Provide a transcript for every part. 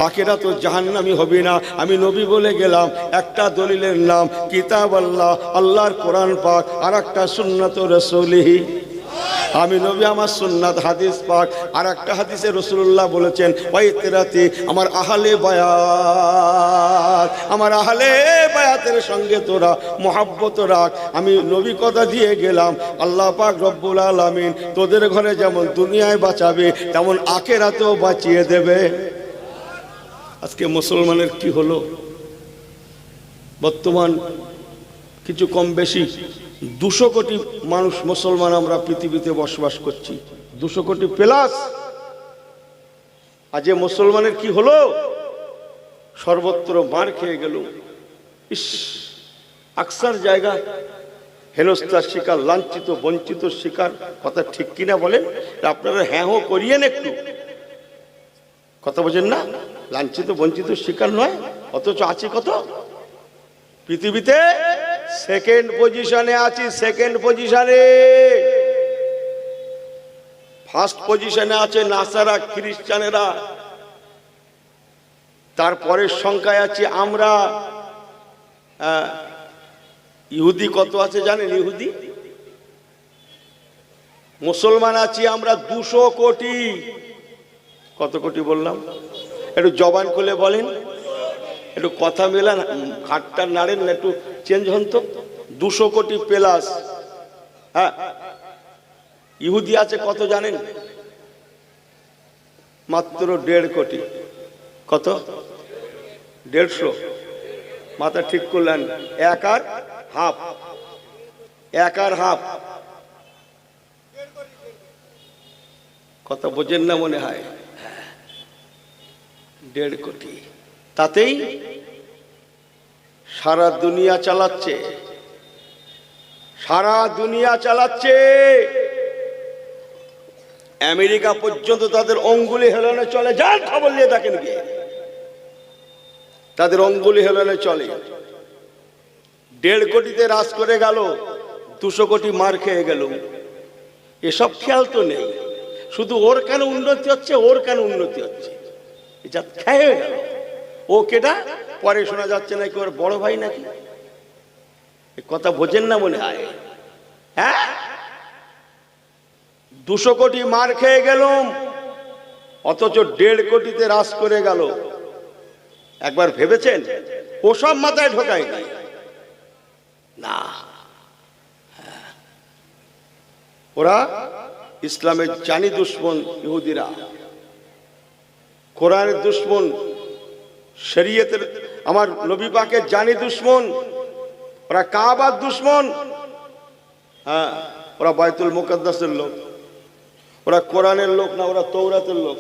আখিরাত জাহান্নামী হবে না। আমি নবী বলে গেলাম, একটা দলিলের নাম কিতাব আল্লাহ, আল্লাহর কোরআন পাক, আর একটা সুন্নাত রাসূলিহি। আমি নবী, আমার সুন্নাত হাদিস পাক। আর একটা হাদিসে রাসূলুল্লাহ বলেছেন, ওয়াইতিরাতি, আমার আহলে বায়াত, আমার আহলে বায়াতের সঙ্গে তোরা মহব্বত রাখ। আমি নবী কথা দিয়ে গেলাম, আল্লাহ পাক রব্বুল আলামিন তোদের ঘরে যেমন দুনিয়ায় বাঁচাবে, তেমন আখিরাতেও বাঁচিয়ে দেবে। আজকে মুসলমানের কি হলো? বর্তমান কিছু কম বেশি 200 কোটি মানুষ মুসলমান আমরা পৃথিবীতে বসবাস করছি, 200 কোটি প্লাস। আজ মুসলমানের কি হলো? সর্বত্র মার খেয়ে গেল। ইস, আকসার জায়গা হেনস্থার শিকার, লাঞ্ছিত বঞ্চিত শিকার। কথা ঠিক কিনা বলেন? আপনারা হ্যাঁ হো করিয়েন একটু, কথা বোঝেন না? লাঞ্ছিত বঞ্চিত শিকার নয়, অথচ আছি কত পৃথিবীতে। সেকেন্ড পজিশনে আছি, সেকেন্ড পজিশনে। ফার্স্ট পজিশনে আছে নাসারা, খ্রিস্টানেরা। তারপরের সংখ্যায় আছি আমরা। ইহুদি কত আছে জানেন? ইহুদি, মুসলমান আছি আমরা 200 কোটি। কত কোটি বললাম? একটু জবান খুলে বলেন, একটু কথা মেলান, ঘাটটা নাড়েন না, একটু চেঞ্জ হন তো। 200 কোটি প্লাস। হ্যাঁ, ইহুদি আছে কত জানেন? মাত্র 1.5 কোটি। কত? 150। মাথা ঠিক করলেন? 1 আর হাফ, 1 আর হাফ। কথা বোঝেন না মনে হয়? 1.5 কোটি। তাতেই সারা দুনিয়া চালাচ্ছে, সারা দুনিয়া চালাচ্ছে। আমেরিকা পর্যন্ত তাদের অঙ্গুলি হেলানো চলে। যান খবর নিয়ে দেখেন গিয়ে, তাদের অঙ্গুলি হেলানো চলে। 1.5 কোটিতে রাজ করে গেল, 200 কোটি মার খেয়ে গেল। এসব খেয়াল তো নেই। শুধু ওর কেন উন্নতি হচ্ছে, ওর কেন উন্নতি হচ্ছে, এটা খেয়ে গেল। ও কেটা? পরে শোনা যাচ্ছে নাকি ওর বড় ভাই নাকি। কথা বোঝেন না মনে হয়? হ্যাঁ, 200 কোটি মার খেয়ে গেলাম, অথচ 1.5 কোটিতে রাজ করে গেল। একবার ভেবেছেন? ওসব মাথায় ঢোকায় নাই না। ওরা ইসলামের জানি দুশ্মন। ইহুদিরা কোরআনের দুশ্মন, শরীয়তের, আমার নবী পাকের জানি দুশ্মন। ওরা কাবার দুশ্মন। হ্যাঁ, ওরা বাইতুল মুকাদ্দাসের লোক। ওরা কোরআনের লোক না, ওরা তৌরাতের লোক।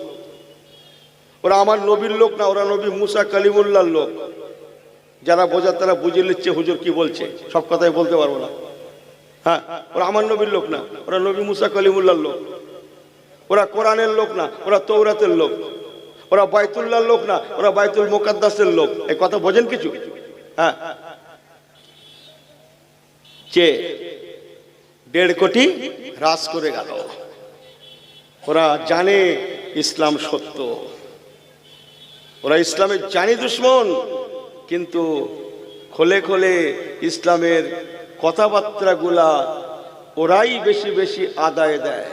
ওরা আমার নবীর লোক না, ওরা নবী মুসা কালিমুল্লাহর লোক। যারা বোঝার তারা বুঝে নিচ্ছে হুজুর কি বলছে, সব কথাই বলতে পারবো না। হ্যাঁ, ওরা আমার নবীর লোক না, ওরা নবী মুসা কালিমুল্লাহর লোক। ওরা কোরআনের লোক না, ওরা তৌরাতের লোক। ওরা বাইতুল্লাহর লোক না, ওরা বাইতুল মুকাদ্দাসের লোক। এই কথা বোঝেন কিছু? হ্যাঁ, যে 1.5 কোটি রাজ করে গেল। ওরা জানে ইসলাম সত্য, ওরা ইসলামের জানি দুশ্মন, কিন্তু খোলে খোলে ইসলামের কথাবার্তাগুলা ওরাই বেশি বেশি আদায় দেয়।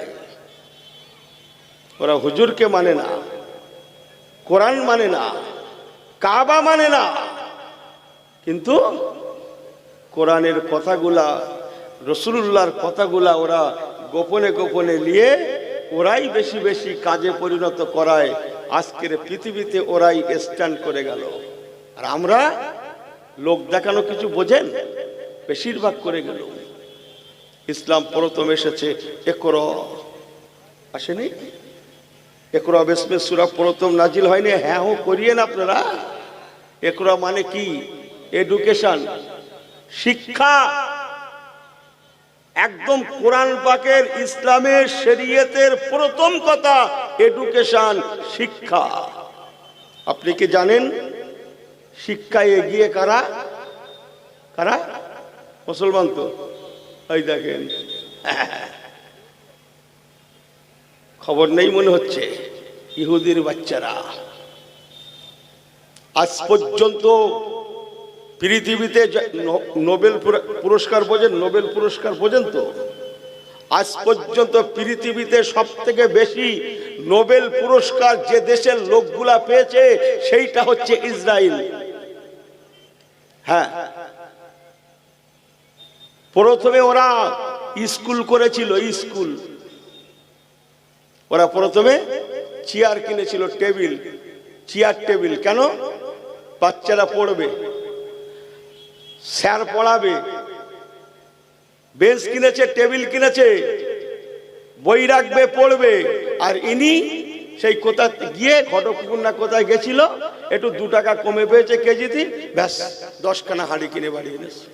ওরা হুজুরকে মানে না, কোরআন মানে না, কাবা মানে না, কিন্তু কোরআনের কথাগুলা, রাসূলুল্লাহর কথাগুলা ওরা গোপনে গোপনে নিয়ে ওরাই বেশি বেশি কাজে পরিণত করায়। আজকের পৃথিবীতে ওরাই স্ট্যান্ড করে গেল। আর আমরা লোক দেখানো কিছু বোঝেন, বেশিরভাগ করে গেল। ইসলাম প্রথম এসেছে ইকরা, আসেনি? ইকরা বিসমি সূরা প্রথম নাজিল হয়নি। হ্যাঁ হো করিয়েন আপনারা। ইকরা মানে কি? এডুকেশন, শিক্ষা। একদম কোরআন পাকের, ইসলামের, শরীয়তের প্রথম কথা এডুকেশন, শিক্ষা। আপনি কি জানেন শিক্ষায় এগিয়ে কারা? কারা? মুসলমান তো। এই দেখেন, খবর নেই মনে হচ্ছে। ইহুদির বাচ্চারা আজ পর্যন্ত পৃথিবীতে নোবেল পুরস্কার বোঝেন? নোবেল পুরস্কার বোঝেন তো? আজ পর্যন্ত পৃথিবীতে সব থেকে বেশি নোবেল পুরস্কার যে দেশের লোকগুলা পেয়েছে সেইটা হচ্ছে ইসরায়েল। হ্যাঁ, প্রথমে ওরা স্কুল করেছিল, স্কুল। ওরা প্রথমে চেয়ার কিনেছিল, টেবিল, চেয়ার টেবিল। কেন? বাচ্চারা পড়বে, স্যার পড়াবে। বেঞ্চ কিনেছে, টেবিল কিনেছে, বই রাখবে, পড়বে। আর ইনি সেই কোথা গিয়ে ঘটকপুর না কোথায় গেছিল, একটু 2 টাকা কমে পেয়েছে কেজিতে, ব্যাস 10 খানা হাঁড়ি কিনে বাড়ি এনেছে।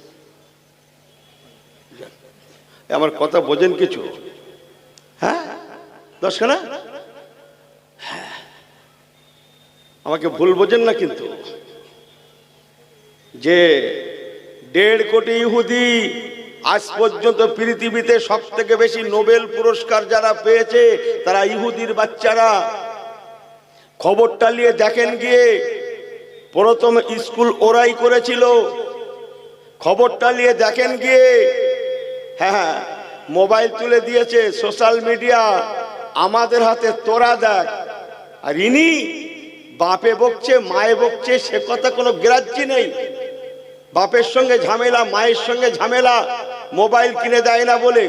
আমার কথা বোঝেন কিছু? হ্যাঁ, 10 খানা। হ্যাঁ, আমাকে ভুল বোঝেন না কিন্তু। যে 1.5 কোটি ইহুদি আজ পর্যন্ত পৃথিবীতে সব থেকে বেশি নোবেল পুরস্কার যারা পেয়েছে তারা ইহুদির বাচ্চারা। খবরটা নিয়ে দেখেন গিয়ে, প্রথম স্কুল ওরাই করেছিল। খবরটা নিয়ে দেখেন গিয়ে। হ্যাঁ, মোবাইল তুলে দিয়েছে, সোশ্যাল মিডিয়া আমাদের হাতে, তোরা দেখ। আর ইনি বাপে বকছে, মায়ে বকছে, সে কথা কোনো গ্রাহ্য নেই। বাপের সঙ্গে ঝামেলা, মায়ের সঙ্গে ঝামেলা, মোবাইল কিনে দেয় না বলে।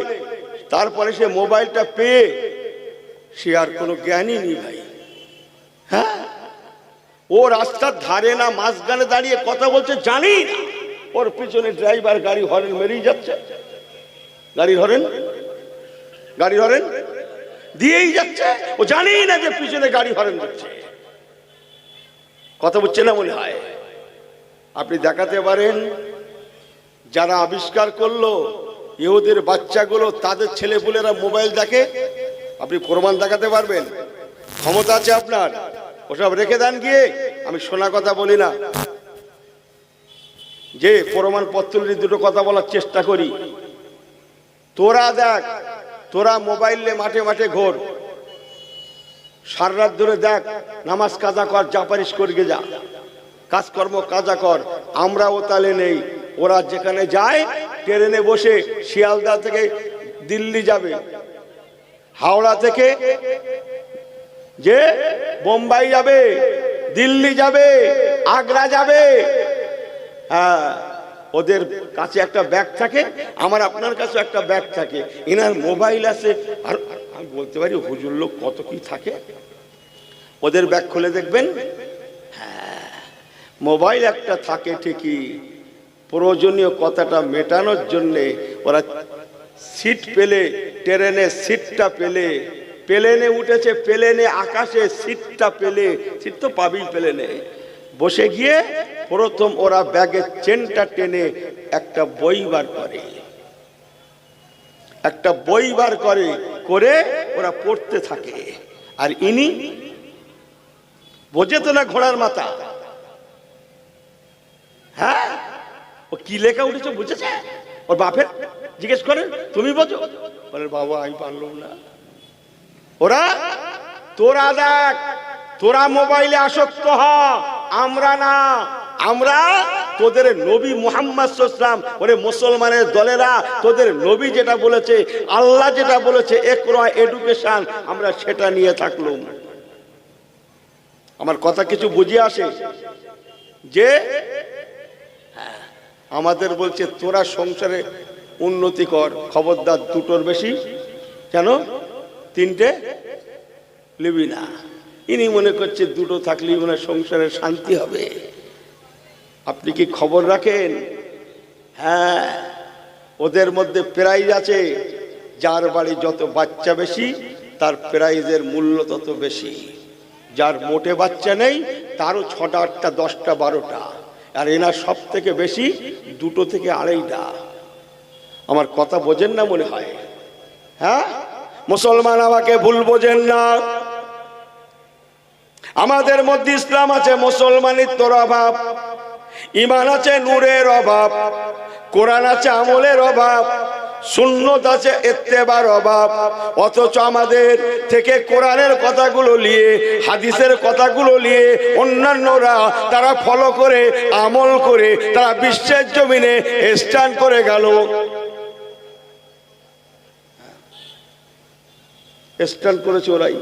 তারপরে সে মোবাইলটা পেয়ে সে আর কোনো জ্ঞানই নেই ভাই। হ্যাঁ, ও রাস্তার ধারে না, মাঝখানে দাঁড়িয়ে কথা বলছে, জানি না ওর পিছনে ড্রাইভার গাড়ি হরেন মেরেই যাচ্ছে, গাড়ি হরেন দিয়েই যাচ্ছে। ও জানি না যে পিছনে গাড়ি হরেন দিচ্ছে। কথা বলছে না মনে হয়। আপনি দেখাতে পারেন যারা আবিষ্কার করলো ইহুদির বাচ্চাগুলো, তাদের ছেলেপুলেরা মোবাইল দেখে? আপনি প্রমাণ দেখাতে পারবেন? ক্ষমতা আছে আপনার? ওসব রেখে দেন গিয়ে। আমি শোনা কথা বলি না, যে প্রমাণ পত্র নিয়ে 2টো কথা বলার চেষ্টা করি। তোরা দেখ, তোরা মোবাইলে মাঠে মাঠে ঘোর, সারা রাত ধরে দেখ, নামাজ কাজা কর, যা পারিস করগে যা, কাজকর্ম কাজা কর। আমরাও তালে নেই। ওরা যেখানে যায়, ট্রেনে বসে শিয়ালদা থেকে দিল্লি যাবে, হাওড়া থেকে যে বোম্বাই যাবে, দিল্লি যাবে, আগ্রা যাবে। হ্যাঁ, ওদের কাছে একটা ব্যাগ থাকে, আমার আপনার কাছে একটা ব্যাগ থাকে। এনার মোবাইল আছে। আর আমি বলতে পারি হুজুর লোক কত কি থাকে। ওদের ব্যাগ খুলে দেখবেন, হ্যাঁ, মোবাইল একটা থাকে ঠিকই। প্রয়োজনীয় কথাটা মেটানোর জন্যে ওরা সিট পেলে, ট্রেনে সিটটা পেলে, প্লেনে উঠেছে, প্লেনে আকাশে সিটটা পেলে, সিট তো পাবেই প্লেনে, বসে গিয়ে প্রথম ওরা ব্যাগের চেনটা টেনে একটা বই বার করে, একটা বই বার করে, করে ওরা পড়তে থাকে। আর ইনি বোঝে তো না ঘোড়ার মাথা। হ্যাঁ, ও কি লেখা উঠেছে বুঝেছে? ওর বাপের জিজ্ঞেস করে, তুমি বোঝো? বলে বাবা আমি পারলাম না। ওরা, তোরা দেখ, তোরা মোবাইলে আসক্ত হ, আমরা না। আমরা তোদের নবী মুহাম্মদ সাল্লাল্লাহু আলাইহি ওয়াসাল্লাম, ওরে মুসলমানের দলেরা, তোদের নবী যেটা বলেছে, আল্লাহ যেটা বলেছে, ইকরা এডুকেশন, আমরা সেটা নিয়ে থাকলাম। আমার কথা কিছু বুঝে আসে? যে আমাদের বলছে তোরা সংসারে উন্নতি কর, খবরদার 2টোর বেশি কেন 3টে লিবি না। ইনি মনে করছে 2টো থাকলেই মনে সংসারে শান্তি হবে। আপনি কি খবর রাখেন? হ্যাঁ, ওদের মধ্যে প্রাইজ আছে। যার বাড়ি যত বাচ্চা বেশি, তার প্রাইজের মূল্য তত বেশি। যার মোটে বাচ্চা নেই, তারও 6টা 8টা 10টা 12টা। আর এনার সব থেকে বেশি 2টো থেকে 2.5টা। আমার কথা বোঝেন না মনে হয়? হ্যাঁ, মুসলমান আমাকে ভুল বোঝেন না। আমাদের মধ্যে ইসলাম আছে, মুসলমানিত্বর অভাব, ঈমান আছে, নূরের অভাব, কোরআন আছে, আমলের অভাব। সুন্নত আছে, ইত্তেবার অভাব। অথচ আমাদের থেকে কোরআনের কথাগুলো নিয়ে, হাদিসের কথাগুলো নিয়ে অন্যান্যরা তারা ফলো করে, আমল করে, তারা বিশ্বের জমিনে স্ট্যান্ড করে গেল। স্ট্যান্ড করেছে ওরাই।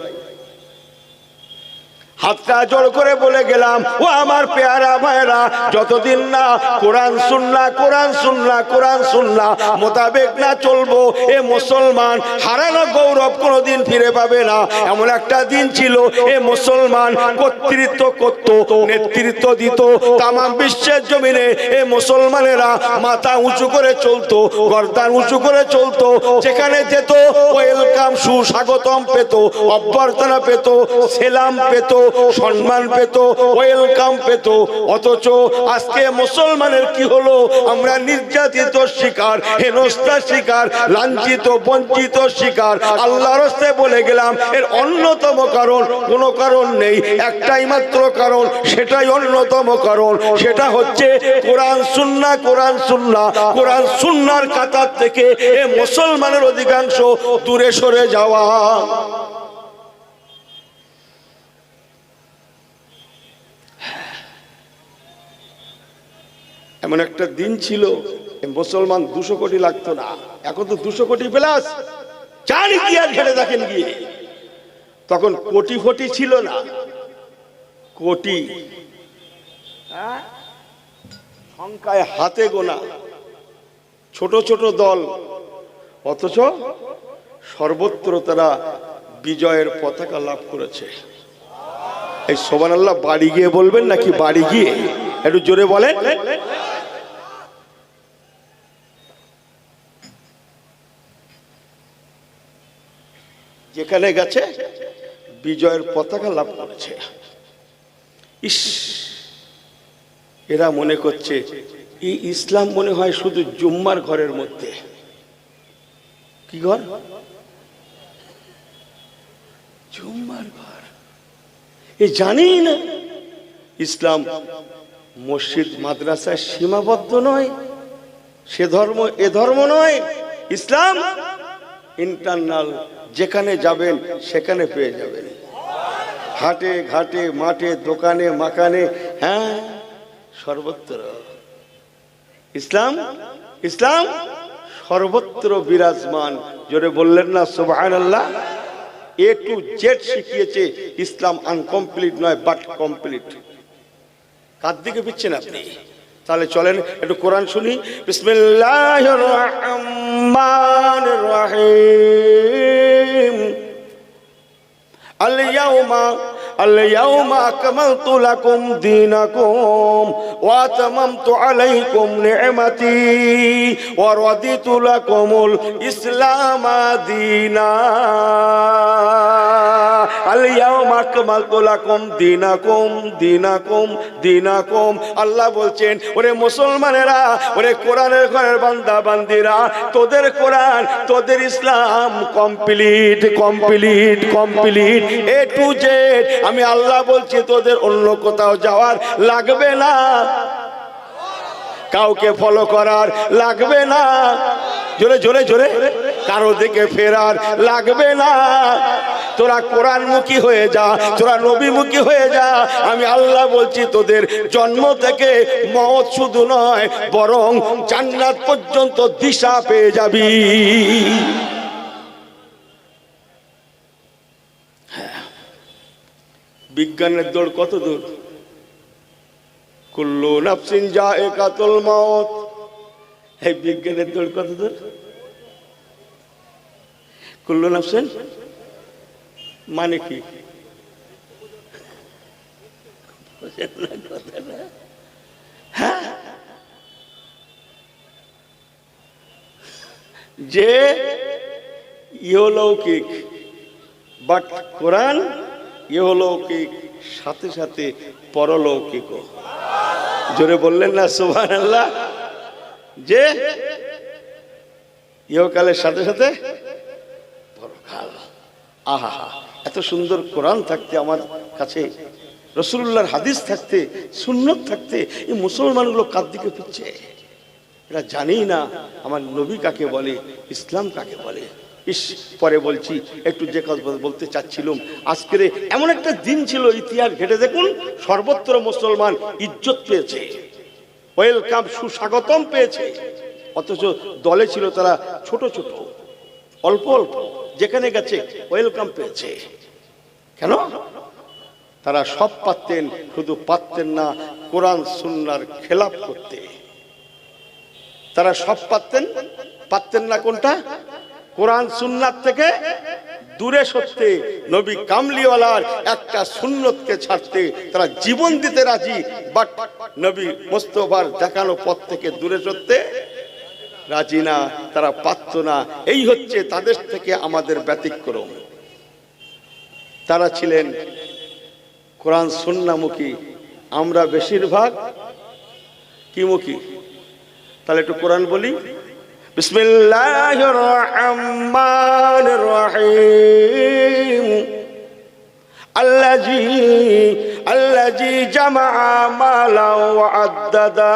হাতটা জোর করে বলে গেলাম, ও আমার পেয়ারা ভাইরা, যতদিন না কোরআন সুন্নাহ কোরআন সুন্নাহ কোরআন সুন্নাহ মোতাবেক না চলবো, এ মুসলমান হারানো গৌরব কোনোদিন ফিরে পাবে না। এমন একটা দিন ছিল, এ মুসলমান কর্তৃত্ব করত, নেতৃত্ব দিত তামাম বিশ্বের জমিনে। এ মুসলমানেরা মাথা উঁচু করে চলতো, গর্দান উঁচু করে চলতো, যেখানে যেত ওয়েলকাম, সুস্বাগতম পেত, অভ্যর্থনা পেত, সেলাম পেত, সম্মান পেত, ওয়েলকাম পেত। অথচ আজকে মুসলমানের কি হলো? আমরা নির্যাতিত শিকার, হেনস্থার শিকার, লাঞ্ছিত বঞ্চিত শিকার। আল্লাহর রাস্তায় বলে গেলাম, এর অন্যতম কারণ, কোনো কারণ নেই, একটাই মাত্র কারণ, সেটাই অন্যতম কারণ। সেটা হচ্ছে কোরআন সুন্নাহ কোরআন সুন্নাহ কোরআন সুন্নাহর কাতার থেকে এ মুসলমানের অধিকাংশ দূরে সরে যাওয়া। এমন একটা দিন ছিল, মুসলমান 200 কোটি লাগতো না। এখন তো 200 কোটি প্লাস। চার ইতিহাস ঘেটে দেখেন গিয়ে, তখন কোটি ফটি ছিল না, কোটি সংখ্যায় হাতে গোনা, ছোট ছোট দল। অথচ সর্বত্র তারা বিজয়ের পতাকা লাভ করেছে। এই সুবহানাল্লাহ বাড়ি গিয়ে বলবেন নাকি বাড়ি গিয়ে? একটু জোরে বলেন। যেখানে গেছে বিজয়ের পতাকা লাভ করেছে। ইস, এরা মনে করছে এই ইসলাম মনে হয় শুধু জুম্মার ঘরের মধ্যে। কি ঘর? জুম্মার ঘর। এ জানি না ইসলাম মসজিদ মাদ্রাসায় সীমাবদ্ধ নয়, সে ধর্ম এ ধর্ম নয়। ইসলাম ইন্টারনাল, যেখানে যাবেন সেখানে পেয়ে যাবেন, হাটে ঘাটে মাঠে দোকানে মাকানে, হ্যাঁ সর্বত্র ইসলাম। ইসলাম সর্বত্র বিরাজমান। জোরে বললেন না সুবহানাল্লাহ? এ টু জেড শিখিয়েছে ইসলাম। আনকমপ্লিট নয়, বাট কমপ্লিট। কার দিকে পিচ্ছেন আপনি? তাহলে চলেন একটু কোরআন শুনি। বিসমিল্লাহির রহমানির রহিম। اليوم أكملت لكم دينكم وأتممت عليكم نعمتي ورضيت لكم الإسلام دينا اليوم أكملت لكم دينكم دينكم دينكم। আল্লাহ বলছেন, ওরে মুসলমানেরা, ওরে কোরআনের ঘরের বান্দা বান্দিরা, তোদের কোরআন তোদের ইসলাম complete complete complete, A to Z. আমি আল্লাহ বলছি, তোদের অন্য কোথাও যাওয়ার লাগবে না, কাউকে ফলো করার লাগবে না, জোরে জোরে জোরে কারো দিকে ফেরার লাগবে না। তোরা কোরআনমুখী হয়ে যা, তোরা নবীমুখী হয়ে যা। আমি আল্লাহ বলছি, তোদের জন্ম থেকে মওত শুধু নয়, বরং জান্নাত পর্যন্ত দিশা পেয়ে যাবি। বিজ্ঞানের দৌড় কত দূর? কুল্লু নাফসিন যায়কাতুল মাউত। এই বিজ্ঞানের দৌড় কত দূর? কুল্লু নাফসিন মানে কি? হ্যাঁ, যে ইহলৌকিক, বাট কোরআন ইহলৌকিক সাথে সাথে পরলৌকিক। জোরে বললেন না সুবহানাল্লাহ? যে ইহকালের সাথে সাথে পরকাল। আহা, এত সুন্দর কোরআন থাকতে, আমার কাছে রাসূলুল্লাহর হাদিস থাকতে, সুন্নত থাকতে, এই মুসলমানগুলো কার দিকে ফিরছে? এরা জানেই না আমার নবী কাকে বলে, ইসলাম কাকে বলে। পরে বলছি, একটু যে কথা বলতে চাচ্ছিলাম, আজকের এমন একটা দিন ছিল, ইতিহাস ঘেটে দেখুন, সর্বত্র মুসলমান ইজ্জত পেয়েছে, ওয়েলকাম, সুস্বাগতম পেয়েছে। অথচ দলে ছিল তারা ছোট ছোট, অল্প অল্প, যেখানে গেছে ওয়েলকাম পেয়েছে। কেন? তারা সব পারতেন, শুধু পারতেন না কোরআন সুন্নাহর খেলাফ করতে। তারা সব পারতেন না কোনটা? কোরআন সুন্নাত থেকে দূরে সরতে, নবী কামলিওয়ালার একটা সুন্নতকে ছাড়তে তারা জীবন দিতে রাজি, বাট নবী মুস্তাফার দেখানো পথ থেকে দূরে সরতে রাজি না, তারা পারত না। এই হচ্ছে তাদের থেকে আমাদের ব্যতিক্রম। তারা ছিলেন কোরআন সুন্নাহমুখী, আমরা বেশিরভাগ কি মুখী? তাহলে একটু কোরআন বলি। বিসমিল্লাহির রহমানির রহিম। আল্লাযী জামা মালান ওয়া আদ্দাদা।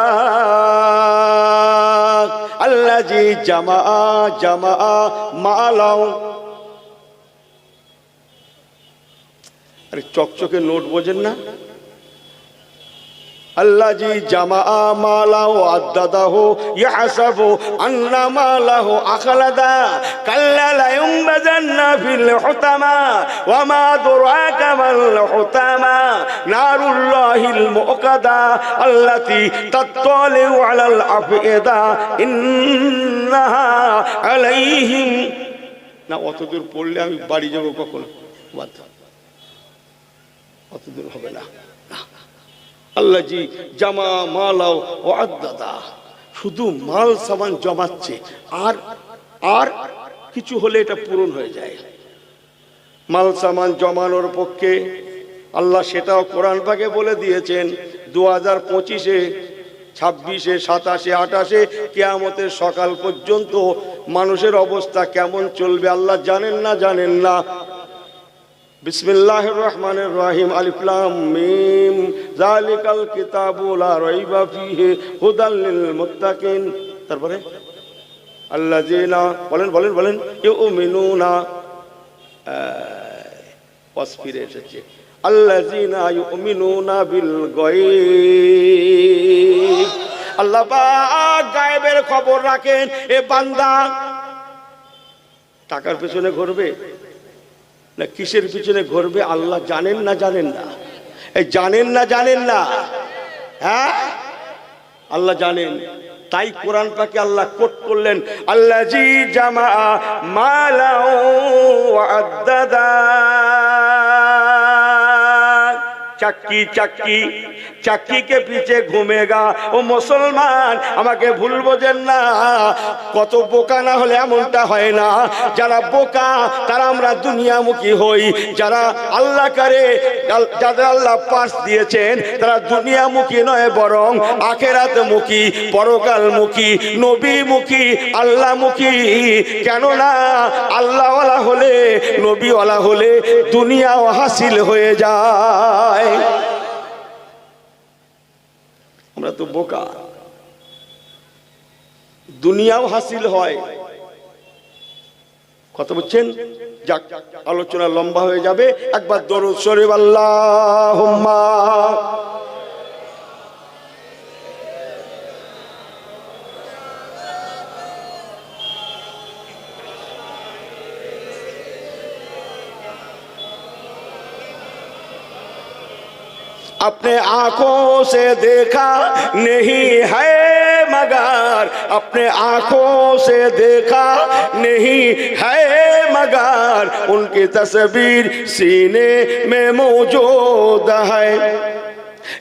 আল্লাযী জামা মালান। আরে চকচকে নোট বোঝেন না? আল্লাযী জামা মালাহু আদ্দাদাহু ইয়াহসাবু আন্না মালাহু আখলাদা কাল্লা লা ইউনবাযান্না ফিল হুতামা ওয়া মা আদরাকা মাল হুতামা নারুল্লাহিল মুকাদা আল্লাতী তাত্তালিউ আলাল আফইদা ইন্নাহা আলাইহিম। না, অতদূর পড়লে আমি বাড়ি যাব কখন? অতদূর হবে না। আল্লাযী জামা মালাও ওয়া আদ্দাদা, শুধু মাল সামান জমাচ্ছে, আর কিছু হলে এটা পূরণ হয়ে যায়। মাল সামান জমানোর পক্ষে আল্লাহ সেটাও কোরআন পাকে বলে দিয়েছেন। 2025-এ, 26-এ, 27-এ, 28-এ কিয়ামতের সকাল পর্যন্ত মানুষের অবস্থা কেমন চলবে আল্লাহ জানেন না। বিসমিল্লাহির রহমানির রহিম। আলিফ লাম মিম। যালিকাল কিতাবু লা রাইবা ফীহি হুদাল লিল মুত্তাকিন। তারপরে আল্লাযীনা, বলেন ইউমিনুনা, ওয়াসফিরে এসেছে আল্লাযীনা ইউমিনুনা বিল গায়ব। আল্লাহ পাক গায়েবের খবর রাখেন। এ বান্দা টাকার পেছনে ঘুরবে না কিসের পিছনে ঘুরবে আল্লাহ জানেন না? এই জানেন না? হ্যাঁ, আল্লাহ জানেন। তাই কোরআন পাকে আল্লাহ কোট করলেন, আল্লাযী জামা মালাও ওয়া আদ্দাদা। चक्की के पीछे घूमेगा। ओ मुसलमान আমাকে ভুল বোঝেন না, কত বোকা না হলে এমনটা হয় না। যারা বোকা তারা আমরা দুনিয়ামুখী হই, যারা আল্লাহ করে, যাদের আল্লাহ পাস দিয়েছেন তারা দুনিয়ামুখী নয়, বরং আখিরাতমুখী, পরকালমুখী, নবীমুখী, আল্লাহমুখী। কেননা আল্লাহওয়ালা হলে, নবীওয়ালা হলে দুনিয়াও হাসিল হয়ে যায়। আমরা তো বোকা, দুনিয়াও হাসিল হয়। কথা বলছেন? যাক, আলোচনা লম্বা হয়ে যাবে। একবার দরুদ শরীফ আল্লাহুম্মা। अपने आंखों से देखा नहीं है मगर, अपने आंखों से देखा नहीं है मगर, उनकी तस्वीर सीने में मौजूद है।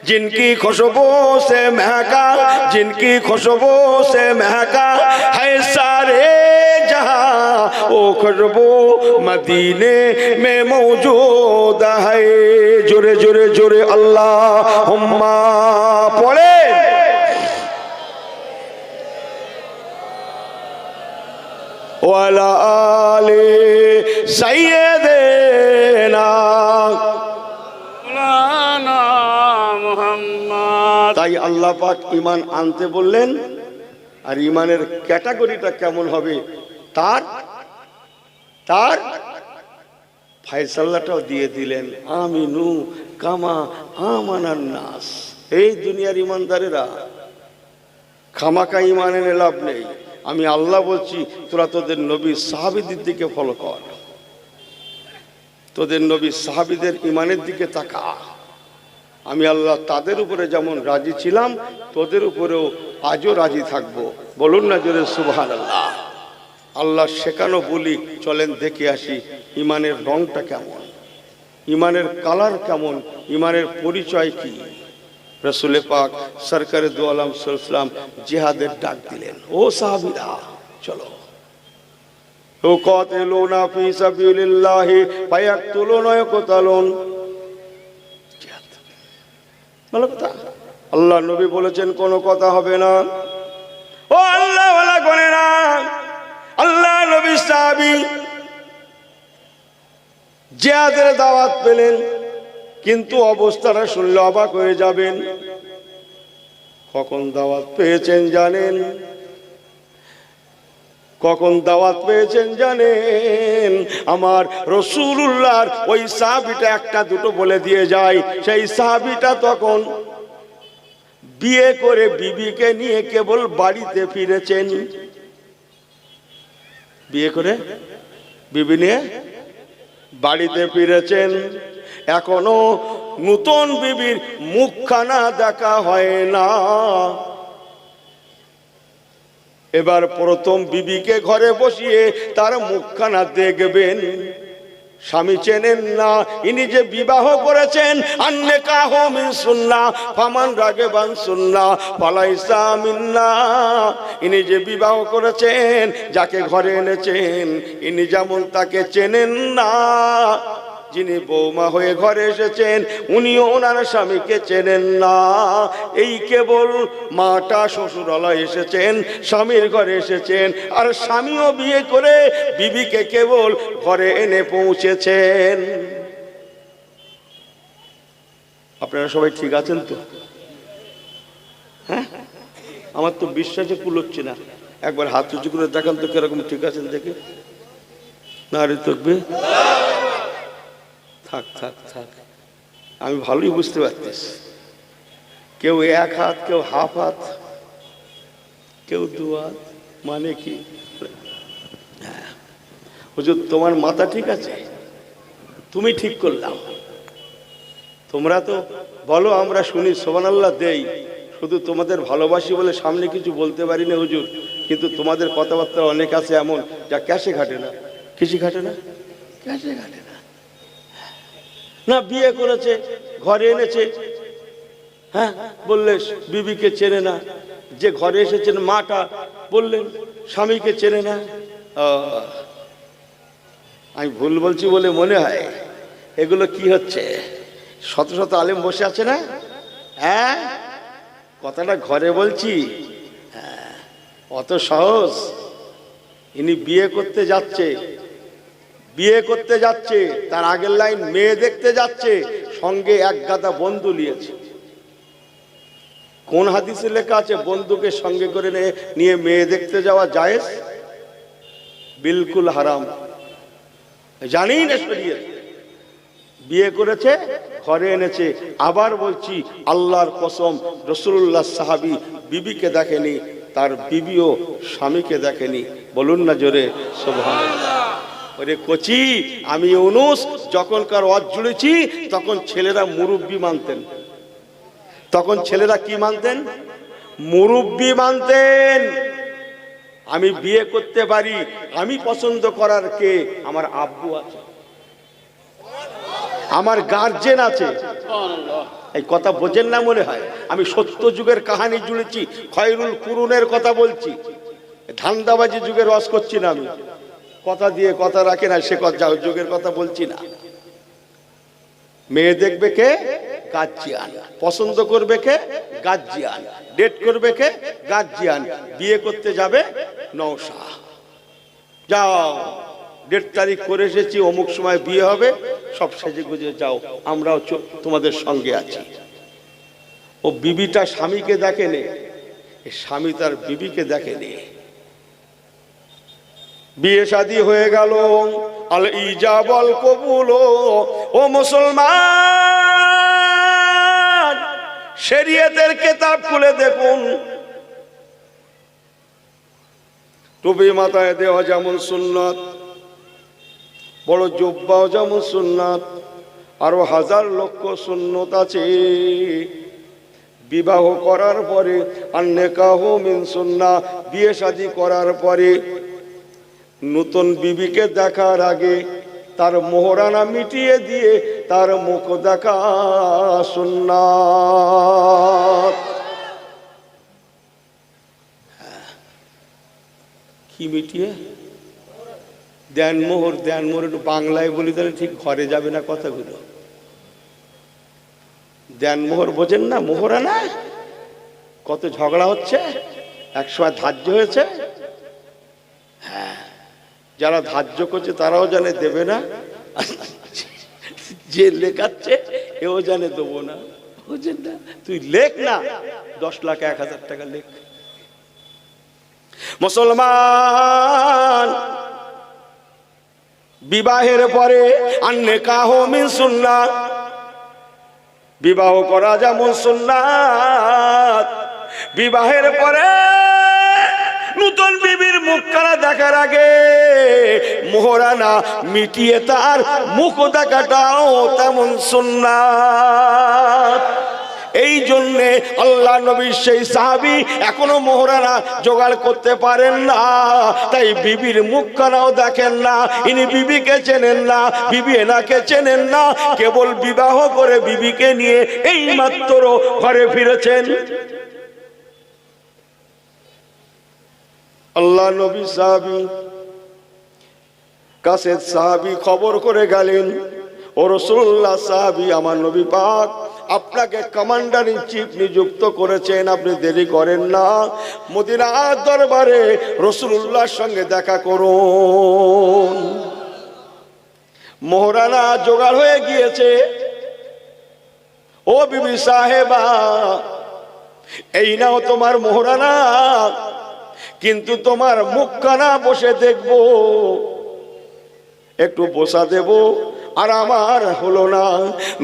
जिनकी खुशबू से महका, जिनकी खुशबू से महका है सारे जहां, वो खुशबू मदीने में मौजूद है। जोरे जोरे जोरे अल्लाहुम्मा पढ़े। वाला आले सैयदेना मुहम्मद। তাই আল্লাহ পাক ঈমান আনতে বললেন আর ইমানের ক্যাটাগরিটা কেমন হবে তার তার ফায়সালাটাও দিয়ে দিলেন। আমিনু কামা আমানান নাস। এই দুনিয়ার ইমানদারেরা, খামাকা ইমান এনে লাভ নেই। আমি আল্লাহ বলছি, তোরা তোদের নবী সাহাবীদের দিকে ফলো কর, তোদের নবী সাহাবীদের ইমানের দিকে তাকা। আমি আল্লাহ তাদের উপরে যেমন রাজি ছিলাম, তোদের উপরেও আজও রাজি থাকবো। বলুন না জোরে সুবহানাল্লাহ। আল্লাহ শেখানো বলি, চলেন দেখে আসি ইমানের রংটা কেমন, ইমানের কালার কেমন, ইমানের পরিচয় কি। রাসূল পাক সরকারে দু আলম সাল্লাল্লাহু জিহাদের ডাক দিলেন, ও সাহাবীরা চলো। ইউকাতিলুনা ফি সাবিলিল্লাহি ফায়াকতুলুনা ওয়ায়াকতালুন। জিহাদ ভালো কথা। আল্লাহ নবী বলেছেন কোনো কথা হবে না। ও আল্লাহ ওয়ালা করে না, আল্লাহ নবী সাহাবী জিহাদের দাওয়াত পেলেন, কিন্তু অবস্থাটা শুনলে অবাক হয়ে যাবেন। কখন দাওয়াত পেয়েছেন জানেন? কখন দাওয়াত পেয়েছেন জানেন? আমার রাসূলুল্লাহর ওই সাহাবীটা একটা দুটো বলে দিয়ে যায়। সেই সাহাবীটা তখন বিয়ে করে বিবিকে নিয়ে কেবল বাড়িতে ফিরেছেন। বিয়ে করে বিবি নিয়ে বাড়িতে ফিরেছেন, এখনো নতুন বিবির মুখখানা দেখা হয় না। এবার প্রথম বিবিকে ঘরে বসিয়ে তার মুখখানা দেখবেন। স্বামী চেনেন না, ইনি যে বিবাহ করেছেন, আন্নিকাহু মিন সুন্নাহ ফামান রাগিবান সুন্নাহ ফালাইসা মিন্না। ইনি যে বিবাহ করেছেন, যাকে ঘরে এনেছেন, ইনি যেমন তাকে চেনেন না। যিনি বৌমা হয়ে ঘরে এসেছেন, উনিও ওনার স্বামীকে চেনেন না। এই কেবল মাটা শ্বশুরালয় এসেছেন, স্বামীর ঘরে এসেছেন, আর স্বামীও বিয়ে করে বিবিকে কেবল ঘরে এনে পৌঁছেছেন। আপনারা সবাই ঠিক আছেন তো? হ্যাঁ, আমার তো বিশ্বাসে কুলোচ্ছে না। একবার হাত উঁচু করে দেখান তো কিরকম ঠিক আছেন দেখে। নারে তাকবীর। থাক থাক থাক, আমি ভালোই বুঝতে পারতেছি। কেউ এক হাত, কেউ হাফ হাত, কেউ দু হাত। মানে কি? হুজুর তোমার মাথা ঠিক আছে, তুমি ঠিক করলাম। তোমরা তো বলো, আমরা শুনি সুবহানাল্লাহ দেই, শুধু তোমাদের ভালোবাসি বলে সামনে কিছু বলতে পারি না হুজুর। কিন্তু তোমাদের কথাবার্তা অনেক আছে এমন যা ক্যাশে ঘাটে না। কিছু ঘাটে না, ক্যাশে ঘাটে না। না বিয়ে করেছে, ঘরে এনেছে, হ্যাঁ বললে বিবিকে চেনে না। যে ঘরে এসেছেন মাটা, বললেন স্বামীকে চেনে না। আমি ভুল বলছি বলে মনে হয়। এগুলো কি হচ্ছে? শত শত আলেম বসে আছে না, হ্যাঁ কথাটা ঘরে বলছি, অত সহজ? ইনি বিয়ে করতে যাচ্ছে, বিয়ে করতে যাচ্ছে, তার আগের লাইন মেয়ে দেখতে যাচ্ছে, সঙ্গে এক গাদা বন্ধু নিয়েছে। কোন হাদিসে লেখা আছে বন্ধুকে সঙ্গে করে নিয়ে মেয়ে দেখতে যাওয়া জায়েজ? বিলকুল হারাম, জানি না শরীয়ত। বিয়ে করেছে, ঘরে এনেছে। আবার বলছি, আল্লাহর কসম, রাসূলুল্লাহ সাহাবী বিবিকে দেখেনি, তার বিবিও স্বামীকে দেখেনি। বলুন না জোরে সুবহানাল্লাহ। ওরে কচি, আমি ইউনুস যখনকার ওয়াজ জুড়েছি, তখন ছেলেরা মুরব্বি মানতেন। তখন ছেলেরা কি মানতেন? মুরব্বি মানতেন। আমি বিয়ে করতে পারি, আমি পছন্দ করার কে? আমার আব্বু আছে, আমার গার্জেন আছে। এই কথা বোঝেন না মনে হয়। আমি সত্য যুগের কাহিনী জুড়েছি, খয়রুল কুরুনের কথা বলছি। ধান্দাবাজি যুগের রস করছি না আমি। কথা দিয়ে কথা রাখে না, সে কথা যুগের কথা বলছি না। মেয়ে দেখবে কে? গার্জিয়ান। পছন্দ করবে কে? গার্জিয়ান। ডেট করবে কে? গার্জিয়ান। বিয়ে করতে যাবে নওশা, যাও ডেট তারিখ করে এসেছি, অমুক সময় বিয়ে হবে, সব সেজে গুজে যাও, আমরাও তোমাদের সঙ্গে আছি। ও বিবিটা স্বামীকে দেখেনে, এই স্বামী তার বিবিকে দেখেনি, বিয়ে শাদী হয়ে গেল, আল ইজাব আল কবুল। ও মুসলমান, শরীয়তের কিতাব খুলে দেখুন, টুপি মাথায় দেওয়া যেমন সুন্নাত, বড় জুব্বাও যেমন সুন্নাত, আরো হাজার লক্ষ সুন্নত আছে। বিবাহ করার পরে আন-নিকাহ মিন সুন্নাহ, বিয়ে শাদী করার পরে নতুন বিবিকে দেখার আগে তার মোহরানা মিটিয়ে দিয়ে তার মুখ দেখা সুন্নাত। কি মিটিয়ে? দেনমোহর। দেনমোহর একটু বাংলায় বলি তাহলে ঠিক ঘরে যাবে না কথাগুলো। দেনমোহর বোঝেন না? মোহরানা। কত ঝগড়া হচ্ছে, একসময় ধার্য হয়েছে। হ্যাঁ, যারা ধার্য করছে তারাও জানে দেবে না, যে লেখাচ্ছে এও জানে দেবো না। বুঝেন না? তুই লেখ না, 10 লাখ 1,000 টাকা লেখ। মুসলমান, বিবাহের পরে আন-নিকাহ মিন সুন্নাহ, বিবাহ করা যেমন সুন্নাত, বিবাহের পরে নতুন বিবির মুখখানা দেখার আগে মোহরানা মিটিয়ে তার মুখ দেখাটাও তেমন সুন্নাত। এই জন্যে আল্লাহ নবীর সেই সাহাবী এখনো মোহরানা জোগাড় করতে পারেন না, তাই বিবির মুখখানাও দেখেন না। ইনি বিবিকে চেনেন না, বিবি এনাকে চেনেন না, কেবল বিবাহ করে বিবিকে নিয়ে এই মাত্র ঘরে ফিরেছেন। আল্লাহ নবী সাহাবী কাছে সাহাবী খবর করে গেলেন, ও রাসূলুল্লাহ সাহাবী, আমার নবী পাক আপনাকে কমান্ডার ইন চিফ নিযুক্ত করেছেন, আপনি দেরি করেন না, মদিনার দরবারে রাসূলুল্লাহর সঙ্গে দেখা করুন। মোহরানা জোগাড় হয়ে গিয়েছে। ও বিবি সাহেবা, এই নাও তোমার মোহরানা, কিন্তু তোমার মুখখানা বসে দেখবো, একটু বসা দেব, আর আমার হলো না।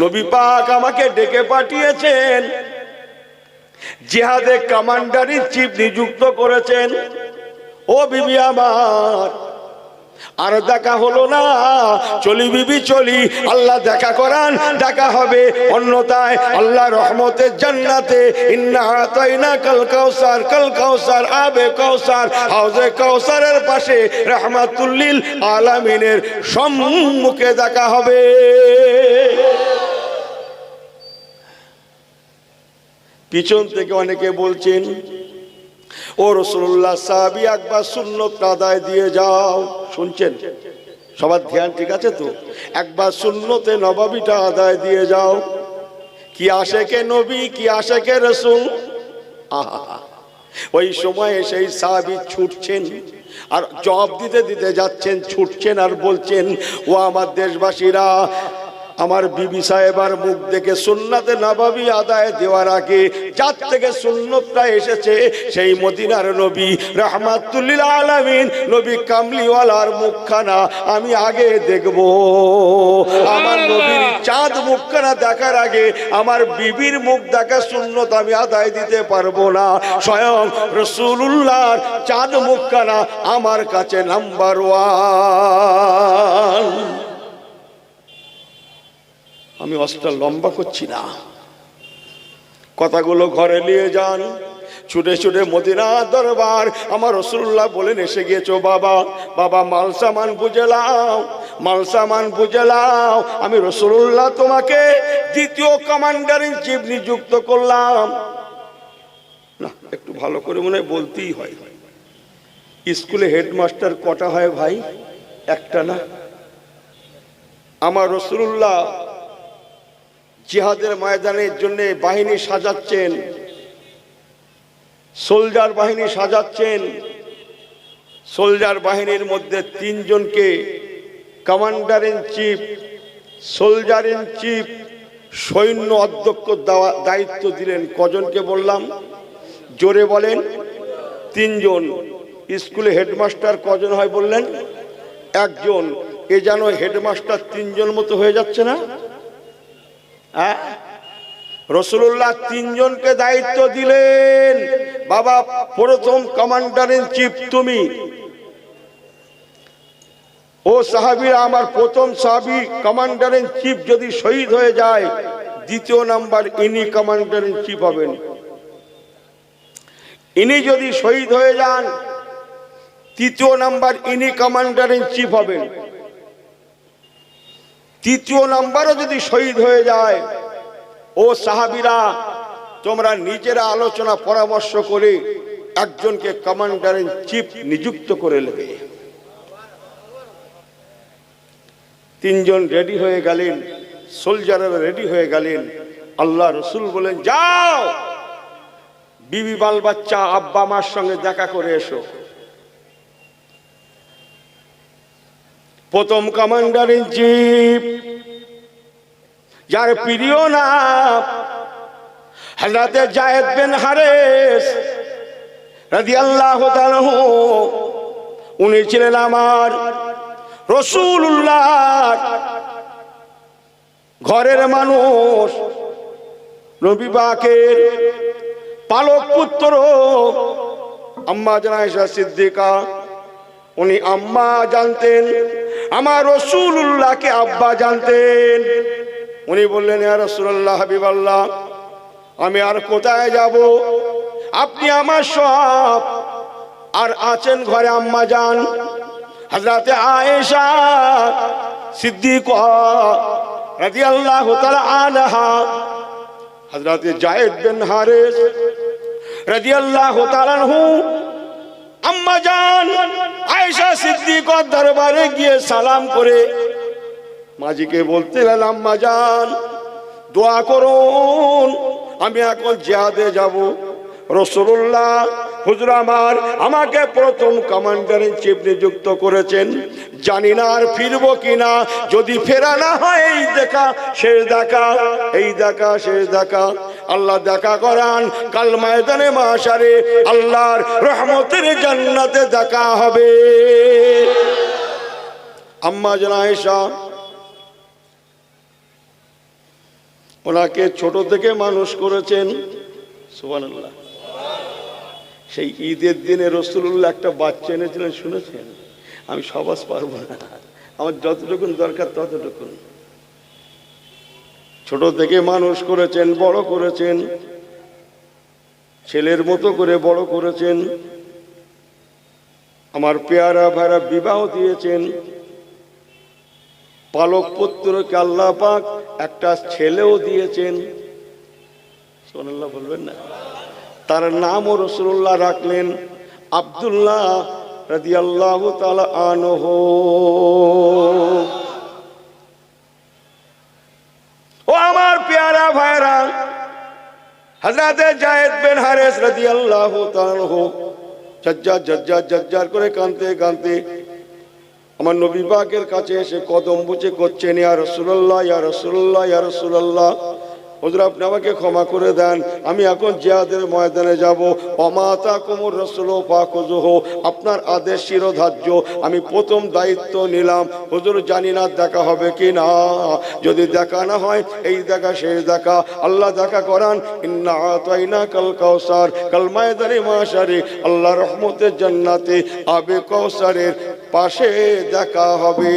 নবী পাক আমাকে ডেকে পাঠিয়েছেন, জিহাদে কমান্ডার ইন চিফ নিযুক্ত করেছেন। ও বিবি আমার, আর দেখা হলো না, চলি বিবি চলি, আল্লাহ দেখা করান, দেখা হবে, অন্যথায় আল্লাহ রহমতের জান্নাতে ইন্না আতাইনাকাল কাউসার, কাল কাউসার, আবে কাউসার, হাউজে কাউসারের পাশে রাহমাতুল লিল আলামিনের সম্মুখে দেখা হবে। পিছন থেকে অনেকে বলছেন, ও রাসূলুল্লাহ সাহাবী একবার সুন্নত আদায় দিয়ে যাও। শুনছেন? সবার ধ্যান ঠিক আছে তো? একবার সুন্নতে নববীটা আদায় দিয়ে যাও। কি আশেকে নবী, কি আশেকে রাসূল। আহা, ওই সময়ে সেই সাহাবী ছুটছেন আর জবাব দিতে দিতে যাচ্ছেন, ছুটছেন আর বলছেন, ও আমার দেশবাসীরা, আমার বিবি সাহেবার মুখ দেখে সুন্নাতে নববী আদায় দেওয়ার আগে যার থেকে সুন্নতটা এসেছে সেই মদিনার নবী রাহমাতুল লিল আলামিন নবী কামলিওয়ালার মুখখানা আমি আগে দেখব। আমার নবীর চাঁদ মুখখানা দেখার আগে আমার বিবির মুখ দেখা সুন্নত আমি আদায় দিতে পারবো না। স্বয়ং রাসূলুল্লাহর চাঁদ মুখখানা আমার কাছে নাম্বার 1। আমি অস্ত্র লম্বা করছি না, কথাগুলো ঘরে নিয়ে যান। ছুটে ছুটে মদিনা দরবার আমার রাসূলুল্লাহ বলেন, এসে গিয়েছো বাবা, বাবা মাল সামান বুঝে লাও, মাল সামান বুঝে লাও, আমি রাসূলুল্লাহ তোমাকে দ্বিতীয় কমান্ডার ইন চিফ নিযুক্ত করলাম। না, একটু ভালো করে মনে হয় বলতেই হয়। স্কুলে হেডমাস্টার কটা হয় ভাই? একটা না? আমার রাসূলুল্লাহ জিহাদের ময়দানের জন্য বাহিনী সাজাচ্ছেন, সোলজার বাহিনী সাজাচ্ছেন। সোলজার বাহিনীর মধ্যে 3 জনকে commander in chief, soldier in chief, সৈন্য অধ্যক্ষ দায়িত্ব দিলেন। কজনকে বললাম? জোরে বলেন। তিনজন। স্কুলে হেডমাস্টার কজন হয় বললেন? একজন। এ যেন হেডমাস্টার তিনজন মতো হয়ে যাচ্ছে না? হ্যাঁ, রাসূলুল্লাহ তিনজনকে দায়িত্ব দিলেন, বাবা প্রথম কমান্ডার ইন চিফ তুমি। ও সাহাবীরা, আমার প্রথম সাহাবী কমান্ডার ইন চিফ যদি শহীদ হয়ে যায়, দ্বিতীয় নাম্বার ইনি কমান্ডার ইন চিফ হবেন। ইনি যদি শহীদ হয়ে যান, তৃতীয় নাম্বার ইনি কমান্ডার ইন চিফ হবেন। তৃতীয় নাম্বারও যদি শহীদ হয়ে যায়, ও সাহাবীরা তোমরা নিজেরা আলোচনা পরামর্শ করে একজনকে কমান্ডার ইন চিফ নিযুক্ত করে নেবে। তিনজন রেডি হয়ে গেলেন, সোলজাররা রেডি হয়ে গেলেন। আল্লাহ রসুল বলেন, যাও বিবি বাল বাচ্চা আব্বা মার সঙ্গে দেখা করে এসো। প্রথম কমান্ডার ইন চিফ, যার প্রিয় নাম হযরত যায়েদ বিন হারেস রাদিয়াল্লাহু তাআলা, উনি ছিলেন আমার রাসূলুল্লাহ ঘরের মানুষ, নবী পাকের পালক পুত্র আম্মা জান আয়েশা সিদ্দিকা। উনি আম্মা জানতেন, আমার রাসূলুল্লাহকে আব্বা জানতেন। উনি বললেন, ইয়া রাসূলুল্লাহ, হাবিবাল্লাহ, আমি আর কোথায় যাব? আপনি আমার সব। আর আছেন ঘরে আম্মা জান হযরত আয়েশা সিদ্দিকা রাদিয়াল্লাহু তাআলা আনহা, হযরত যায়েদ বিন হারেস রাদিয়াল্লাহু তাআলা আনহু আম্মা জান আয়েশা সিদ্দিকার দরবারে গিয়ে সালাম করে মাজিকে বলতে লাগলেন, আম্মা জান দোয়া করুন, আমি এখন জিহাদে যাব। রাসূলুল্লাহ হুজুর আমাকে প্রথম কমান্ডার ইন চিফ নিযুক্ত করেছেন, জানি না আর ফিরবো কিনা। যদি ফেরা না হয়, এই দেখা শেষ দেখা, এই দেখা শেষ দেখা। আল্লাহ দেখা করান, কাল ময়দানে মাশারে আল্লাহর রহমতের জান্নাতে দেখা হবে। আম্মা জান আয়েশা ওনাকে ছোট থেকে মানুষ করেছেন। সুবহানাল্লাহ। সেই ঈদের দিনে রাসূলুল্লাহ একটা বাচ্চা এনেছিলেন, শুনেছেন? আমি সবাস পারবো না, আমার যতটুকুন দরকার ততটুকুন। ছোট থেকে মানুষ করেছেন, বড় করেছেন, ছেলের মতো করে বড় করেছেন। আমার পেয়ারা ভাইরা বিবাহ দিয়েছেন। পালক পুত্রকে আল্লাহ পাক একটা ছেলেও দিয়েছেন। সুবহানাল্লাহ বলবেন না? তার নামও রাসূলুল্লাহ রাখলেন আব্দুল্লাহ রাদিয়াল্লাহু তাআলা আনহু। ও আমার পেয়ারা ভাইরা, হযরত যায়েদ বিন হারেস রাদিয়াল্লাহু তাআলা আনহু জজ্জার করে কাঁদতে কাঁদতে আমার নবী পাকের কাছে এসে কদম বুঝে করছেন, ইয়া রাসূলুল্লাহ, ইয়া রাসূলুল্লাহ, ইয়া রাসূলুল্লাহ, হুজুর আপনি আমাকে ক্ষমা করে দেন, আমি এখন জিহাদের ময়দানে যাব। ওমাতা কুমুর রাসূল ফাকুযুহু, আপনার আদেশ শিরোধার্য, আমি প্রথম দায়িত্ব নিলাম। হুজুর জানি না দেখা হবে কি না, যদি দেখা না হয়, এই দেখা শেষ দেখা। আল্লাহ দেখা করান, ইন্না আতাইনাকাল কাউসার, কাল ময়দানে মাশারে আল্লাহ রহমতের জান্নাতে আবে কাউসারের পাশে দেখা হবে।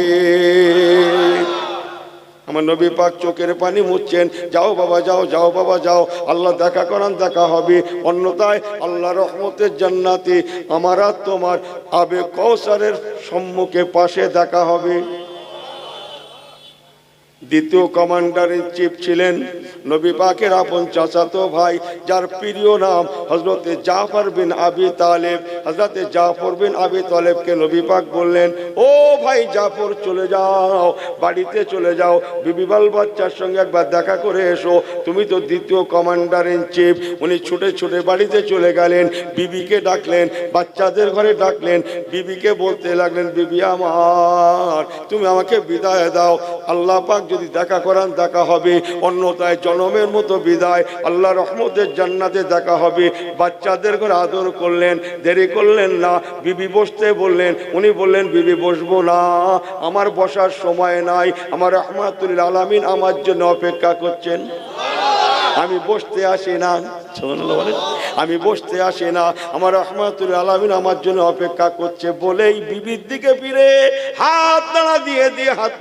আমার নবী পাক চোখের পানি মুছছেন, যাও বাবা যাও, যাও বাবা যাও, আল্লাহ দেখা করান, দেখা হবে। অন্যথায় আল্লাহ রহমতের জান্নাতে আমার আর তোমার আবে কাউসারের সম্মুখে পাশে দেখা হবে। দ্বিতীয় কমান্ডার ইন চিফ ছিলেন নবী পাকের আপন চাচাতো ভাই, যার প্রিয় নাম হযরতে জাফর বিন আবি তালেব। হযরতে জাফর বিন আবি তালেবকে নবী পাক বললেন, ও ভাই জাফর, চলে যাও, বাড়িতে চলে যাও, বিবি বাল বাচ্চার সঙ্গে একবার দেখা করে এসো। তুমি তো দ্বিতীয় কমান্ডার ইন চিফ। উনি ছুটে ছুটে বাড়িতে চলে গেলেন, বিবিকে ডাকলেন, বাচ্চাদের ঘরে ডাকলেন, বিবিকে বলতে লাগলেন, বিবি আমার, তুমি আমাকে বিদায় দাও। আল্লাহ পাক যদি দেখা করান দেখা হবে, অন্যথায় জনমের মতো বিদায়, আল্লাহ রহমতের জান্নাতে দেখা হবে। বাচ্চাদের করে আদর করলেন, দেরি করলেন না, বিবি বসতে বললেন, উনি বললেন বিবি বসবো না, আমার বসার সময় নাই, আমার রহমাতুল আলামিন আমার জন্য অপেক্ষা করছেন, আমি বসতে আসি না, আমি বসতে আসি না, আমার রহমাতুল আলামিন আমার জন্য অপেক্ষা করছে বলেই বিবির দিকে ফিরে হাত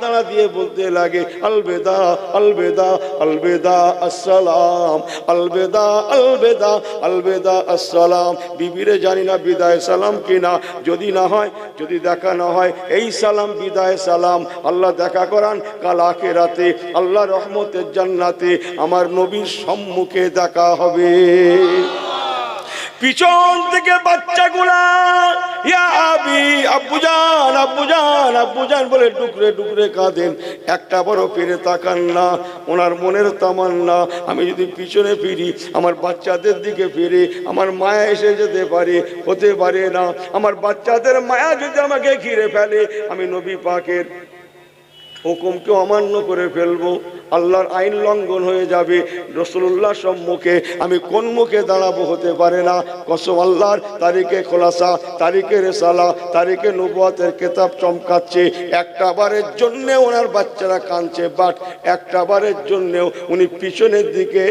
নাড়া দিয়ে বলতে লাগে আলবেদা আলবেদা আলবেদা আসসালাম, আলবেদা আলবেদা আলবেদা আসসালাম। বিবিরে জানি না বিদায় সালাম কিনা, যদি না হয়, যদি দেখা না হয়, এই সালাম বিদায় সালাম। আল্লাহ দেখা করান কাল আখিরাতে, আল্লাহ রহমতের জান্নাতে আমার নবীর সম্মুখে দেখা হবে। পিছন থেকে বাচ্চাগুলা ইয়া আবি, আব্বুজান আব্বুজান আব্বুজান বলে টুকরে টুকরে কাঁদেন, একটা বড় ফিরে তাকান না। ওনার মনের তামান্না আমি যদি পিছনে ফিরি, আমার বাচ্চাদের দিকে ফিরে, আমার মায়া এসে যেতে পারে, হতে পারে না, আমার বাচ্চাদের মায়া যদি আমাকে ঘিরে ফেলে, আমি নবী পাকের হুকুমকে অমান্য করে ফেলবো, আল্লাহর আইন লঙ্ঘন হয়ে যাবে। রাসূলুল্লাহ সম্মুখে আমি কোন মুখে দাঁড়াবো হতে পারে না। কসম আল্লাহর, তারিখে খোলাসা, তারিখে রেসালা, তারিখে নবুয়তের কিতাব চমকাচ্ছে, একটা বারের জন্য ওনার বাচ্চারা কাঁদছে, বাট একটা বারের জন্যেও উনি পিছনের দিকে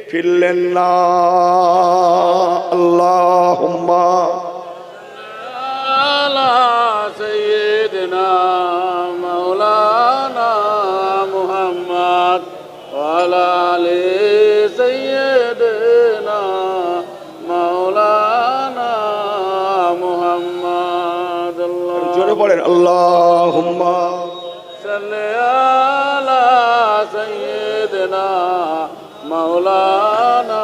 ফিরলেন না। আল্লাহুম্মা আলা সাইয়্যিদিনা মাওলানা মুহাম্মদ ওয়া আলা আলি সাইয়্যিদিনা মাওলানা মুহাম্মদ। জোরে পড়েন আল্লাহুম্মা সাল্লি আলা সাইয়্যিদিনা মাওলানা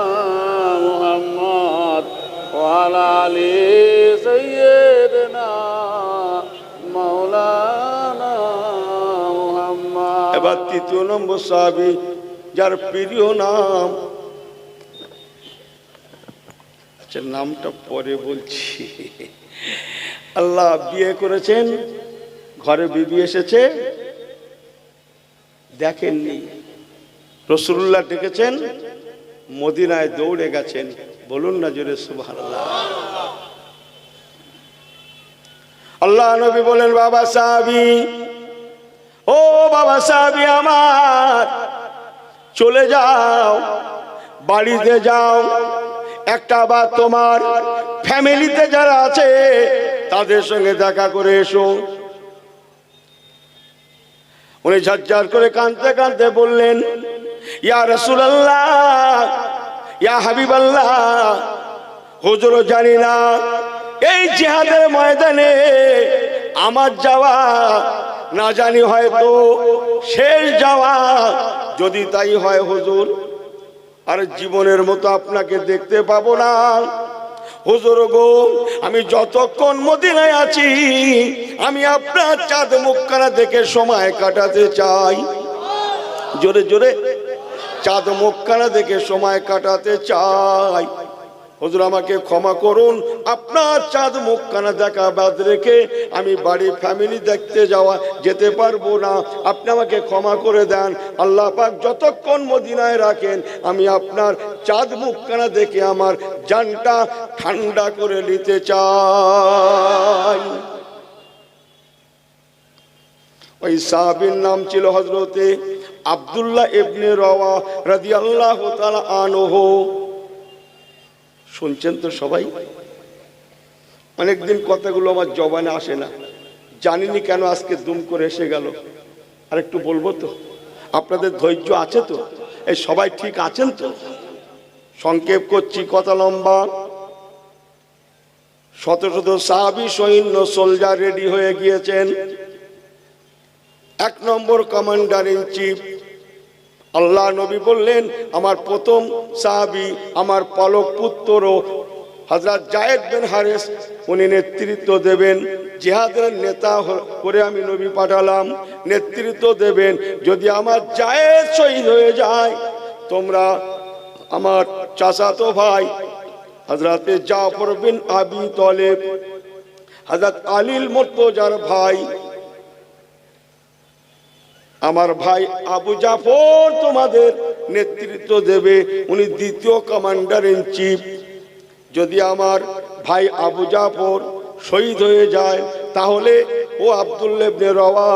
মুহাম্মদ ওয়া আলা আলি সাইয়্যিদিনা মাওলানা মুহাম্মদ। এবার তৃতীয় নম্বর সাহাবী, যার প্রিয় নাম, আচ্ছা নামটা পরে বলছি। আল্লাহ বিয়ে করেছেন, ঘরে বিবি এসেছে, দেখেননি, রাসূলুল্লাহ ডেকেছেন, মদিনায় দৌড়ে গেছেন। বলুন না জোরে সুবহানাল্লাহ। আল্লাহ নবী বলেন, বাবা সাহাবী, ও বাবা সাহাবী আমার, চলে যাও, বাড়িতে যাও, একটা বার তোমার ফ্যামিলিতে যারা আছে তাদের সঙ্গে দেখা করে এসো। উনি ঝরঝর করে কাঁদতে কাঁদতে বললেন, ইয়া রাসূলুল্লাহ, ইয়া হাবিবাল্লাহ, হুজুর জানি না এই জিহাদের ময়দানে আমার যাওয়া না জানি হয়তো শেষ যাওয়া, যদি তাই হয় হুজুর, আর জীবনের মতো আপনাকে দেখতে পাবো না। হুজুর গো, আমি যতক্ষণ মদিনায় আছি আমি আপনার চাঁদ মুখখানা দেখে সময় কাটাতে চাই। জোরে জোরে, চাঁদ মুখখানা দেখে সময় কাটাতে চাই। হুজুর আমাকে ক্ষমা করুন, আপনার চাঁদ মুখখানা দেখা বাদ রেখে আমি বাড়ি ফ্যামিলি দেখতে যেতে পারবো না, আপনি আমাকে ক্ষমা করে দেন। আল্লাহ পাক যতক্ষণ মদিনায় রাখেন আমি আপনার চাঁদ মুখখানা দেখে আমার জানটা ঠান্ডা করে নিতে চাই। ওই সাহাবীর নাম ছিল হযরতে আব্দুল্লাহ ইবনে রাওয়া রাদিয়াল্লাহু তাআলা আনহু। শুনছেন তো সবাই? অনেকদিন কথাগুলো আমার জবানে আসে না, জানিনি কেন আজকে দুম করে এসে গেল। আর একটু বলবো তো, আপনাদের ধৈর্য আছে তো? এই সবাই ঠিক আছেন তো? সংক্ষেপ করছি, কথা লম্বা। শত শত সাহাবী সৈন্য সোলজার রেডি হয়ে গিয়েছেন। 1 নম্বর কমান্ডার ইন চিফ আল্লাহ নবী বললেন, আমার প্রথম সাহাবী, আমার পালক পুত্র হযরত যায়েদ বিন হারেস, উনি নেতৃত্ব দেবেন। জিহাদের নেতা করে আমি নবী পাঠালাম, নেতৃত্ব দেবেন। যদি আমার যায়েদ শহীদ হয়ে যায়, তোমরা আমার চাচাতো ভাই হযরত জাফর বিন আবি তালেব, হযরত আলীল মুর্তজার ভাই, আমার ভাই আবু জাফর তোমাদের নেতৃত্ব দেবে, উনি দ্বিতীয় কমান্ডার ইন চিফ। যদি আমার ভাই আবু জাফর শহীদ হয়ে যায় তাহলে ও আব্দুল্লাহ ইবনে রওয়া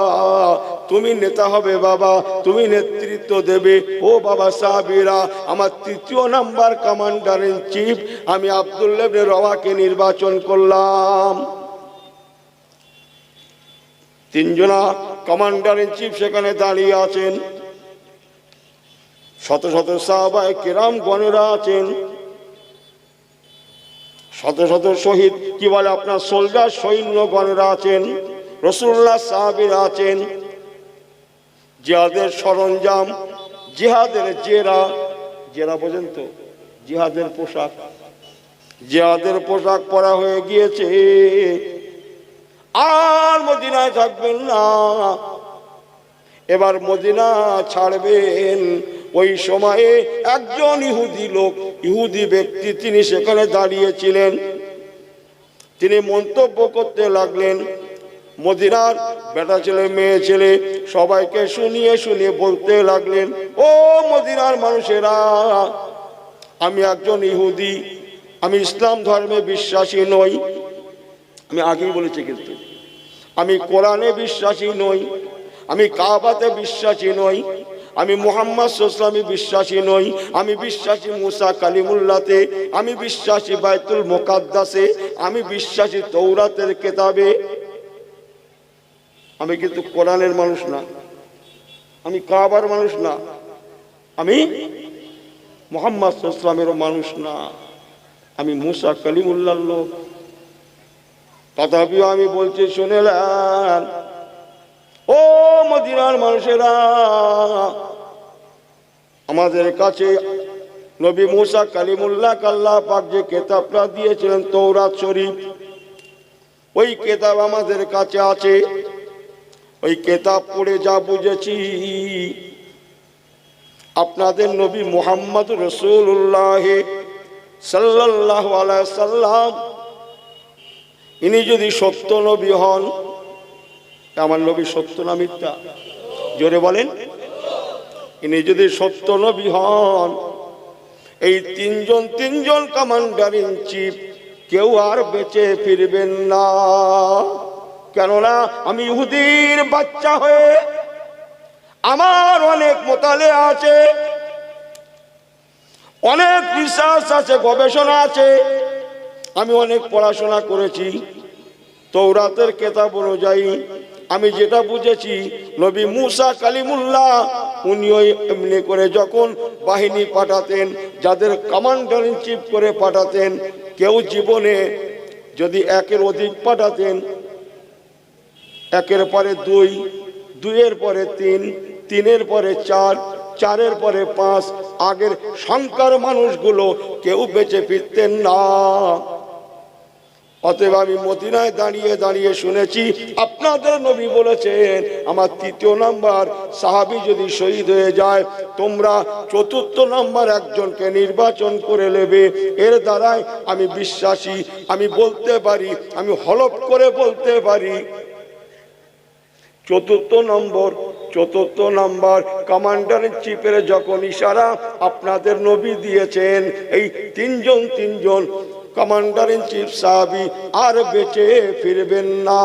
তুমি নেতা হবে বাবা, তুমি নেতৃত্ব দেবে। ও বাবা সাহাবীরা, আমার তৃতীয় নাম্বার কমান্ডার ইন চিফ আমি আব্দুল্লাহ ইবনে রওয়াকে নির্বাচন করলাম। তিনজনা কমান্ডার ইন চিফ সেখানে দাঁড়িয়ে আছেন, শত শত সাহাবায়ে কেরাম গণেরা আছেন, শত শত শহীদ কি বলে আপনার সোলজার সৈন্য গণেরা আছেন, রাসূলুল্লাহ সাহাবীরা আছেন। জিহাদের সরঞ্জাম, জিহাদের জেরা বোঝেন তো, জিহাদের পোশাক, জিহাদের পোশাক পরা হয়ে গিয়েছে। আর মদিনায় থাকবেন না, এবার মদিনা ছাড়বেন। ওই সময়ে একজন ইহুদি লোক, ইহুদি ব্যক্তি তিনি সেখানে দাঁড়িয়েছিলেন। তিনি মন্তব্য করতে লাগলেন, মদিনার বেটা ছেলে মেয়ে ছেলে সবাইকে শুনিয়ে শুনিয়ে বলতে লাগলেন, ও মদিনার মানুষেরা, আমি একজন ইহুদি, আমি ইসলাম ধর্মে বিশ্বাসী নই। আমি আগেই বলেছি, কিন্তু আমি কোরআনে বিশ্বাসী নই, আমি কাবাতে বিশ্বাসী নই, আমি মুহাম্মদ সাল্লাল্লাহু আলাইহি ওয়াসাল্লামে বিশ্বাসী নই, আমি বিশ্বাসী মুসা কালিমুল্লাহতে, আমি বিশ্বাসী বাইতুল মুকাদ্দাসে, আমি বিশ্বাসী তৌরাতের কিতাবে। আমি কিন্তু কোরআনের মানুষ না, আমি কাবার মানুষ না, আমি মুহাম্মদ সাল্লাল্লাহু আলাইহি ওয়াসাল্লামেরও মানুষ না, আমি মুসা কালিমুল্লাহর লোক। তথাপিও আমি বলছি শুনেলেন, ও মদিনার মানুষেরা, আমাদের কাছে নবী মুসা কালিমুল্লাহ আল্লাহ পাক যে কিতাবটা দিয়েছিলেন তৌরাত শরীফ, ওই কিতাব আমাদের কাছে আছে। ওই কিতাব পড়ে যা বুঝেছি, আপনাদের নবী মুহাম্মদ রাসূলুল্লাহ সাল্লাল্লাহু আলাইহি সাল্লাম ইনি যদি সত্য নবী হন, আমার নবী সত্য না মিথ্যা? জোরে বলেন। ইনি যদি সত্য নবী হন, এই তিনজন কমান্ডার ইন চিফ কেউ আর বেঁচে ফিরবেন না। কেননা আমি ইহুদির বাচ্চা হয়ে আমার অনেক মোতালে আছে, অনেক রিসার্চ আছে, গবেষণা আছে, আমি অনেক পড়াশোনা করেছি। তৌরাতের কিতাব অনুযায়ী আমি যেটা বুঝেছি, নবী মুসা কালিমুল্লাহ উনিও এমনি করে যখন বাহিনী পাঠাতেন, যাদের কমান্ডার ইন চিফ করে পাঠাতেন, কেউ জীবনে যদি একের অধিক পাঠাতেন, একের পরে দুই, দুইয়ের পরে তিন, তিনের পরে চার, চারের পরে পাঁচ, আগের সংখ্যার মানুষগুলো কেউ বেঁচে ফিরতেন না। অতএব আমি মদিনায় দাঁড়িয়ে দাঁড়িয়ে শুনেছি আপনাদের নবী বলেছেন, আমার তৃতীয় নাম্বার সাহাবী যদি শহীদ হয়ে যায়, তোমরা চতুর্থ নাম্বার একজনকে নির্বাচন করে নেবে। এর দ্বারাই আমি বিশ্বাসী, আমি বলতে পারি, আমি হলফ করে বলতে পারি, চতুর্থ নম্বর কমান্ডার ইন চিফের যখন ইশারা আপনাদের নবী দিয়েছেন, এই তিনজন কমান্ডার ইন চিফ সাহাবী আর বেঁচে ফিরবেন না।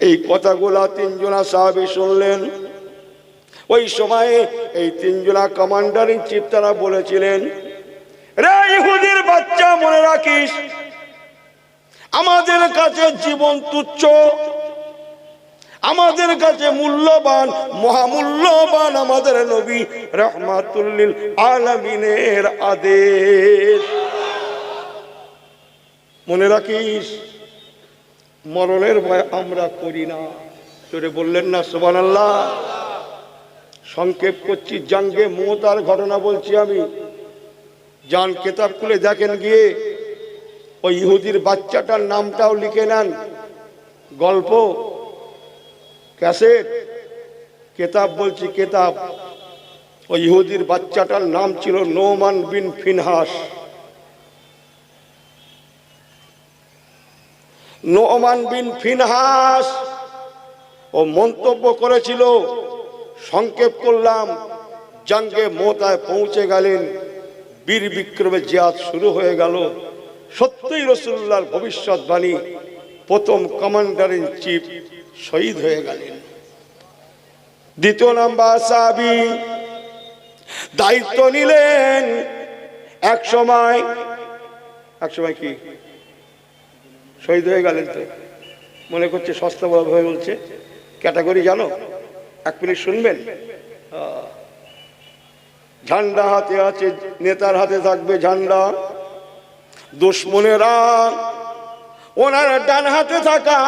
এই কথাগুলা তিনজনা সাহাবী শুনলেন। ওই সময়ে এই তিনজনা কমান্ডার ইন চিফ তারা বলেছিলেন, রে ইহুদির বাচ্চা, মনে রাখিস আমাদের কাছে জীবন তুচ্ছ, আমাদের কাছে মূল্যবান, মহামূল্যবান আমাদের নবী রাহমাতুল লিল আলামিনের আদেশ। মনে রাখিস, মরণের ভয় আমরা করি না। তোরে বললেন না সুবহানাল্লাহ? সংক্ষেপ করছি, জাঙ্গে মুতার ঘটনা বলছি আমি। যান কিতাব খুলে দেখেন গিয়ে, ওই ইহুদির বাচ্চাটার নামটাও লিখে নেন, গল্প, ক্যাসেট, কিতাব বলছি কিতাব। ওই ইহুদির বাচ্চাটার নাম ছিল নোমান বিন ফিনহাস। নোমান বিন ফিনহাস ও মন্তব্য করেছিল, সংক্ষেপ করলাম, জঙ্গে মোতায় পৌঁছে গেলেন, বীর বিক্রমে জিহাদ শুরু হয়ে গেল। সত্যই রাসূলুল্লাহর ভবিষ্যৎবাণী, প্রথম কমান্ডার ইন চিফ শহীদ হয়ে গেলেন। দ্বিতীয় নাম্বার সাহাবী দায়িত্ব নিলেন। এক সময় কি শহীদ হয়ে গেলেন, তো মনে করছে সস্তা ভাবে বলছে, ক্যাটাগরি জানো? 1 মিনিট শুনবেন। ঝান্ডা হাতে আছে, নেতার হাতে থাকবে ঝান্ডা, দুশমনেরা ওনার ডান হাতে থাকা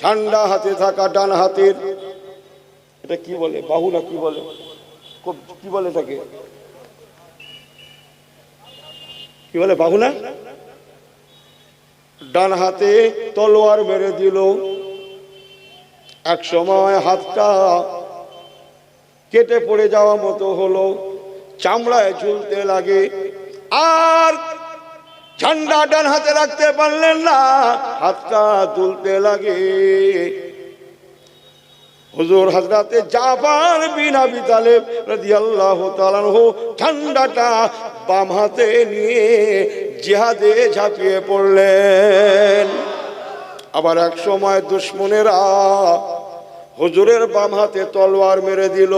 ঝান্ডা, হাতে থাকা ডান হাতের, এটা কি বলে, বাহু না কি বলে, কি বলে তাকে, কি বলে, বাহু না? ডান হাতে তলোয়ার মেরে দিল। এক সময় হাতটা কেটে পড়ে যাওয়া মতো হলো, চামড়ায় ঝুলতে লাগে, আর ঝান্ডা ডান হাতে রাখতে পারলেন না, হাতটা দুলতে লাগে। হুজুর হযরতে জাফর বিন আবি তালেব রাদিয়াল্লাহু তাআলা আনহু ঝান্ডাটা বাম হাতে নিয়ে জিহাদে ঝাঁপিয়ে পড়লেন। আবার এক সময় দুশমনেরা হুজুরের বাম হাতে তলোয়ার মেরে দিল,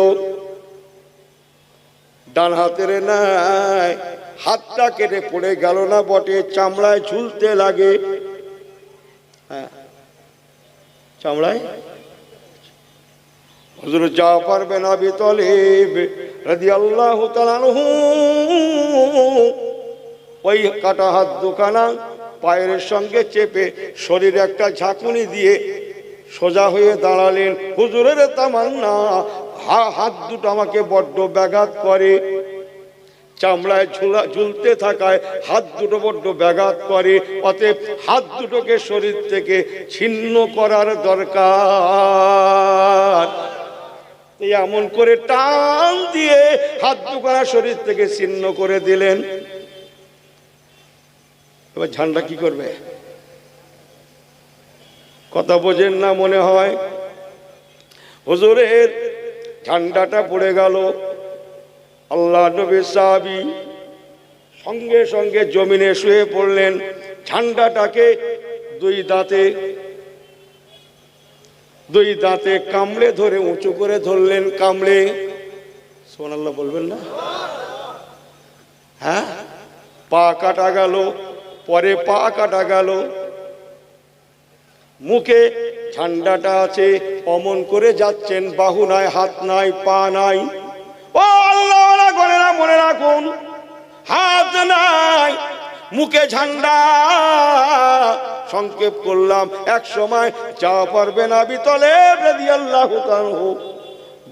ডান হাতের নাই, হাতটা কেটে পড়ে গেল না বটে, চামড়ায় ঝুলতে লাগে। হ্যাঁ, চামড়ায়। হুজুর জাফর বিন আবি তালেব রাদিয়াল্লাহু তাআলা আনহু ওই কাটা হাত দুখানা পায়ের সঙ্গে চেপে শরীরে একটা ঝাঁকুনি দিয়ে সোজা হয়ে দাঁড়ালেন। হুজুরের তামান্না, হাত দুটো আমাকে বড্ড ব্যাঘাত করে, চামড়ায় ঝুলতে থাকায় হাত দুটো বড্ড ব্যাঘাত করে, অতএব হাত দুটোকে শরীর থেকে ছিন্ন করার দরকার। এমন করে টান দিয়ে হাত দুখানা শরীর থেকে ছিন্ন করে দিলেন। এবার ঝান্ডা কি করবে? কথা বোঝেন না মনে হয়। হুজুরের ঝান্ডাটা পড়ে গেল। আল্লাহ নবীর সাহাবী সঙ্গে সঙ্গে জমিনে শুয়ে পড়লেন, ঝান্ডাটাকে দুই দাঁতে কামড়ে ধরে উঁচু করে ধরলেন, কামড়ে। সুবহানাল্লাহ বলবেন না? হ্যাঁ, পা কাটা গেল, পরে পা কাটা গেল, মুখে ঝান্ডাটা আছে, অমন করে যাচ্ছেন, বাহু নাই, হাত নাই, পা নাই। ও আল্লাহওয়ালা গণেরা মনে রাখুন, হাত নাই, মুখে ঝান্ডা। সংক্ষেপ করলাম, এক সময় জাফর বিন আবি তালেব রাদিয়াল্লাহু তাআলা আনহু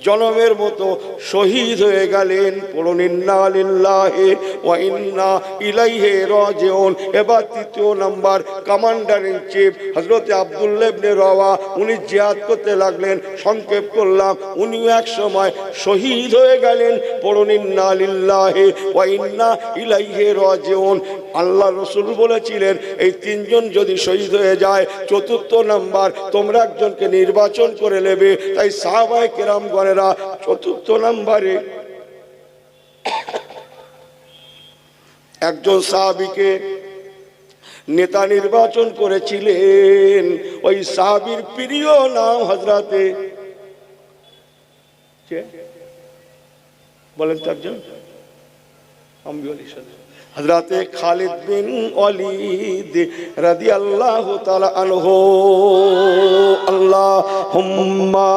জনমের মতো শহীদ হয়ে গেলেন। পড়ুন ইন্না লিল্লাহি ওয়া ইন্না ইলাইহি রাজিউন। এবার তৃতীয় নাম্বার কমান্ডার ইন চিফ হযরতে আব্দুল্লাহ ইবনে রাওয়া, উনি জিহাদ করতে লাগলেন। সংক্ষেপ করলাম, উনিও এক সময় শহীদ হয়ে গেলেন। পড়ুন ইন্না লিল্লাহি ওয়া ইন্না ইলাইহি রাজিউন। আল্লাহ রাসূল বলেছিলেন, এই তিনজন যদি শহীদ হয়ে যায়, চতুর্থ নাম্বার তোমরা একজনকে নির্বাচন করে নেবে। তাই সাহাবায়ে কেরাম গণেরা চতুর্থ নাম্বারে একজন সাহাবীকে নেতা নির্বাচন করেছিলেন। ওই সাহাবীর প্রিয় নাম হযরতে, বলেন তো একজন, আমি বলি হযরতে খালিদ বিন ওয়ালিদ রাদিয়াল্লাহু তাআলা আনহু। আল্লাহুম্মা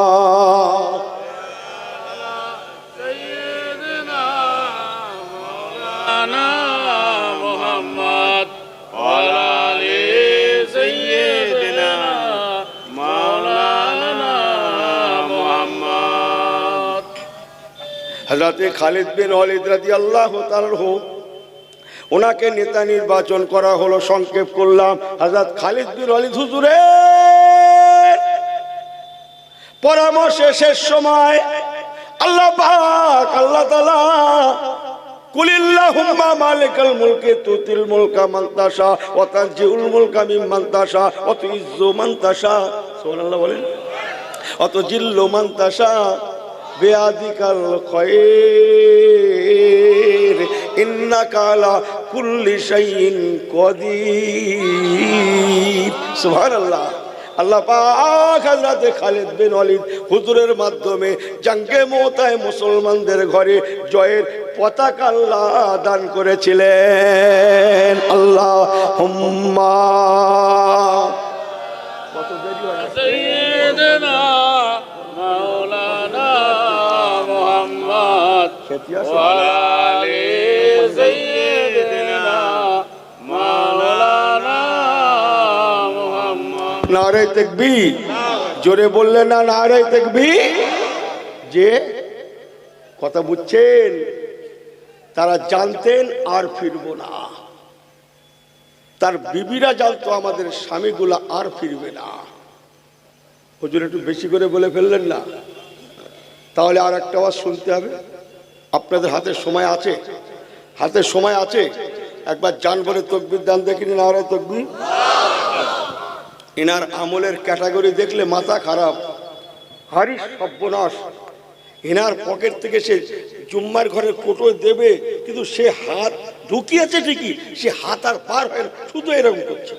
সাইয়্যিদিনা মাওলানা মুহাম্মদ ওয়া আলা আলি সাইয়্যিদিনা মাওলানা মুহাম্মদ। হযরতে খালিদ বিন ওয়ালিদ রাদিয়াল্লাহু তাআলা আনহু, ওনাকে নেতা নির্বাচন করা হলো। সংক্ষেপ করলাম, হযরত খালিদ বিন ওয়ালিদ হুজুরের পরামর্শ, 6 মাসে শেষ সময় আল্লাহ পাক আল্লাহ তাআলা কুলিল্লাহুম্মা মালিকাল মুলকি তুতিল মুলকা মান তাশা ওয়া তানজিউল মুলকা মিম্মান তাশা ওয়া তুইজ্জু মান তাশা। সুবহানাল্লাহ বলেন। ওয়া তুজিল্লু মান তাশা বিয়াদিকাল খায়র ইন্নাকা আলা কুল্লি শাইইন কাদির। সুবহানাল্লাহ। আল্লাহ পাক হযরত খালিদ বিন ওয়ালিদ হুজুরের মাধ্যমে জঙ্গে মুতায় মুসলমানদের ঘরে জয়ের পতাকা আল্লাহ দান করেছিলেন। আল্লাহুম্মা কত দেরি হয় সাইয়্যিদিনা মাওলানা মুহাম্মদ ওয়া আলি সাইয়্যিদিনা মাওলানা মুহাম্মদ। নারে তাকবীর, জোরে বললেন না নারে তাকবীর। যে কথা বুঝছেন, তারা জানতেন আর ফিরবো না। তার বিবিরা জানতো আমাদের স্বামীগুলা আর ফিরবে না। হুজুর একটু বেশি করে বলে ফেললেন না? তাহলে আর একটা আওয়াজ শুনতে হবে। আপনাদের হাতে সময় আছে, হাতে সময় আছে। একবার জান বলে তাকবীর দান দেখিনি, নারে তাকবীর। এনার আমলের ক্যাটাগরি দেখলে মাথা খারাপ। হারি সর্বনাশ। এনার পকেট থেকে সে জুম্মার ঘরের কোটো দেবে, কিন্তু সে হাত ঢুকিয়েছে ঠিকই, সে হাত আর পার হয় না, শুধু এরকম করছে।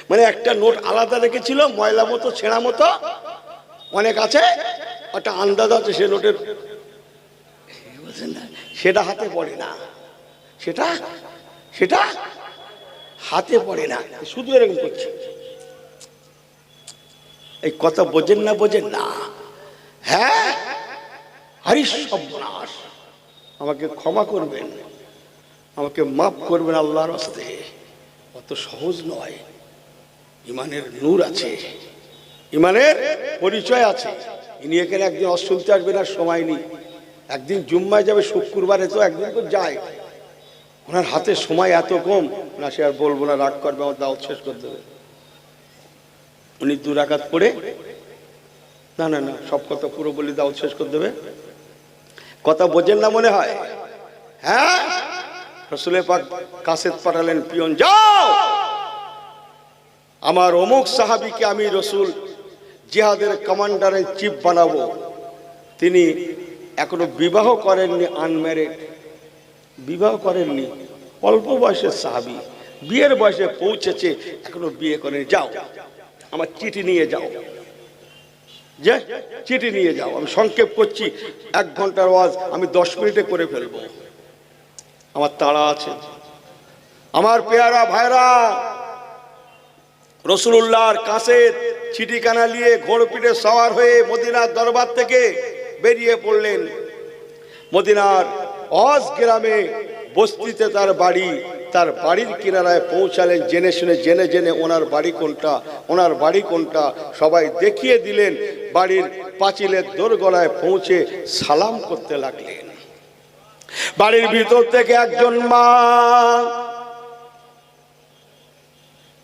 মানে একটা নোট আলাদা রেখেছিল, ময়লা মতো ছেঁড়া মতো অনেক আছে, একটা আন্দাজ আছে সে নোটের, বুঝলেন না? সেটা হাতে পড়ে না, সেটা সেটা হাতে পড়ে না, শুধু এরকম করছে। এই কথা বোঝেন না, বোঝেন না? হ্যাঁ, হারি সর্বনাশ। আমাকে ক্ষমা করবেন, আমাকে মাফ করবেন আল্লাহর রাস্তে। অত সহজ নয়। ইমানের নূর আছে, ইমানের পরিচয় আছে। ইনি এখানে একদিন শুনতে আসবেন, আর সময় নেই। একদিন জুম্মায় যাবে, শুক্রবারে তো একদিন তো যায়। ওনার হাতে সময় এত কম না, সে আর বলবো না, রাগ করবে, আমার দাওয়াত শেষ করে দেবে। উনি 2 রাকাত পড়ে, না না না, সব কথা পুরো বলি, দাওয়াত শেষ করে দেবে। কথা বোঝেন না মনে হয়? হ্যাঁ, রাসূল পাক কাসেদ পাঠালেন, পিয়ন যাও, আমার অমুক সাহাবীকে আমি রাসূল জিহাদের কমান্ডারের চিফ বানাবো। তিনি এখনো বিবাহ করেননি, আনম্যারিড, বিবাহ করেননি, অল্প বয়সের সাহাবী, বিয়ের বয়সে পৌঁছেছে, এখনো বিয়ে করেনি। যাও, আমার চিঠি নিয়ে যাও, যে চিঠি নিয়ে যাও। আমি সংক্ষেপ করছি, 1 ঘন্টার ওয়াজ আমি 10 মিনিটে করে ফেলবো, আমার তাড়া আছে। আমার পেয়ারা ভাইরা, রাসূলুল্লাহর কাছে চিঠিখানা নিয়ে ঘোড় পিঠে সওয়ার হয়ে মদিনার দরবার থেকে বেরিয়ে পড়লেন। মদিনার অজ গ্রামে বস্তিতে তার বাড়ি, তার বাড়ির কিনারায় পৌঁছালেন। জেনে শুনে, জেনে জেনে ওনার বাড়ি কোনটা, ওনার বাড়ি কোনটা সবাই দেখিয়ে দিলেন। বাড়ির পাঁচিলের দোরগোড়ায় পৌঁছে সালাম করতে লাগলেন। বাড়ির ভিতর থেকে একজন মা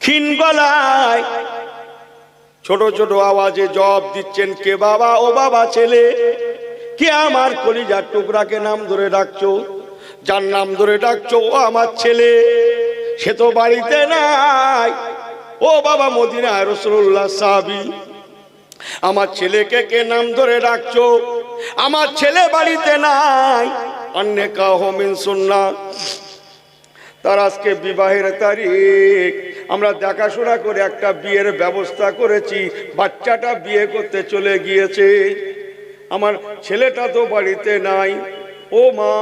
ক্ষীণ গলায় ছোট ছোট আওয়াজে জবাব দিচ্ছেন, কে বাবা? ও বাবা, ছেলে। কে আমার কলিজার টুকরাকে নাম ধরে ডাকছো? যার নাম ধরে ডাকছো ও আমার ছেলে, সে তো বাড়িতে নাই। ও বাবা, মদিনায় রাসূলুল্লাহ সাহাবী, আমার ছেলেকে কে নাম ধরে ডাকছো? আমার ছেলে বাড়িতে নাই। অন্নেকাহ মিন সুন্নাহ, তার আজকে বিবাহের তারিখ। আমরা দেখাশোনা করে একটা বিয়ের ব্যবস্থা করেছি, বাচ্চাটা বিয়ে করতে চলে গিয়েছে, আমার ছেলেটা তো বাড়িতে নাই। ও মা,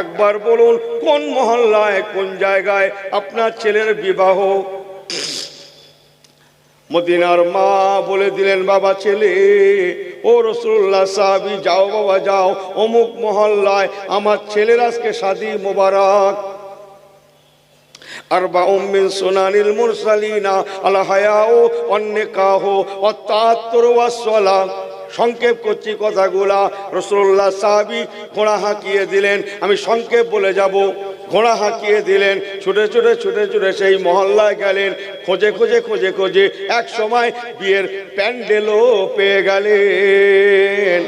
একবার বলুন কোন মহল্লায়, কোন জায়গায় আপনার ছেলের বিবাহ? মদিনার মা বলে দিলেন, বাবা ছেলে, ও রাসূলুল্লাহ সাহাবী, যাও বাবা যাও, অমুক মহল্লায় আমার ছেলের আজকে শাদী মোবারক। আরবাউম মিন সুনানিল মুরসালিনা আল হায়াউ ওয়ান নিকাহু ওয়াত তাআত্তুরু ওয়াস সালাত। সংক্ষেপ করছি কথাগুলা। রাসূলুল্লাহ সাহাবী ঘোড়া হাঁকিয়ে দিলেন, আমি সংক্ষেপ বলে যাব। ঘোড়া হাঁকিয়ে দিলেন, ছুটে ছুটে ছুটে ছুটে সেই মহল্লায় গেলেন। খোঁজে খোঁজে খোঁজে খোঁজে এক সময় বিয়ের প্যান্ডেলও পেয়ে গেলেন।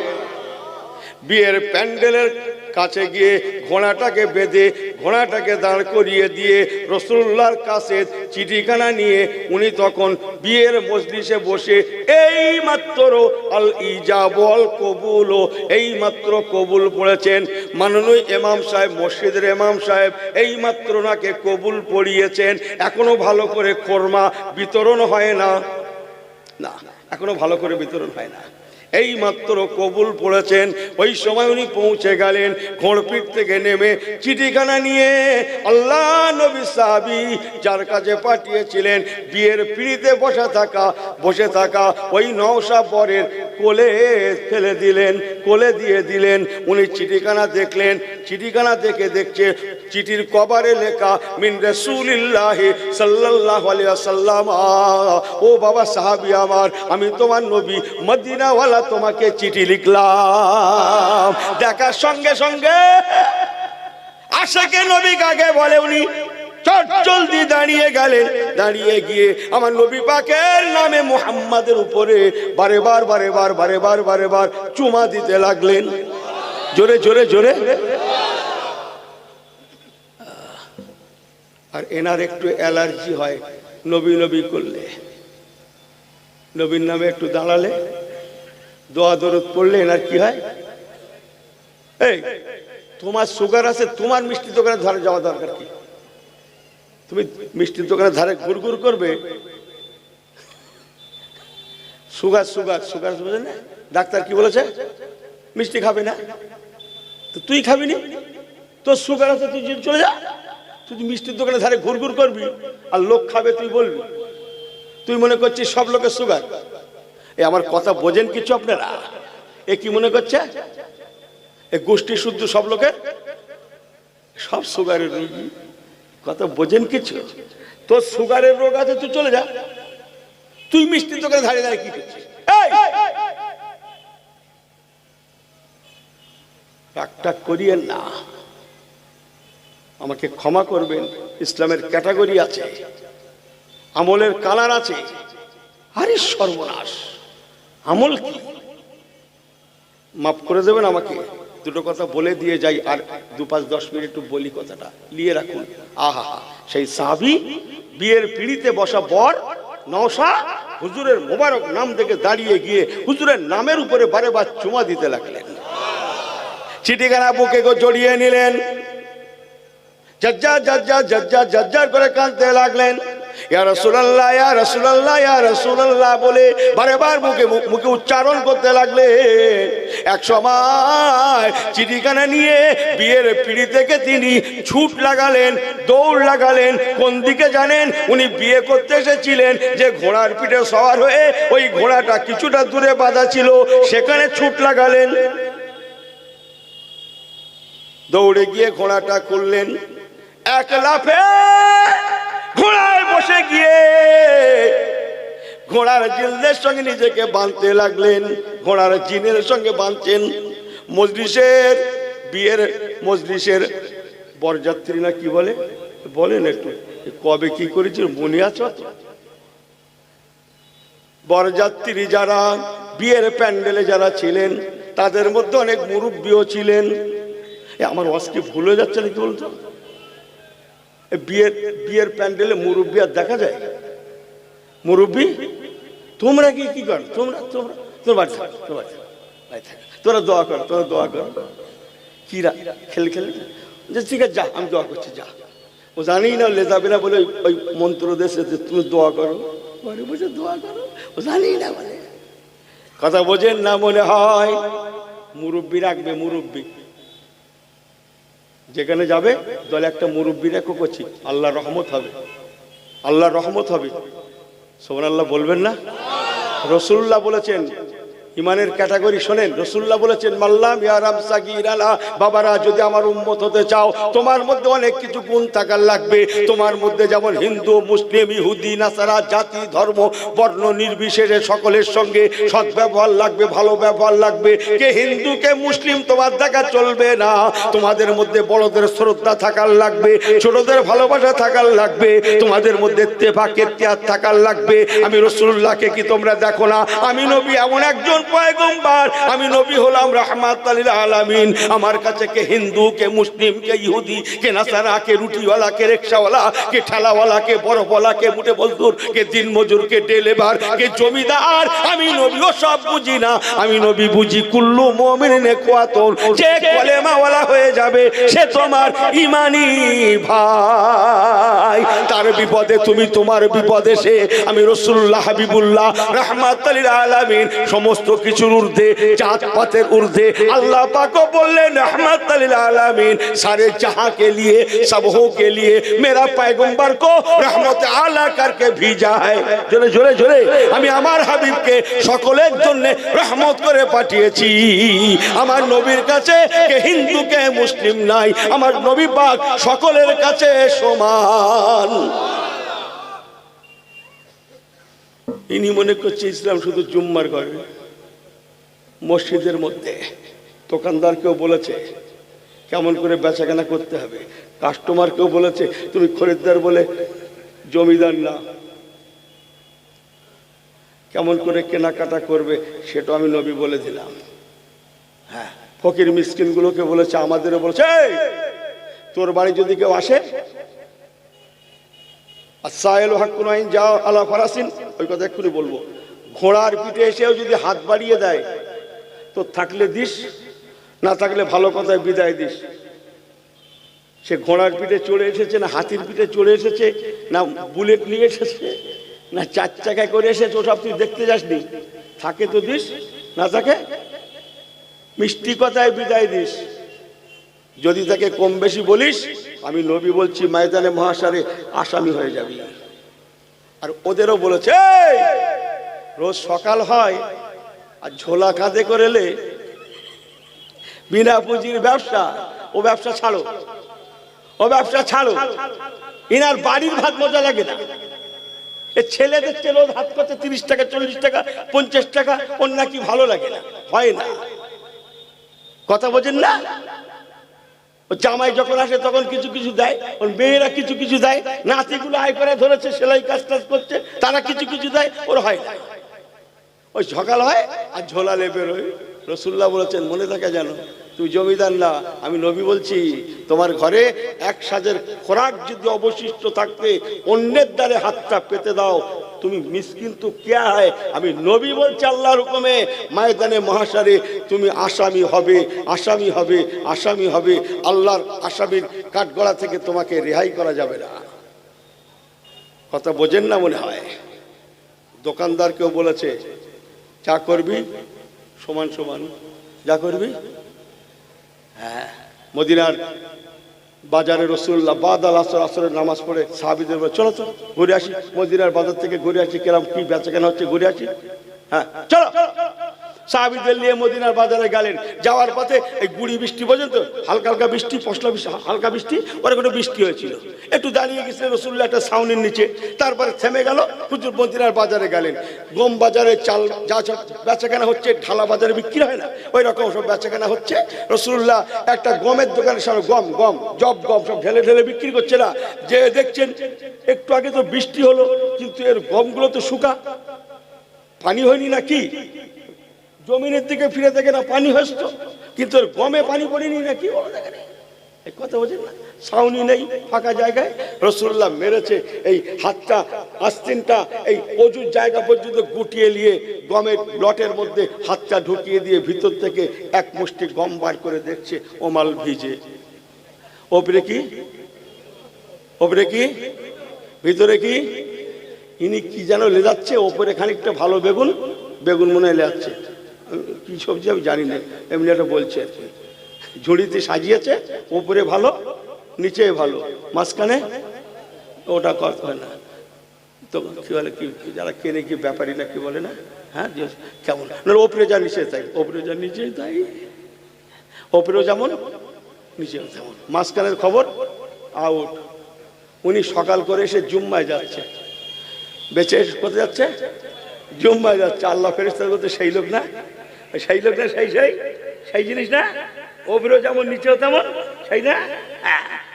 বিয়ের প্যান্ডেলের কাছে গিয়ে ঘোড়াটাকে বেঁধে ঘোড়াটাকে দাঁড় করিয়ে দিয়ে রাসূলুল্লাহর কাছে চিঠিখানা নিয়ে উনি তখন বিয়ের মজলিসে বসে এই মাত্র আল ইজাব ওয়াল কবুল, এই মাত্র কবুল পড়েছেন। মাননীয় ইমাম সাহেব, মসজিদের ইমাম সাহেব এই মাত্র নাকে কবুল পড়িয়েছেন। এখনো ভালো করে খোরমা বিতরণ হয় না, না এখনো ভালো করে বিতরণ হয় না, এই মাত্র কবুল পড়েছেন। ওই সময় উনি পৌঁছে গেলেন, ঘোড়পিঠ থেকে নেমে চিঠিখানা নিয়ে আল্লাহ নবী সাহাবী যার কাছে পাঠিয়েছিলেন বিয়ের পিঁড়িতে বসে থাকা ওই নওশা বরের কোলে ফেলে দিলেন, কোলে দিয়ে দিলেন। উনি চিঠিখানা দেখলেন, চিঠিখানা দেখছে চিঠির কভারে লেখা মিন রাসূলিল্লাহি সাল্লাল্লাহু আলাইহি ওয়াসাল্লাম, ও বাবা সাহাবী আমার, আমি তোমার নবী মদিনাওয়ালা তোমাকে চিঠি লিখলাম। দেখার সঙ্গে সঙ্গে আশিকে নবী কাকে বলে উনি চটজলদি দাঁড়িয়ে গেলেন, দাঁড়িয়ে গিয়ে আমার নবী পাকের নামে মুহাম্মাদের উপরে বারেবার চুমা দিতে লাগলেন, জোরে জোরে জোরে। আর এনার একটু অ্যালার্জি হয় নবী করলে, নবীর নামে একটু দাঁড়ালে দোয়া দরুদ পড়লে এনার কি হয়? এই তোমার সুগার আছে, তোমার মিষ্টির দোকানের ধারে যাওয়া দরকার কি? তুমি মিষ্টির দোকানের ধারে ঘুরঘুর করবে? সুগার সুগার সুগার বুঝে না? ডাক্তার কি বলেছে? মিষ্টি খাবে না, তো তুই খাবি নি, তোর সুগার আছে, তুই চলে যা। তুই মিষ্টির দোকানের ধারে ঘুরঘুর করবি আর লোক খাবে তুই বলবি? তুই মনে করছিস সব লোকের সুগার? এ আমার কথা বোঝেন কিছু আপনারা? এ কি মনে করছে এ গোষ্ঠী শুদ্ধ সব লোকের সব সুগারের রোগী? কথা বোঝেন কিছু? তোর সুগারের রোগ আছে, তুই চলে যা। তুই মিষ্টির দোকানে ধারে ধারে কি করছিস? টাক করিয়েন না, আমাকে ক্ষমা করবেন। ইসলামের ক্যাটাগরি আছে, আমলের কালার আছে। আরে সর্বনাশ, আমল কি? মাফ করে দেবেন আমাকে, দুটো কথা বলে দিয়ে যাই, আর 2-5-10 মিনিট একটু বলি, কথাটা নিয়ে রাখুন। আহা, সেই সাহাবী বিয়ের পিঁড়িতে বসা বর নওশা হুজুরের মোবারক নাম থেকে দাঁড়িয়ে গিয়ে হুজুরের নামের উপরে বারেবার চুমা দিতে লাগলেন। চিঠিখানা বুকে জড়িয়ে নিলেন, জজ্জার করে কাঁদতে লাগলেন। ইয়া রাসূলুল্লাহ, ইয়া রাসূলুল্লাহ, ইয়া রাসূলুল্লাহ বলে বারবার মুখে উচ্চারণ করতে লাগলেন। এক সময় চিঠিখানা নিয়ে বিয়ের পিঁড়ি থেকে তিনি ছুট লাগালেন, দৌড় লাগালেন। কোন দিকে জানেন? উনি বিয়ে করতে এসেছিলেন যে ঘোড়ার পিঠে সওয়ার হয়ে, ওই ঘোড়াটা কিছুটা দূরে বাঁধা ছিল, সেখানে ছুট লাগালেন। দৌড়ে গিয়ে ঘোড়াটা খুললেন, এক লাফে ঘোড়ায় বসে গিয়ে ঘোড়ার জিলদের সঙ্গে নিজেকে বাঁধতে লাগলেন, ঘোড়ার জিনের সঙ্গে বাঁধছেন। মজলিসের বিয়ের মজলিসের বরযাত্রী না কি বলে, বলেন একটু, কবে কি করেছিল মনে আছে? বরযাত্রী যারা বিয়ের প্যান্ডেলে যারা ছিলেন, তাদের মধ্যে অনেক মুরব্বীও ছিলেন। আমার ওয়াজকে ভুল হয়ে যাচ্ছে নাকি বলতো? বিয়ের প্যান্ডেলে মুরব্বী আর দেখা যায়? মুরব্বী তোমরা কি কর? তোরা দোয়া কর, কি খেলে যে ঠিক আছে যা, আমি দোয়া করছি যা। ও জানি না লে যাবে না বলে ওই মন্ত্র দেশে তুমি দোয়া করো, ঘরে বসে দোয়া করো, ও জানি না বলে। কথা বোঝেন না মনে হয়? মুরব্বী রাখবে, মুরব্বী যেখানে যাবে দলে একটা মুরব্বী রেখো, করছি আল্লাহ রহমত হবে, আল্লাহ রহমত হবে। সুবহানাল্লাহ বলবেন না? রাসূলুল্লাহ বলেছেন, ইমানের ক্যাটাগরি শোনেন, রাসূলুল্লাহ বলেছেন মাল্লাম ইয়ারাম সাগীরালা, বাবারা যদি আমার উম্মত হতে চাও তোমার মধ্যে অনেক কিছু গুণ থাকার লাগবে। তোমার মধ্যে যেমন হিন্দু, মুসলিম, ইহুদি, নাসারা, জাতি, ধর্ম, বর্ণ নির্বিশেষে সকলের সঙ্গে সৎ ব্যবহার লাগবে, ভালো ব্যবহার লাগবে। কে হিন্দু কে মুসলিম তোমার দেখা চলবে না। তোমাদের মধ্যে বড়দের শ্রদ্ধা থাকার লাগবে, ছোটদের ভালোবাসা থাকার লাগবে, তোমাদের মধ্যে ইত্তেফাক ইত্তেহাদ থাকার লাগবে। আমি রাসূলুল্লাহকে কি তোমরা দেখো না? আমি নবী এমন একজন একজন পয়গম্বর, আমি নবী হলাম রাহমাতুল লিল আলামিন। আমার কাছে কে হিন্দু, কে মুসলিম, কে ইহুদি, কে নাসারা, কে রুটিওয়ালা, কে রিকশাওয়ালা, কে ঠেলাওয়ালা, কে বরফওয়ালা, কে মুঠে মজদুর, কে দিন মজুর, কে ডেলেভার, কে জমিদার, আমি নবীও সব বুঝি না। আমি নবী বুঝি কুল্লু মুমিনিন ইখওয়াতুন, যে কলেমাওয়ালা হয়ে যাবে সে তোমার ঈমানি ভাই। তার বিপদে তুমি, তোমার বিপদে সে। আমি রাসূলুল্লাহ হাবিবুল্লাহ রাহমাতুল লিল আলামিন, সমস্ত কিছুর ঊর্ধ্বে, জাত পাতের ঊর্ধ্বে। আল্লাহ পাকও বললেন रहमत लिल आलमीन, सारे जहां के लिए, सबहों के लिए मेरा पैगंबर को रहमत आला करके भेजा है। जोरे जोरे जोरे আমি আমার হাবিবকে সকলের জন্য রহমত করে পাঠিয়েছি। আমার নবীর কাছে কে হিন্দু কে মুসলিম নাই, আমার নবী পাক সকলের কাছে সমান। ইনি মনে করছে ইসলাম শুধু জুম্মার ঘরে, মসজিদের মধ্যে। দোকানদারকেও বলেছে কেমন করে বেচাকেনা করতে হবে, কাস্টমারকেও বলেছে তুমি খরিদ্দার বলে জমিদার না, কেমন করে কেনাকাটা করবে সেটা আমি নবী বলে দিলাম। হ্যাঁ, ফকির মিসকিনগুলোকে বলেছে, আমাদেরও বলেছে তোর বাড়ি যদি কেউ আসে, আসাইল হাক্কুন আইন যাও আলা ফারাসিন, ওই কথা এক্ষুনি বলবো, ঘোড়ার পিঠে এসেও যদি হাত বাড়িয়ে দেয় তো থাকলে দিস, না থাকলে ভালো কথায় বিদায় দিস। সে ঘোড়ার পিঠে চড়ে এসেছে, না হাতির পিঠে চড়ে এসেছে, না বুলেট নিয়ে এসেছে, না চার চাকায় করে এসেছে, ওসব তুই দেখতে যাসনি। থাকে তো দিস, না থাকে মিষ্টি কথায় বিদায় দিস। যদি তাকে কম বেশি বলিস, আমি নবী বলছি ময়দানে মহাশারে আসামি হয়ে যাবি। আর ওদেরও বলেছে রোজ সকাল হয় আর ঝোলা কাঁধে করে এলে বিনা পুঁজির ব্যবসা, ও ব্যবসা ছাড়ো, ও ব্যবসা ছাড়ো। ইনার বাড়ির ভাত মজা লাগে না, এ ছেলেদের রোজ হাত করতে 30 টাকা 40 টাকা 50 টাকা, ওর নাকি ভালো লাগে না, হয় না। কথা বোঝেন না? ও জামাই যখন আসে তখন কিছু কিছু দেয়, ওর মেয়েরা কিছু কিছু দেয়, নাতিগুলো আয় করে ধরেছে সেলাই কাজ টাজ করছে, তারা কিছু কিছু দেয়, ওর হয় না। ওই সকাল হয় আর ঝোলা লেপে রই। রাসূলুল্লাহ বলেছেন মনে থাকে জানো, তুমি জমিদার না, আমি নবী বলছি তোমার ঘরে এক সাজের খোরাক যদি অবশিষ্ট থাকতে অন্যের দ্বারে হাতটা পেতে দাও, তুমি মিসকিন তো কে হয়। আমি নবী বলছি আল্লাহর হুকুমে ময়দানে মহাশারে তুমি আসামি হবে, আসামি হবে, আসামি হবে। আল্লাহর আসামির কাঠগড়া থেকে তোমাকে রেহাই করা যাবে না। কথা বোঝেন না মনে হয়। দোকানদারকেও বলেছে যা করবি সমান সমান, যা করবি। হ্যাঁ, মদিনার বাজারে রাসূলুল্লাহ বাদাল আসর, আসরের নামাজ পড়ে সাহাবীদের বলে চলো তো ঘুরে আসি, মদিনার বাজার থেকে ঘুরে আসি, কেরাম কি বেচাকেনা হচ্ছে ঘুরে আসি। হ্যাঁ চলো। সাহাবীদের নিয়ে মদিনার বাজারে গেলেন। যাওয়ার পথে এই গুড়ি বৃষ্টি পর্যন্ত হালকা হালকা বৃষ্টি, পশলা বৃষ্টি, হালকা বৃষ্টি, ওরা কোনো বৃষ্টি হয়েছিল। একটু দাঁড়িয়ে গেছিলেন রাসূলুল্লাহ একটা ছাউনির নিচে, তারপরে থেমে গেল। হুজুর মদিনার বাজারে গেলেন। গম বাজারে চাল যা বেচাকেনা হচ্ছে, ঢালা বাজারে বিক্রি হয় না, ওই রকম সব বেচাকেনা হচ্ছে। রাসূলুল্লাহ একটা গমের দোকানের সামনে গম গম জব গম সব ঢেলে ঢেলে বিক্রি করছে না। যে দেখছেন একটু আগে তো বৃষ্টি হলো, কিন্তু এর গমগুলো তো শুকা, পানি হয়নি না কি, জমিনের দিকে ফিরে দেখে না পানি হচ্ছে, কিন্তু গমে পানি পড়েনি নাকি, এই কথা বোঝেন না। ছাউনি নেই, ফাঁকা জায়গায় রাসূলুল্লাহ মেরেছে এই হাতটা, আস্তিনটা এই অজুর জায়গা পর্যন্ত গুটিয়ে নিয়ে গমের লটের মধ্যে হাতটা ঢুকিয়ে দিয়ে ভিতর থেকে এক মুষ্টি গম বার করে দেখছে ওমাল ভিজে। ওপরে কি, ওপরে কি, ভিতরে কি, ইনি কি যেন লেজাচ্ছে। ওপরে খানিকটা ভালো বেগুন, বেগুন মনে হয় লেজাচ্ছে, কি সবজি আমি জানি না, এমনি একটা বলছে আর কি। ঝুড়িতে সাজিয়েছে, উপরে ভালো নিচে ভালো, মাঝখানে ওটা কথা হয় না তো কি বলে, কি যারা কেনে কি ব্যাপারী না কি বলে না, হ্যাঁ কেমন না, ওপরে যা নিচে তাই, ওপরে যা নিচে তাই, ওপরেও যেমন নিচেও তেমন, মাঝখানের খবর আউট। উনি সকাল করে এসে জুম্মায় যাচ্ছে, বেঁচে কোথায় যাচ্ছে, জুম্মায় যাচ্ছে। আল্লাহ ফেরেশতাদের বলতে সেই লোক না, সেই লোক না, সেই সেই সেই জিনিস না, ওপরেও যেমন নিচেও তেমন, সেই না।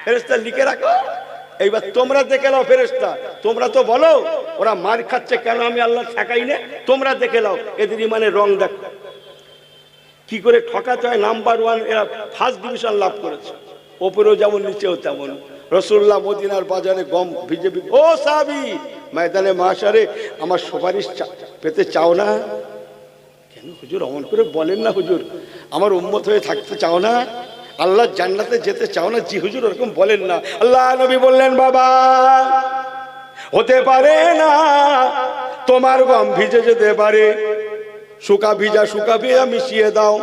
ফেরেশতা লিখে রাখো, এইবার তোমরা দেখে নাও ফেরেশতা, তোমরা তো বলো ওরা মার খাচ্ছে কেন আমি আল্লাহ ঠেকাই না, তোমরা দেখে নাও এদের ইমানের রং দেখো কি করে ঠকাতে হয়। নাম্বার ওয়ান, এরা ফার্স্ট ডিভিশন লাভ করেছে, ওপরেও যেমন নিচেও তেমন। রসুল্লাহ মদিনার বাজারে গম ভিজে ও সাহাবী ময়দানে মাশারে আমার সুপারিশ পেতে চাও না? কেন হুজুর অমন করে বলেন না, হুজুর আমার উম্মত হয়ে থাকতে চাও না, আল্লাহ জান্নাতে যেতে চাও না? জি হুজুর ওরকম বলেন না। আল্লাহ নবী বললেন বাবা হতে পারে না, তোমার গম ভিজে যেতে পারে, শুকা ভিজা মিশিয়ে দাও,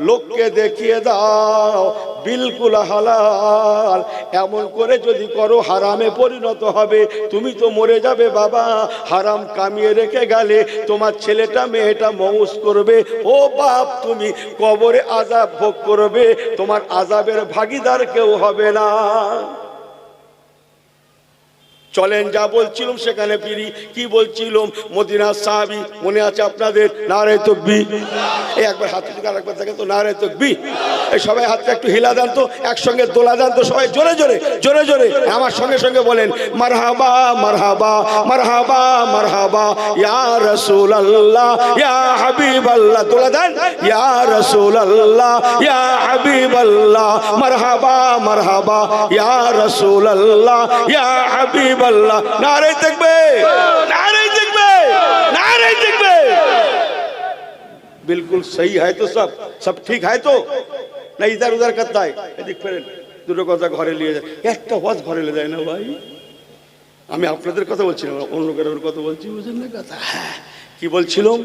লোককে দেখিয়ে দাও বিলকুল হালাল, এমন করে যদি করো হারামে পরিণত হবে, তুমি তো মরে যাবে বাবা। হারাম কামিয়ে রেখে গেলে তোমার ছেলেটা মেয়েটা মৌজ করবে, ও বাপ তুমি কবরে আযাব ভোগ করবে, তোমার আযাবের ভাগীদার কেউ হবে না। চলেন যা বলছিলাম সেখানে ফিরি। কি বলছিলাম? মদিনার সাহাবী মনে আছে আপনাদের? নারে তাকবীর। এই একবার হাত তুলে আরেকবার দেখেন তো, নারে তাকবীর। এই সবাই হাতটা একটু হিলা দেন তো, একসঙ্গে দোলা দেন তো সবাই, জোরে জোরে জোরে জোরে আমার সঙ্গে সঙ্গে বলেন মারহাবা মারহাবা মারহাবা মারহাবা ইয়া রাসূলুল্লাহ ইয়া হাবিবাল্লাহ। দোলা দেন ইয়া রাসূলুল্লাহ ইয়া হাবিবাল্লাহ, মারহাবা মারহাবা ইয়া রাসূলুল্লাহ ইয়া হাবিব अल्लाह। नारे तकबीर, नारे तकबीर, नारे तकबीर। बिल्कुल सही है तो सब ठीक है तो ना इधर उधर करता है। এদিক ফেরেন, দুটো কথা ঘরে নিয়ে যায়, একটা ওয়াজ ঘরে নিয়ে যায় না ভাই। আমি আপনাদের কথা বলছি না, অন্য কারোর কথা বলছি, বুঝেন না কথা। কি বলছিলাম?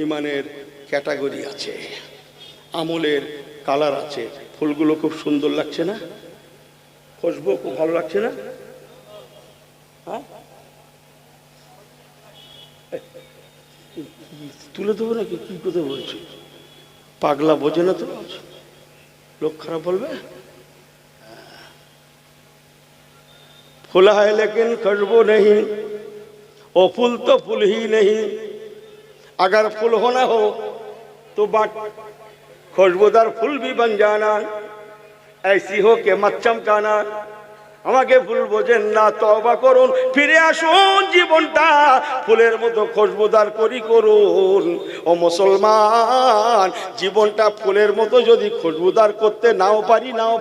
ইমানের ক্যাটাগরি আছে, আমলের কালার আছে। ফুলগুলো খুব সুন্দর লাগছে না? খুশবু খুব ভালো লাগছে না? তুলে দেবো নাকি? কি কথা বলছি? পাগলা বোঝে না তো, লোক খারাপ বলবে। फूल है लेकिन खुशबू नहीं, वो फूल तो फूल ही नहीं। अगर फूल होना हो तो बात खुशबूदार फूल भी बन जाना, ऐसी हो के मत चमकाना। আমাকে ফুল বোঝেন না, তওবা করুন, ফিরে আসুন, জীবনটা ফুলের মতো খুশবুদার করি করুন। ও মুসলমান, জীবনটা ফুলের মতো যদি খুশবুদার করতে নাও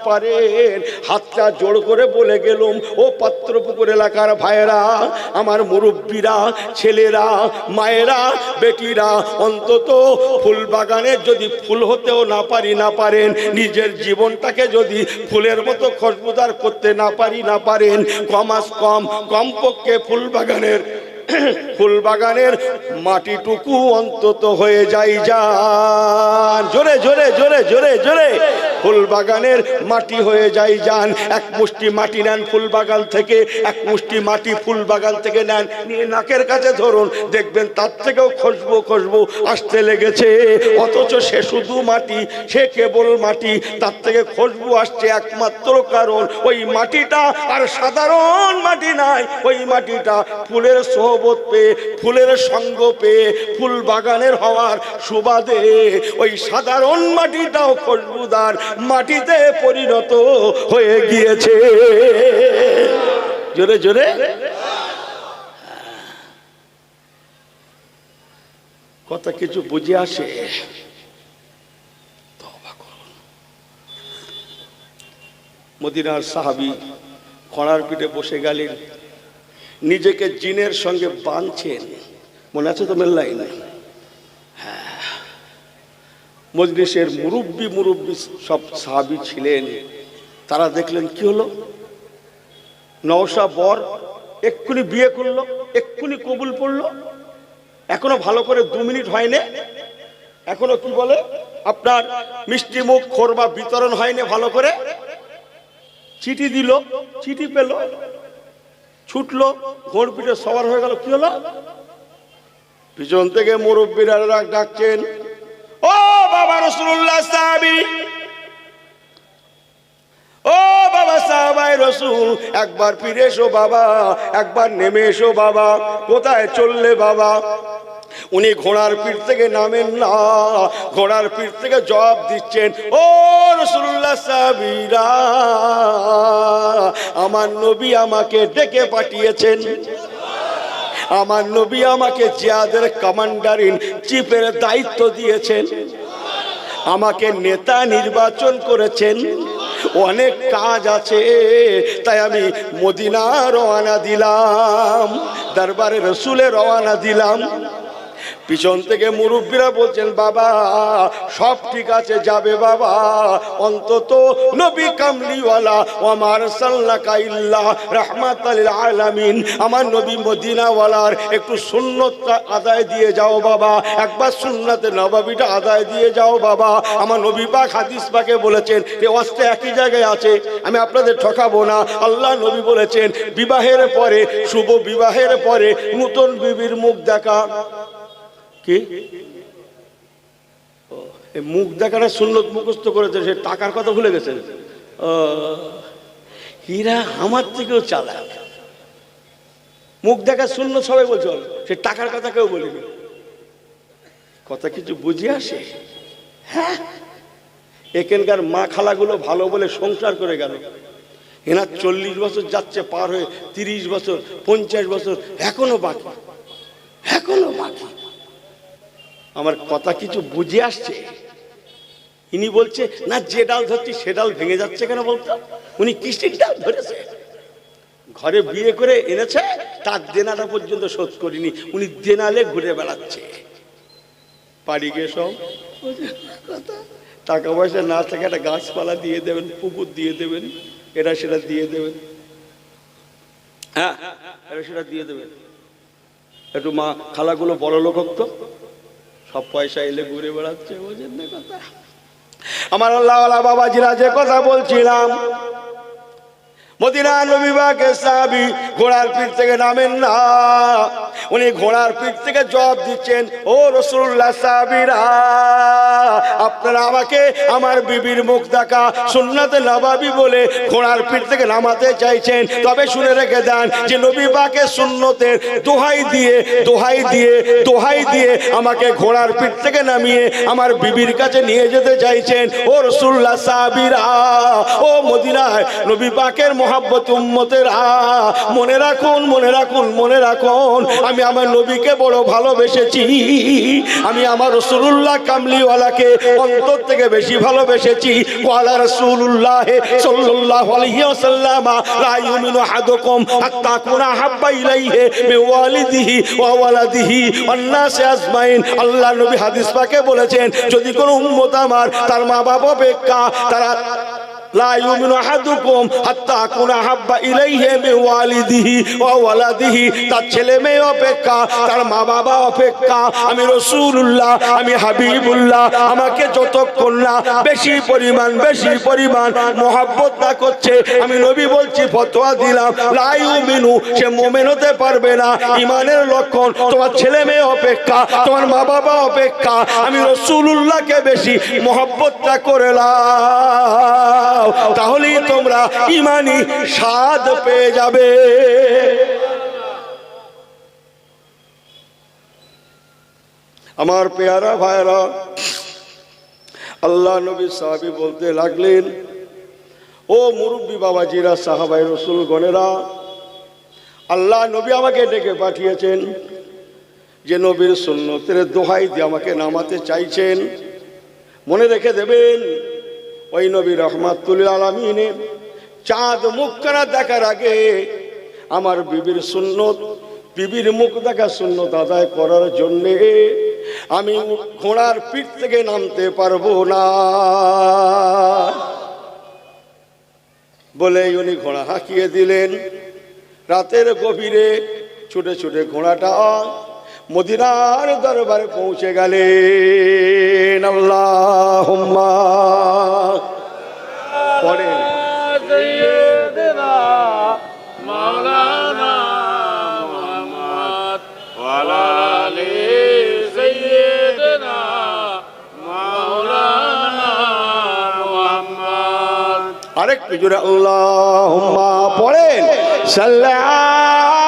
পারেন, হাতটা জোড় করে বলে গেলুম, ও পাত্রপুকুর এলাকার ভাইয়েরা, আমার মুরব্বীরা, ছেলেরা, মায়েরা, বেটিরা, অন্তত ফুল বাগানের যদি ফুল হতেও না পারেন, নিজের জীবনটাকে যদি ফুলের মতো খুশবুদার করতে না পারেন, কমপক্ষে ফুল বাগানের মাটিটুকু অন্তত হয়ে যাই যান। জোরে জোরে জোরে জোরে জোরে ফুল বাগানের মাটি হয়ে যাই যান। এক মুষ্টি মাটি নেন ফুল বাগান থেকে, এক মুষ্টি মাটি ফুল বাগান থেকে নেন, নিয়ে নাকের কাছে ধরুন, দেখবেন তার থেকেও খুশবু আসতে লেগেছে। অথচ সে শুধু মাটি, সে কেবল মাটি, তার থেকে খুশবু আসছে একমাত্র কারণ ওই মাটিটা আর সাধারণ মাটি নাই, ওই মাটিটা ফুলের সোহবত পেয়ে, ফুলের সঙ্গ পেয়ে, ফুল বাগানের হওয়ার সুবাদে ওই সাধারণ মাটিটাও খুশবুদার মাটিতে পরিণত হয়ে গিয়েছে। জোরে জোরে কথা কিছু বুঝে আসে? মদিনার সাহাবী খড়ার পিঠে বসে গেলেন, নিজেকে জিনের সঙ্গে বাঁধছেন। মনে আছে তো মেল্লাই না? হ্যাঁ, মজলিসের মুরব্বী সব সাহাবী ছিলেন। তারা দেখলেন কি হলো, নওশা বর এক্ষুনি বিয়ে করলো, এক্ষুনি কবুল পড়লো, এখনো ভালো করে 2 মিনিট হয়নি, এখনো কি বলে আপনার মিষ্টি মুখ খোরমা বিতরণ হয়নি ভালো করে। চিঠি দিল, চিঠি পেল, ছুটলো, ঘোড় পিঠে সবার হয়ে গেল। কি হলো? পিছন থেকে মুরব্বীরা ডাকছেন, ও বাবা রাসূলুল্লাহ সাহাবী, ও বাবা সাহাবায়ে রাসূল, একবার ফিরে এসো বাবা, একবার নেমে এসো বাবা, কোথায় চললে বাবা? উনি ঘোড়ার পিঠ থেকে নামেন না, ঘোড়ার পিঠ থেকে জবাব দিচ্ছেন, ও রাসূলুল্লাহ সাহাবীরা, আমার আমার নবী আমাকে ডেকে পাঠিয়েছেন, আমার নবী আমাকে জিহাদের কমান্ডার ইন চিফের দায়িত্ব দিয়েছেন, আমাকে নেতা নির্বাচন করেছেন, অনেক কাজ আছে, তাই আমি মদিনা রওনা দিলাম, দরবারে রসুলে রওনা দিলাম। পিছন থেকে মুরব্বীরা বলছেন, বাবা সব ঠিক আছে, যাবে বাবা, অন্তত নবী কামলিওয়ালা ওয়ামার সাল্লাকা ইল্লা রাহমাতাল লিল আলামিন, আমার নবী মদিনাওয়ালার একটু সুন্নতটা আদায় দিয়ে যাও বাবা, একবার সুন্নতে নববীটা আদায় দিয়ে যাও বাবা। আমার নবী পাক হাদিস পাকে বলেছেন যে অস্তে একই জায়গায় আছে, আমি আপনাদের ঠকাবো না। আল্লাহ নবী বলেছেন, বিবাহের পরে, শুভ বিবাহের পরে নতুন বিবির মুখ দেখা, কি মুখ দেখাটা সুন্নত মুখস্থ করেছে, সে টাকার কথা ভুলে গেছেন। হীরা আমার থেকেও চালাক, মুখ দেখা সুন্নত সবাই বলছে, সে টাকার কথা কেউ বলিনি। কথা কিছু বুঝে আসে? হ্যাঁ, এখানকার মা খালাগুলো ভালো বলে সংসার করে গেল, এনার 40 বছর যাচ্ছে পার হয়ে, 30 বছর, 50 বছর, এখনো বাকি, এখনো বাকি। আমার কথা কিছু বুঝে আসছে? ইনি বলছে না, যে ডাল ধরছি সে ডাল ভেঙে যাচ্ছে কেন বলতো? উনি কিসের ডাল ধরেছে? ঘরে বিয়ে করে এনেছে, তার দেনাটা পর্যন্ত শোধ করিনি, উনি দেনালে ঘুরে বেড়াচ্ছে। বাড়ি গিয়ে সব টাকা পয়সা না থাকে একটা গাছপালা দিয়ে দেবেন, পুকুর দিয়ে দেবেন, এটা সেটা দিয়ে দেবেন, হ্যাঁ এটা সেটা দিয়ে দেবেন। একটু মা খালাগুলো বড় লোক তো, সব পয়সা এলে ঘুরে বেড়াচ্ছে, বোঝেন না কথা? আমার আল্লাহওয়ালা বাবাজিরা যে কথা বলছিলাম, মদিনা নবী পাকের সাহাবী ঘোড়ার পিঠ থেকে নামেন না, উনি ঘোড়ার পিঠ থেকে জবাব দিচ্ছেন, ও রাসূলুল্লাহ সাহাবীরা, আপনারা আমাকে আমার বিবির মুখ দেখা সুন্নাতে নববী বলে ঘোড়ার পিঠ থেকে নামাতে চাইছেন, তবে শুনে রেখে দেন যে নবী পাকের সুন্নতের দোহাই দিয়ে দোহাই দিয়ে দোহাই দিয়ে আমাকে ঘোড়ার পিঠ থেকে নামিয়ে আমার বিবির কাছে নিয়ে যেতে চাইছেন। ও রাসূলুল্লাহ সাহাবীরা, ও মদিনায় নবী পাকের মহব্বত উম্মতেরা, মনে রাখুন, মনে রাখুন, মনে রাখুন, আমি আমার নবীকে বড় ভালোবেসেছি, আমি আমার রাসূলুল্লাহ কামলিওয়ালাকে অন্তর থেকে বেশি ভালোবেসেছি। ওয়ালা রাসূলুল্লাহ সাল্লাল্লাহু আলাইহি ওয়াসাল্লাম লা ইউমিনু আহাদুকুম হাত্তা কুনা হাব্বা ইলাইহি মিন ওয়ালিদিহি ওয়া ওয়ালাদিহি ওয়ান নাস আজমাইন। আল্লাহ নবী হাদিস পাকে বলেছেন, যদি কোনো উম্মত আমার তার মা বাবা অপেক্ষা, তারা লা ইউমিনু আহাদুকুম হাত্তা কুনা হাব্বা ইলাইহি মিন ওয়ালিদিহি ওয়া ওয়ালাদিহি, তার ছেলে মেয়ে অপেক্ষা, তার মা বাবা অপেক্ষা আমি রাসূলুল্লাহ, আমি হাবিবুল্লাহ, আমাকে যতক্ষণ না বেশি পরিমাণ মহব্বত না করছে, আমি নবী বলছি, ফতোয়া দিলাম, লা ইউমিনু, সে মুমিন হতে পারবে না। ঈমানের লক্ষণ তোমার ছেলে মেয়ে অপেক্ষা, তোমার মা বাবা অপেক্ষা আমি রাসূলুল্লাহকে বেশি মহব্বতটা করে নাও, তাহলেই তোমরা ঈমানি স্বাদ পেয়ে যাবে। আমার পেয়ারা ভাইরা, আল্লাহ নবী সাহাবী বলতে লাগলেন, ও মুরব্বী বাবাজিরা, সাহাবায়ে রাসূল গণেরা, আল্লাহ নবী আমাকে ডেকে পাঠিয়েছেন, যে নবীর সুন্নতের দোহাই দিয়ে আমাকে নামাতে চাইছেন। মনে রেখে দেবেন, ওই নবী রহমাতুল লিল আলামিনের চাঁদ মুখখানা দেখার আগে আমার বিবির সুন্নত, বিবির মুখ দেখা সুন্নত আদায় করার জন্যে আমি ঘোড়ার পিঠ থেকে নামতে পারবো না বলে উনি ঘোড়া হাঁকিয়ে দিলেন। রাতের গভীরে ছুটে ছুটে ঘোড়াটা মদিনার দরবারে পৌঁছে গেলেন। আল্লাহুম্মা পড়েন, সাইয়্যিদিনা মাওলানা মুহাম্মদ ওয়া আলা আলি সাইয়্যিদিনা মাওলানা মুহাম্মদ। আরেকটু জোরে আল্লাহুম্মা পড়েন, সাল্লাল্লাহু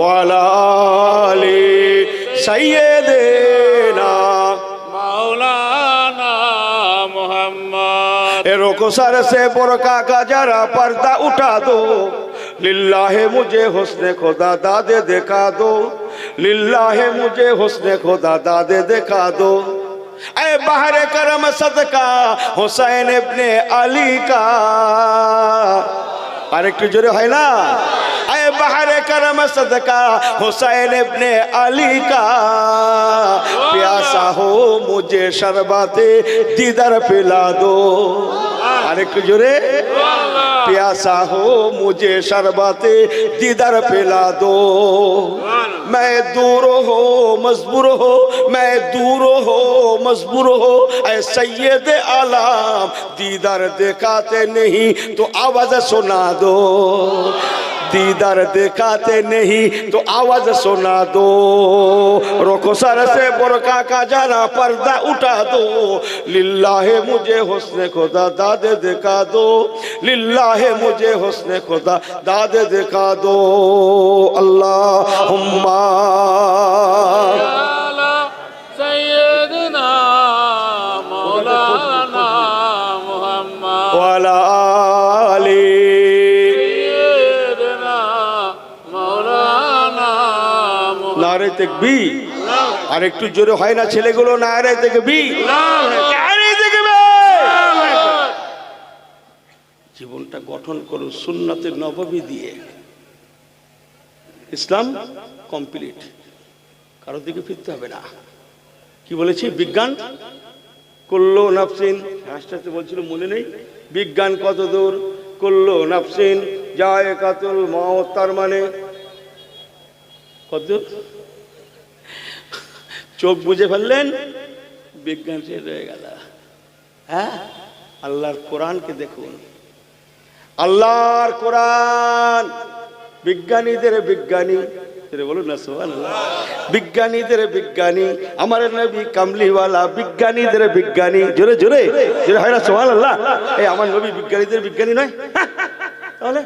ওয়ালা আলি সাইয়্যিদিনা মাওলানা रुखो सर से बुरका का जरा पर्दा उठा दो, लिल्लाहे मुझे हुस्ने खुदा दादे दिखा दो, लिल्लाहे मुझे हुस्ने खुदा दादे दिखा दो। ऐ बहरे करम सदका हुसैन इब्ने अली का, আরেকটু জোরে হয় না, ऐ बहरे करम सदका हुसैन इब्ने अली का, प्यासा हो मुझे शरबते दीदार पिला दो। আরেকটু জোরে, प्यासा हो मुझे शरबते दीदार पिला दो। मैं दूर हो मजबूर हो, मैं दूर हो मजबूर हो, ऐ सैयद आलम दीदार दिखाते नहीं तो आवाज सुना दो, दीदार दिखाते नहीं तो आवाज सुना दो। रुखो सर से बुरका का जरा पर्दा उठा दो, लिल्लाहे मुझे हुस्ने खुदा दादे दिखा दो, लिल्लाहे मुझे हुस्ने खुदा दादे दिखा दो। अल्लाहुम्मा सैयदना मौलाना मुहम्मद वाला आली सैयदना मौलाना मुहम्मद। नारे तकबीर। আর একটু জোরে হয় না ছেলেগুলো, নারে তাকবীর, নারে তাকবীর। জীবনটা গঠন করুন সুন্নতে নববী দিয়ে, ইসলাম কমপ্লিট, কারোর দিকে ফিরতে হবে না। কি বলেছি? বিজ্ঞান কুল্লু নাফসিন, হাসতে বলছিল মনে নেই, বিজ্ঞান কত দূর, কুল্লু নাফসিন যায়কাতুল মাউত, তার মানে কত দূর? চোখ বুঝে ফেললেন, বিজ্ঞান শেষ হয়ে গেল। হ্যাঁ, আল্লাহর কোরআনকে দেখুন, আল্লাহর কোরআন বিজ্ঞানীদের বিজ্ঞানী, বলুন না সুবহানাল্লাহ, বিজ্ঞানীদের বিজ্ঞানী, আমার নবী কামলিওয়ালা বিজ্ঞানীদের বিজ্ঞানী। জোরে জোরে জোরে হয় না সুবহানাল্লাহ? এই আমার নবী বিজ্ঞানীদের বিজ্ঞানী নয়? তাহলে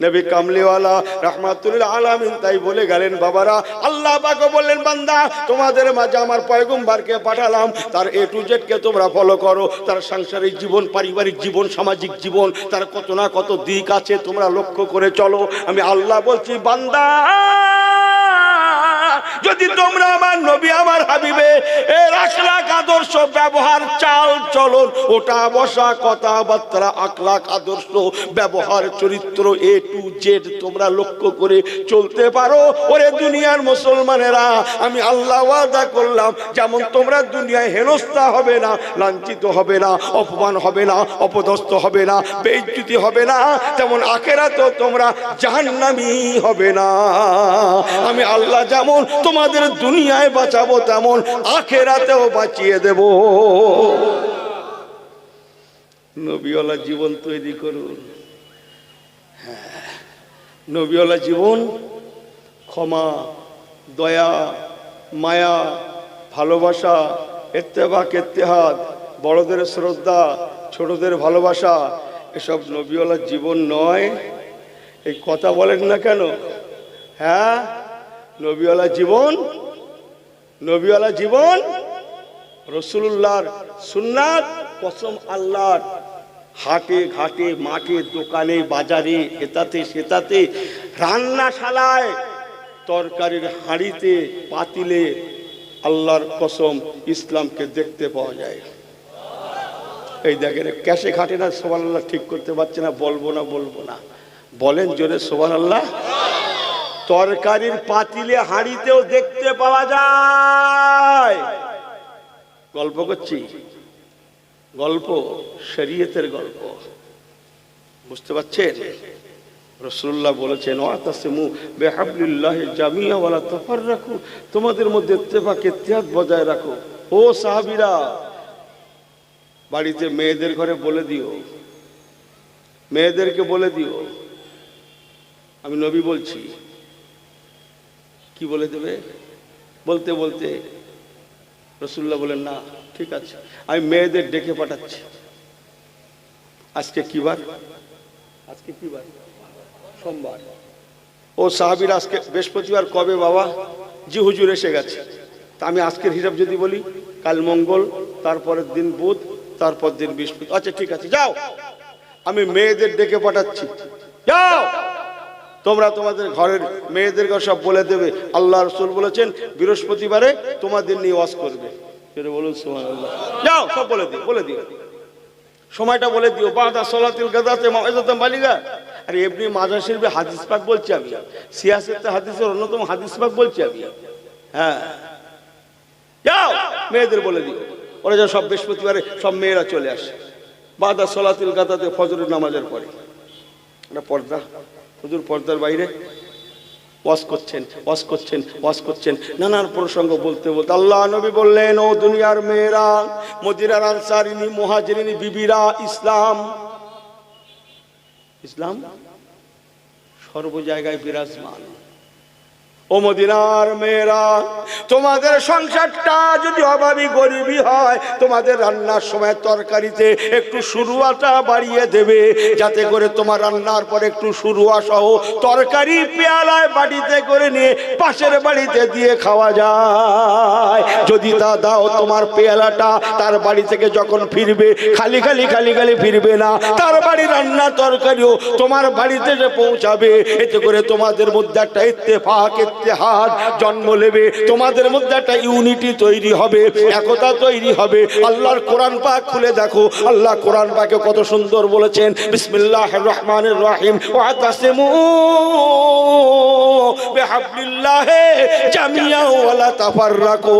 নবী কামলিওয়ালা রাহমাতুল আলামিন তাই বলে গেলেন। বাবারা, আল্লাহ পাক বললেন, বান্দা তোমাদের মাঝে আমার পয়গম্বরকে পাঠালাম, তার এ টু জেড কে তোমরা ফলো করো, তার সাংসারিক জীবন, পারিবারিক জীবন, সামাজিক জীবন, তার কত না কত দিক আছে, তোমরা লক্ষ্য করে চলো। আমি আল্লাহ বলছি, বান্দা যদি তোমরা আমার নবী আমার হাবিবে এর আখলাক আদর্শ ব্যবহার চাল চলন, ওটা বসা কথাবার্তা আখলাক আদর্শ ব্যবহার চরিত্র এ টু জেড তোমরা লক্ষ্য করে চলতে পারো, ওরে দুনিয়ার মুসলমানেরা, আমি আল্লাহ ওয়াদা করলাম, যেমন তোমরা দুনিয়ায় হেনস্থা হবে না, লাঞ্ছিত হবে না, অপমান হবে না, অপদস্থ হবে না, বেইজ্জতি হবে না, তেমন আখিরাতেও তোমরা জাহান্নামী হবে না। আমি আল্লাহ যেমন তোমাদের দুনিয়ায় বাঁচাবো, তেমন আখিরাতেও বাঁচিয়ে দেব। নবীওয়ালা জীবন তৈরি করুন। নবীওয়ালা জীবন ক্ষমা, দয়া, মায়া, ভালোবাসা, ইত্তেফাক, ইত্তেহাদ, বড়দের শ্রদ্ধা, ছোটদের ভালোবাসা, এসব নবীওয়ালা জীবন নয়। এই কথা বলেন না কেন? হ্যাঁ, নবীওয়ালা জীবন, নবীওয়ালা জীবন রাসূলুল্লাহর সুন্নাত, কসম আল্লাহর। হাটে ঘাটে মাঠে দোকানে বাজারে এটাতে সেটাতে, রান্নাশালায় তরকারির হাঁড়িতে পাতিলে, আল্লাহর কসম ইসলামকে দেখতে পাওয়া যায়। এই দেখেন, ক্যাশে ঘাটে না সুবহানাল্লাহ, ঠিক করতে পারছে না, বলবো না বলবো না, বলেন জোরে সুবহানাল্লাহ। তরকারির পাতিলে হাঁড়িতেও দেখতে পাওয়া যায়। গল্প করছি, গল্প শরীয়তের গল্প, বুঝতে পারছেন? রাসূলুল্লাহ বলেছেন, ওয়াতাসিমু বিহাবলিল্লাহি জামিআ ওয়ালা তাফাররাকু, তোমাদের মধ্যে ইত্তেফাক ইত্তেহাদ বজায় রাখো। ও সাহাবীরা, বাড়িতে মেয়েদের ঘরে বলে দিও, মেয়েদেরকে বলে দিও আমি নবী বলছি। কি বলে দেবে? বলতে বলতে রাসূলুল্লাহ বলেন, না ঠিক আছে, আমি মেয়েদের ডেকে পাঠাচ্ছি। আজকে কি বার? আজকে কি বার? সোমবার। ও সাহাবীরা, আজকে বৃহস্পতিবার। কবে বাবা? জি হুজুর এসে গেছে। তা আমি আজকের হিসাব যদি বলি, কাল মঙ্গল, তারপরের দিন বুধ, তারপর দিন বৃহস্পতি। আচ্ছা ঠিক আছে, যাও, আমি মেয়েদের ডেকে পাঠাচ্ছি, যাও তোমরা তোমাদের ঘরের মেয়েদেরকে সব বলে দেবে আল্লাহ রাসূল বলেছেন বৃহস্পতিবারে তোমাদের নিয়ে ওয়াজ করবে। বলুন সুবহানাল্লাহ। যাও সব বলে দিও, বলে দিও, সময়টা বলে দিও। বাদা সালাতিল গাদাতে মাউইযাতুন বালিগা। আরে এমনি মাজার শরীফে হাদিস পাক বলছি আমি, সিয়াসতে হাদিসের অন্যতম হাদিস পাক বলছি আমি। হ্যাঁ, যাও মেয়েদের বলে দিও, ওরা যা সব বৃহস্পতিবারে সব মেয়েরা চলে আসে বাদা সালাতিল গাদাতে, ফজরের নামাজের পরে। এটা পর্দা, হুজুর পর্দার বাইরে ওয়াজ করছেন, ওয়াজ করছেন, ওয়াজ করছেন, নানান প্রসঙ্গ বলতে বলতে আল্লাহ নবী বললেন, ও দুনিয়ার মেয়েরা, মদিনার আনসারিনী মুহাজিরিনী বিবিরা, ইসলাম ইসলাম সর্ব জায়গায় বিরাজমান। ও মদিনার মেয়েরা, তোমাদের সংসারটা যদি অভাবী গরিবী হয়, তোমাদের রান্নার সময় তরকারিতে একটু শুরুয়াটা বাড়িয়ে দেবে, যাতে করে তোমার রান্নার পর একটু শুরুয়া সহ তরকারি পেয়ালায় বাড়িতে করে নিয়ে পাশের বাড়িতে দিয়ে খাওয়া যায়। যদি তা দাও, তোমার পেয়ালাটা তার বাড়ি থেকে যখন ফিরবে খালি খালি খালি খালি ফিরবে না, তার বাড়ি রান্না তরকারিও তোমার বাড়িতে যে পৌঁছাবে। এতে করে তোমাদের মধ্যে একটা ইত্তেফাক, ইত্তেহাদ জন্ম নেবে, তোমাদের মধ্যে একটা ইউনিটি তৈরি হবে, একতা তৈরি হবে। আল্লাহর কোরআন পাক খুলে দেখো, আল্লাহ কোরআন পাকে কত সুন্দর বলেছেন, বিসমিল্লাহির রহমানির রহিম, ওয়াতাসিমু বিহাবলিল্লাহি জামিআন ওয়া লা তাফাররাকু।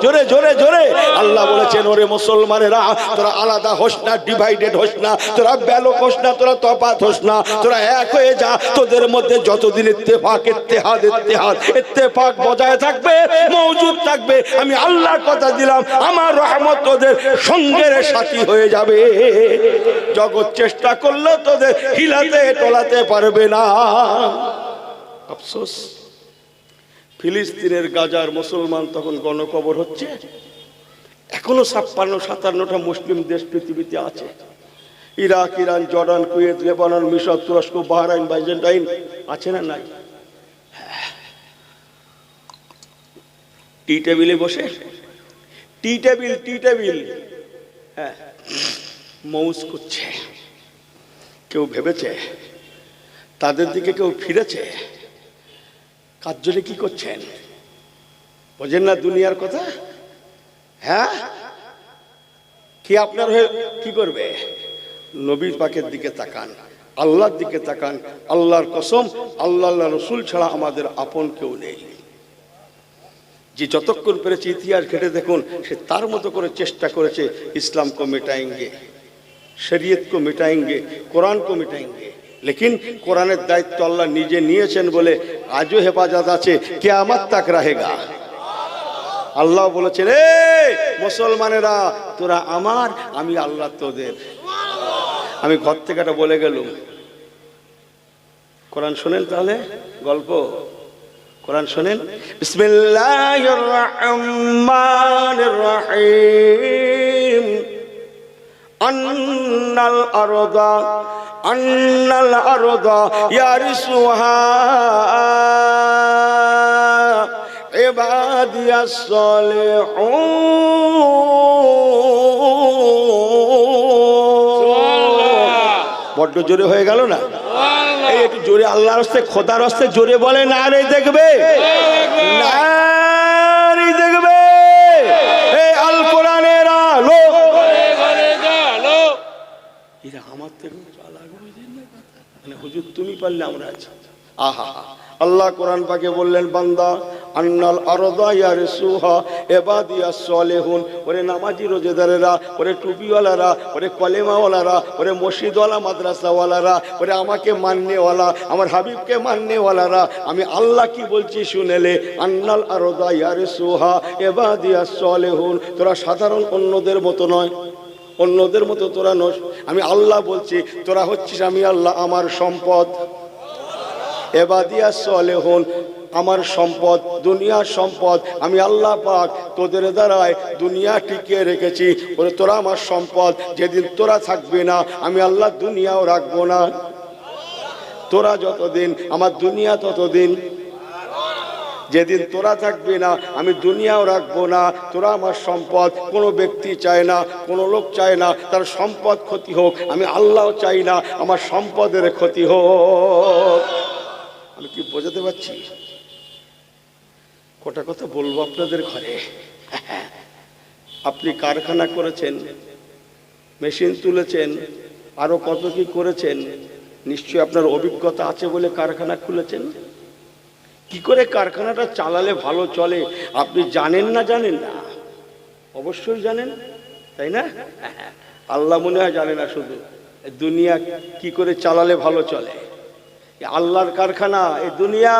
জোরে জোরে জোরে আল্লাহ বলেছেন, ওরে মুসলমানেরা, তোরা আলাদা হোস না, ডিভাইডেড হোস না, তোরা ব্যালক হোস না, তোরা তফাত হোস না, তোরা এক হয়ে যা। তোদের মধ্যে যতদিন ইত্তেফাক, ইত্তেহাদ, ইত্তেহাদ, ইত্তেফাক বজায় থাকবে, মওজুদ থাকবে, আমি আল্লাহর কথা দিলাম, আমার রহমত তোদের সঙ্গের সাথী হয়ে যাবে। জগৎ চেষ্টা করলে তোদের হিলাতে টলাতে পারবে না। আফসোস, ফিলিস্তিনের গাজার মুসলমান তখন গণকবর হচ্ছে, এখনো 56-57টা মুসলিম দেশ পৃথিবীতে আছে। Iraq, Iran, Jordan, Kuwait, Lebanon, মিশর, তুরস্ক, বাহরাইন, বাইজেন্টাইন আছে না নাই? টি টেবিলে বসে, টি টেবিল হ্যাঁ, মৌজ করছে। কেউ ভেবেছে তাদের দিকে কেউ ফিরেছে? কার জন্য কি করছেন বোঝেন না দুনিয়ার কথা? হ্যাঁ, কি আপনার হয়ে কি করবে? নবী পাকের দিকে তাকান, আল্লাহর দিকে তাকান। আল্লাহর কসম, আল্লাহ রসুল ছাড়া আমাদের আপন কেউ নেই। যে যতক্ষণ পেরেছে ইতিহাস ঘেটে দেখুন, সে তার মতো করে চেষ্টা করেছে ইসলাম কো মিটাएंगे, শরীয়ত কো মিটাएंगे, কোরআন কো মিটাएंगे। লেকিন কোরআনের দায়িত্ব আল্লাহ নিজে নিয়েছেন বলে আজও হেফাজত আছে, কিয়ামত তাক রহেগা। আল্লাহ বলেছেন, এই মুসলমানেরা, তোরা আমার, আমি আল্লাহ তোদের। আমি ঘর থেকে একটা বলে গেলুম, কোরআন শোনেন তাহলে, গল্প কোরআন শোনেন। বিসমিল্লাহির রহমানির রহিম। আন্নাল আরদা ইয়ারিসুহা ইবাদিয়াস সালিহুন। বড্ড জোরে হয়ে গেল না? এই একটু জোরে আল্লাহর হস্তে, খোদার হস্তে জোরে বলে না রে, দেখবে না রে, দেখবে। এই আল কোরআনের আলো, এরা আমার থেকে মানে হুজুর তুমি পারলে আমরা আছি। আহা, আল্লাহ কোরআন পাকে বললেন, বান্দা, আন্নাল আরদা ইয়ারিসুহা ইবাদিয়াস সালিহুন। ওরে নামাজি রোজাদারেরা, ওরে টুপিওয়ালারা, ওরে কলেমাওয়ালারা, ওরে মসজিদওয়ালা, মাদ্রাসাওয়ালারা, ওরে আমাকে মাননেওয়ালা, আমার হাবিবকে মাননেওয়ালারা, আমি আল্লাহ কি বলছি শুনেলে। আন্নাল আরদা ইয়ারিসুহা ইবাদিয়াস সালিহুন। তোরা সাধারণ অন্যদের মতো নয়, অন্যদের মতো তোরা নস, আমি আল্লাহ বলছি, তোরা হচ্ছিস আমি আল্লাহ আমার সম্পদ। ইবাদিয়াস সালিহুন, আমার সম্পদ, দুনিয়ার সম্পদ। আমি আল্লাহ পাক তোদের দ্বারায় দুনিয়া টিকিয়ে রেখেছি। বলে তোরা আমার সম্পদ, যেদিন তোরা থাকবে না আমি আল্লাহ দুনিয়াও রাখবো না। তোরা যতদিন, আমার দুনিয়া ততদিন। যেদিন তোরা থাকবি না আমি দুনিয়াও রাখবো না, তোরা আমার সম্পদ। কোনো ব্যক্তি চায় না, কোনো লোক চায় না তার সম্পদ ক্ষতি হোক, আমি আল্লাহও চাই না আমার সম্পদের ক্ষতি হোক। আমি কি বোঝাতে পারছি? কটা কথা বলবো আপনাদের ঘরে। আপনি কারখানা করেছেন, মেশিন তুলেছেন, আরো কত কি করেছেন, নিশ্চয়ই আপনার অভিজ্ঞতা আছে বলে কারখানা খুলেছেন। কি করে কারখানাটা চালালে ভালো চলে আপনি জানেন না? জানেন না? অবশ্যই জানেন, তাই না? আল্লাহ মনে হয় জানে না শুধু, দুনিয়া কি করে চালালে ভালো চলে। আল্লাহর কারখানা, এই দুনিয়া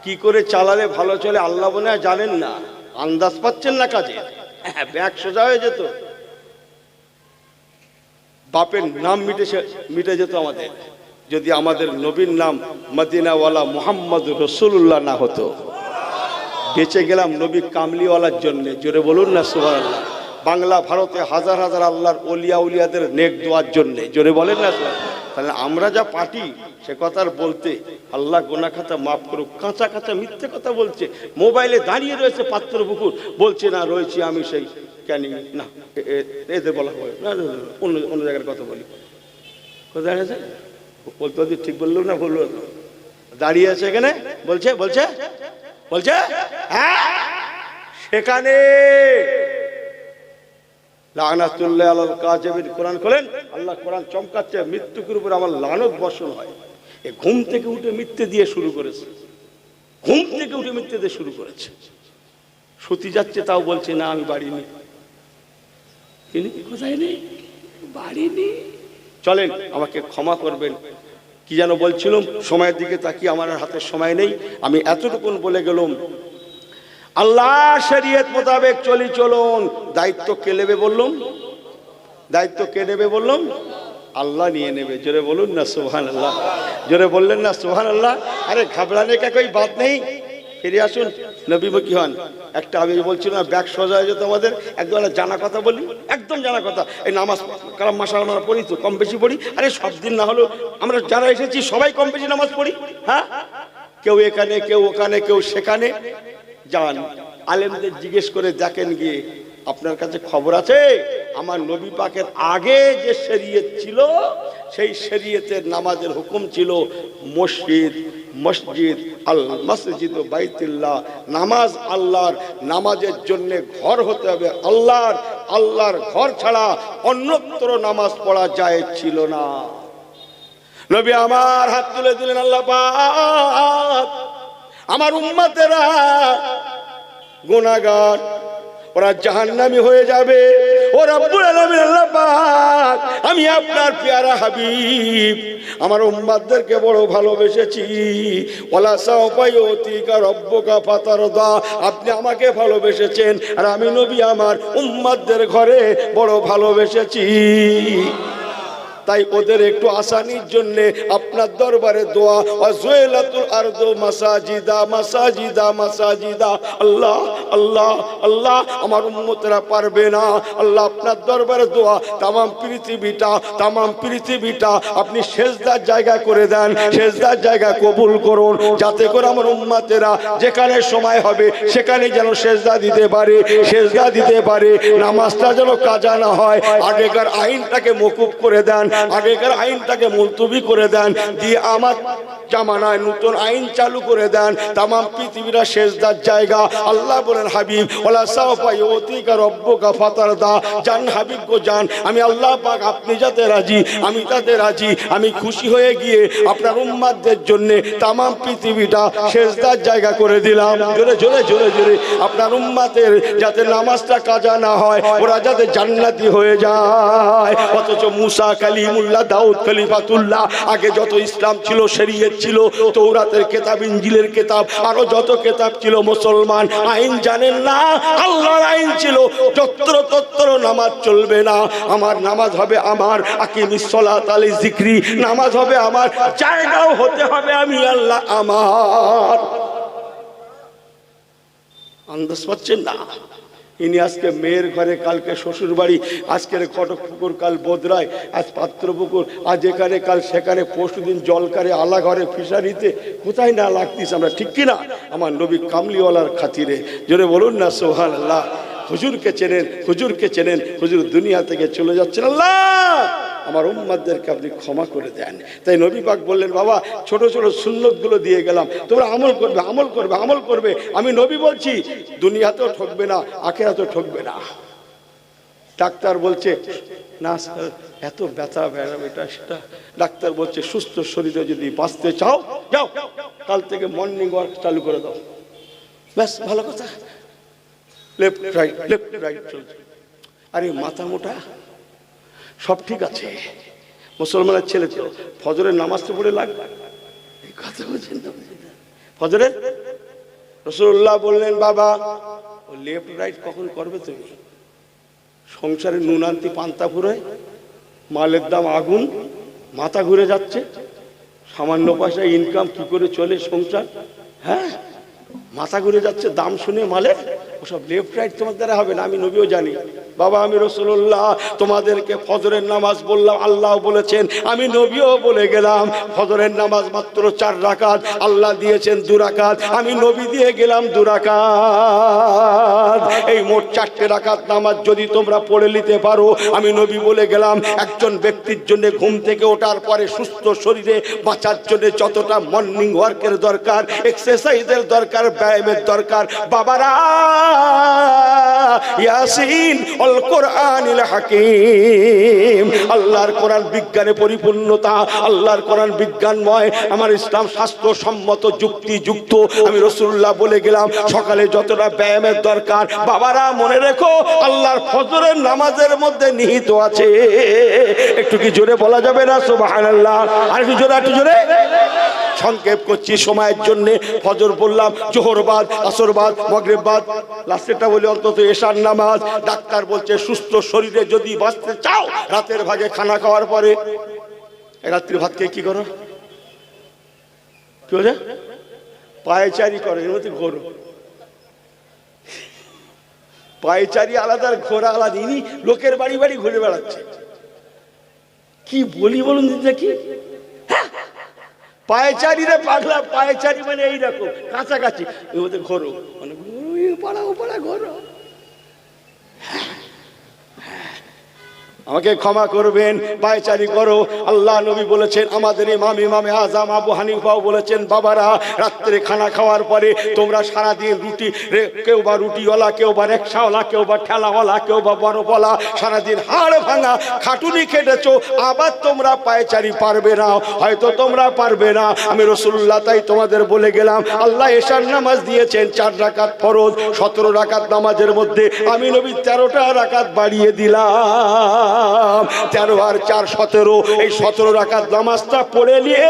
কি করে চালালে ভালো চলে আল্লাহ মনে হয় জানেন না। আন্দাজ পাচ্ছেন না কাজে, ব্যাগ সোজা হয়ে যেত, বাপের নাম মিটে যেত আমাদের, যদি আমাদের নবীর নাম মদিনাওয়ালা মুহাম্মদ রসুল্লাহ না হতো। বেঁচে গেলাম নবী কামলিওয়ালার জন্য, জোরে বলুন না সুবহানাল্লাহ। বাংলা ভারতে হাজার হাজার আল্লাহর ওলিয়া উলিয়াদের নেক দোয়ার জন্য, জোরে বলেন না সুবহানাল্লাহ। তাহলে আমরা যা পাটি সে কথার বলতে আল্লাহ গোনা খাতা মাফ করুক। কাঁচা কাঁচা মিথ্যে কথা বলছে, মোবাইলে দাঁড়িয়ে রয়েছে পাত্রপুকুর, বলছে না রয়েছি আমি সেই ক্যানিং, না এদের বলা হয় না, অন্য অন্য জায়গার কথা বলি। কোথায় আছে বলতে বলতে ঠিক বললো না, বললো দাঁড়িয়ে আছে এখানে, বলছে বলছে বলছে হ্যাঁ সেখানে লানাতুল্লাহ আলাল কাযিবিন। কোরআন খোলেন, আল্লাহ কোরআন চমকাচ্ছে, মৃত্যুকের উপর আমার লানত বর্ষণ হয়। এ ঘুম থেকে উঠে মিথ্যে দিয়ে শুরু করেছে, ঘুম থেকে উঠে মিথ্যে দিয়ে শুরু করেছে। সতী যাচ্ছে তাও বলছে না আমি বাড়ি নেই। কোথায় নেই? বাড়ি নেই। চলেন, আমাকে ক্ষমা করবেন। কি যেন বলছিলাম, সময়ের দিকে তাকিয়ে আমার হাতে সময় নেই, আমি এতটুকুন বলে গেলাম। আল্লাহ শরীয়ত মোতাবেক চলুন। দায়িত্ব কে নেবে বললাম? দায়িত্ব কে নেবে বললাম? আল্লাহ নিয়ে নেবে। জোরে বলুন না সুবহানাল্লাহ। জোরে বললেন না সুবহানাল্লাহ। আরে ঘাবড়ানে কা কোই বাত নেই, ফিরে আসুন, নবীমুখী হন। একটা আমি বলছিলাম ব্যাগ সোজা হয়ে যেত আমাদের, একদম জানা কথা বলি, একদম জানা কথা। এই নামাজ কালাম মাশাআল্লাহ আমরা পড়ি তো, কম বেশি পড়ি। আরে সব দিন না হলেও আমরা যারা এসেছি সবাই কম বেশি নামাজ পড়ি। হ্যাঁ, কেউ এখানে, কেউ ওখানে, কেউ সেখানে। যান আলেমদের জিজ্ঞেস করে দেখেন গিয়ে, আপনার কাছে খবর আছে আমার নবী পাকের আগে যে শরীয়ত ছিল সেই শরীয়তের নামাজের হুকুম ছিল মসজিদ মসজিদ আল মসজিদ বাইতুল্লাহ। নামাজ আল্লাহর, নামাজের জন্য ঘর হতে হবে আল্লাহর, আল্লাহর ঘর ছাড়া অন্যত্র নামাজ পড়া জায়েজ ছিল না। নবী আমার হাত তুলে দিলেন, আল্লাহ পাক আমার উম্মতেরা গুনাহগার, ওরা জাহান্নামী হয়ে যাবে। ও রব্বুল আলামিন আল্লাহ পাক আমি আপনার পেয়ারা হাবিব আমার উম্মতদেরকে বড় ভালোবেসেছি। ওয়ালা সাওফা ইউতিকা রব্বুকা ফাতারদা, আপনি আমাকে ভালোবেসেছেন আর আমি নবী আমার উম্মতদের ঘরে বড় ভালোবেসেছি। তাই ওদের একটু আসানির জন্য আপনার দরবারে দোয়া, ওয়াজুইলাতুল আরদু মাসাজিদা মাসাজিদা মাসাজিদা। আল্লাহ আল্লাহ আল্লাহ আমার উম্মতেরা পারবে না, আল্লাহ আপনার দরবারে দোয়া, তামাম পৃথিবীটা আপনি সেজদার জায়গা করে দেন, সেজদার জায়গা কবুল করুন, যাতে করে আমার উম্মতেরা যেখানে সময় হবে সেখানে যেন সেজদা দিতে পারে, সেজদা দিতে পারে। নামাজটা যেন কাজা না হয়। আগেকার আইনটাকে মকুব করে দেন, আগেকার আইনটাকে মুলতবি করে দেন, দিয়ে আমার জামানায় নতুন আইন চালু করে দেন। তামাম পৃথিবীরা সেজদার জায়গা। আল্লাহ বলেন হাবিব ওয়ালা সাওফা ইউতিকা রব্বুকা ফাতারদা, জান হাবিব গো জান, আমি আল্লাহ পাক আপনি যাতে রাজি আমি তাতে রাজি। আমি খুশি হয়ে গিয়ে আপনার উম্মতদের জন্য তামাম পৃথিবীটা সেজদার জায়গা করে দিলাম। জোরে জোরে জোরে জোরে আপনার উম্মতের যাতে নামাজটা কাজা না হয়, ওরা যাতে জান্নাতি হয়ে যায়। অথচ মুসা কালিমুল্লাহ, দাউদ খলিফাতুল্লাহ, আগে যত ইসলাম ছিল, শরীয়ত ছিল, তৌরাতের কিতাব, ইনজিলের কিতাব, আরো যত কিতাব ছিল, মুসলমান আইন জানেন না। আল্লাহর আইন ছিল যত্র তত্র নামাজ চলবে না। আমার নামাজ হবে আমার আকিমিস সালাত আলি যিকরি, নামাজ হবে আমার, জায়গাও হতে হবে আমি আল্লাহ আমার। আন্দাজ পাচ্ছেন না? ইনি আজকে মেয়ের ঘরে, কালকে শ্বশুর বাড়ি, আজকের কটকপুকুর, কাল বোদরায়, আজ পাত্রপুকুর, আজ এখানে, কাল সেখানে, পরশুদিন জলকারে, আলা ঘরে, ফিশারিতে, কোথায় না লাগতিস আমরা, ঠিক কিনা? আমার নবী কামলিওয়ালার খাতিরে জোরে বলুন না সুবহানাল্লাহ। হুজুরকে চেনেন, হুজুরকে চেনেন, হুজুর দুনিয়া থেকে চলে যাচ্ছেন, আল্লাহ আমার উম্মতদেরকে আপনি ক্ষমা করে দেন। তাই নবী পাক বললেন, বাবা ছোট ছোট সুন্নতগুলো দিয়ে গেলাম, তোমরা আমল করবে, আমল করবে, আমল করবে। আমি নবী বলছি, দুনিয়াতেও ঠকবে না, আখিরাতেও ঠকবে না। ডাক্তার বলছে না স্যার এত ব্যথা ব্যায়াম এটা সেটা, ডাক্তার বলছে সুস্থ শরীরে যদি বাঁচতে চাও যাও, কাল থেকে মর্নিং ওয়াক চালু করে দাও, ব্যাস ভালো কথা। লেফট রাইট, লেফট রাইট চলছে। আরে মাথা মোটা, সব ঠিক আছে, মুসলমানের ছেলে তো ফজরের নামাজটা পড়ে লাগবে, এই কথা বলছেন না ফজরের। রাসূলুল্লাহ বললেন, বাবা ও লেফট রাইট কখন করবে তুমি? সংসারে নুন আনতি পান্তা ফুরোয়, মালের দাম আগুন, মাথা ঘুরে যাচ্ছে, সামান্য পয়সা ইনকাম কি করে চলে সংসার? হ্যাঁ, মাথা ঘুরে যাচ্ছে দাম শুনে মালের। ওসব লেফট রাইট তোমার দ্বারা হবে না, আমি নবীও জানি। বাবা আমি রাসূলুল্লাহ তোমাদেরকে ফজরের নামাজ বললাম, আল্লাহ বলেছেন, আমি নবীও বলে গেলাম, ফজরের নামাজ মাত্র 4 রাকাত, আল্লাহ দিয়েছেন 2 রাকাত, আমি নবী দিয়ে গেলাম 2 রাকাত। এই মোট 4টে রাকাত নামাজ যদি তোমরা পড়ে নিতে পারো, আমি নবী বলে গেলাম, একজন ব্যক্তির জন্য ঘুম থেকে ওঠার পরে সুস্থ শরীরে বাঁচার জন্য যতটা মর্নিং ওয়ার্কের দরকার, এক্সারসাইজের দরকার, ব্যায়ামের দরকার, বাবারা ইয়াসিন আল কোরআনিল হাকিম, আল্লাহর কোরআন বিজ্ঞানে পরিপূর্ণতা, আল্লাহর কোরআন বিজ্ঞানময়, আমার ইসলাম শাস্ত্রসম্মত যুক্তিযুক্ত। আমি রাসূলুল্লাহ বলে গেলাম, সকালে যতটা ব্যায়ামের দরকার, বাবারা মনে রেখো আল্লাহর ফজরের নামাজের মধ্যে নিহিত আছে। একটু কি জোরে বলা যাবে না সুবহানাল্লাহ? আর একটু জোরে, একটু জোরে। সংক্ষেপ করছি সময়ের জন্য। ফজর বললাম, জোহর বাদ, আসর বাদ, মাগরিব বাদ, লাস্টেরটা বলি অন্তত এশার নামাজ। ডাক্তার বলছে সুস্থ শরীরে যদি বাঁচতে চাও, রাতের ভাগে খানা খাওয়ার পরে, রাত্রি ভাত খেয়ে কি করো? কি বলে? পায়চারি করো, এর মধ্যে ঘোরো। পায়চারি আলাদা, ঘোরা আলাদা। ইনি লোকের বাড়ি বাড়ি ঘুরে বেড়াচ্ছে। কি বলি বলুন দিদি, কি পায়চারি রে পাগলা, পায়চারি মানে এইরকম কাছাকাছি, ওদের ঘোরো, মানে পাড়া ও পাড়া ঘোরো। আমাকে ক্ষমা করবেন, পায়চারি করো। আল্লাহ নবী বলেছেন, আমাদের ইমামে আজম আবু হানিফাও বলেছেন, বাবারা রাত্রে খানা খাওয়ার পরে তোমরা সারাদিন রুটি, কেউ বা রুটিওয়ালা, কেউ বা রিকশাওয়ালা, কেউ বা ঠেলাওয়ালা, কেউ বা বড়ওয়ালা, সারাদিন হাড় ভাঙা খাটুনি খেটেছো, আবার তোমরা পায়চারি পারবে না, হয়তো তোমরা পারবে না। আমি রাসূলুল্লাহ তাই তোমাদের বলে গেলাম, আল্লাহ এশার নামাজ দিয়েছেন 4 রাকাত ফরজ, 17 রাকাত নামাজের মধ্যে আমি নবী 13টা রাকাত বাড়িয়ে দিলাম। 13 আর 4 17, এই 17 রাকাত নামাজটা পড়ে নিয়ে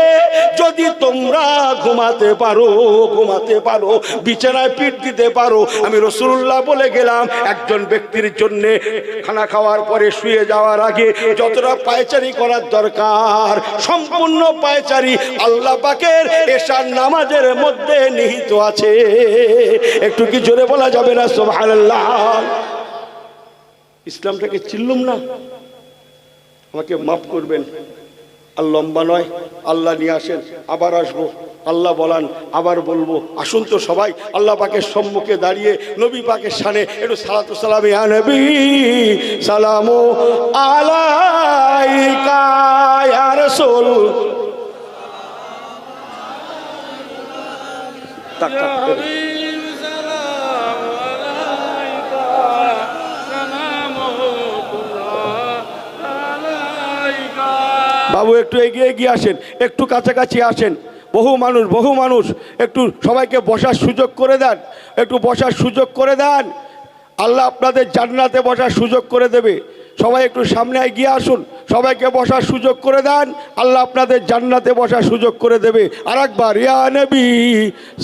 যদি তোমরা ঘুমাতে পারো, বিছানায় পিঠ দিতে পারো, আমি রাসূলুল্লাহ বলে গেলাম, একজন ব্যক্তির জন্য খানা খাওয়ার পরে শুয়ে যাওয়ার আগে যতটা পায়চারি করার দরকার, সম্পূর্ণ পায়চারি আল্লাহ পাকের এশার নামাজের মধ্যে নিহিত আছে। একটু কি জোরে বলা যাবে না সুবহানাল্লাহ? ইসলামটাকে চিনলুম না, আমাকে মাফ করবেন। আর লম্বা নয়, আল্লাহ নিয়ে আসেন, আবার আসবো, আল্লাহ বলান আবার বলবো। আসুন তো সবাই আল্লাহ পাকের সম্মুখে দাঁড়িয়ে নবী পাকের শানে একটু সালাতু সালাম, ইয়া নবী সালামু আলাইকা ইয়া রাসূল। তাক তাক বাবু একটু এগিয়ে এগিয়ে আসেন, একটু কাছাকাছি আসেন। বহু মানুষ, একটু সবাইকে বসার সুযোগ করে দেন, একটু বসার সুযোগ করে দেন। আল্লাহ আপনাদের জান্নাতে বসার সুযোগ করে দেবে। সবাই একটু সামনে এগিয়ে আসুন, সবাইকে বসার সুযোগ করে দেন, আল্লাহ আপনাদের জান্নাতে বসার সুযোগ করে দেবে। আর একবার, ইয়া নবী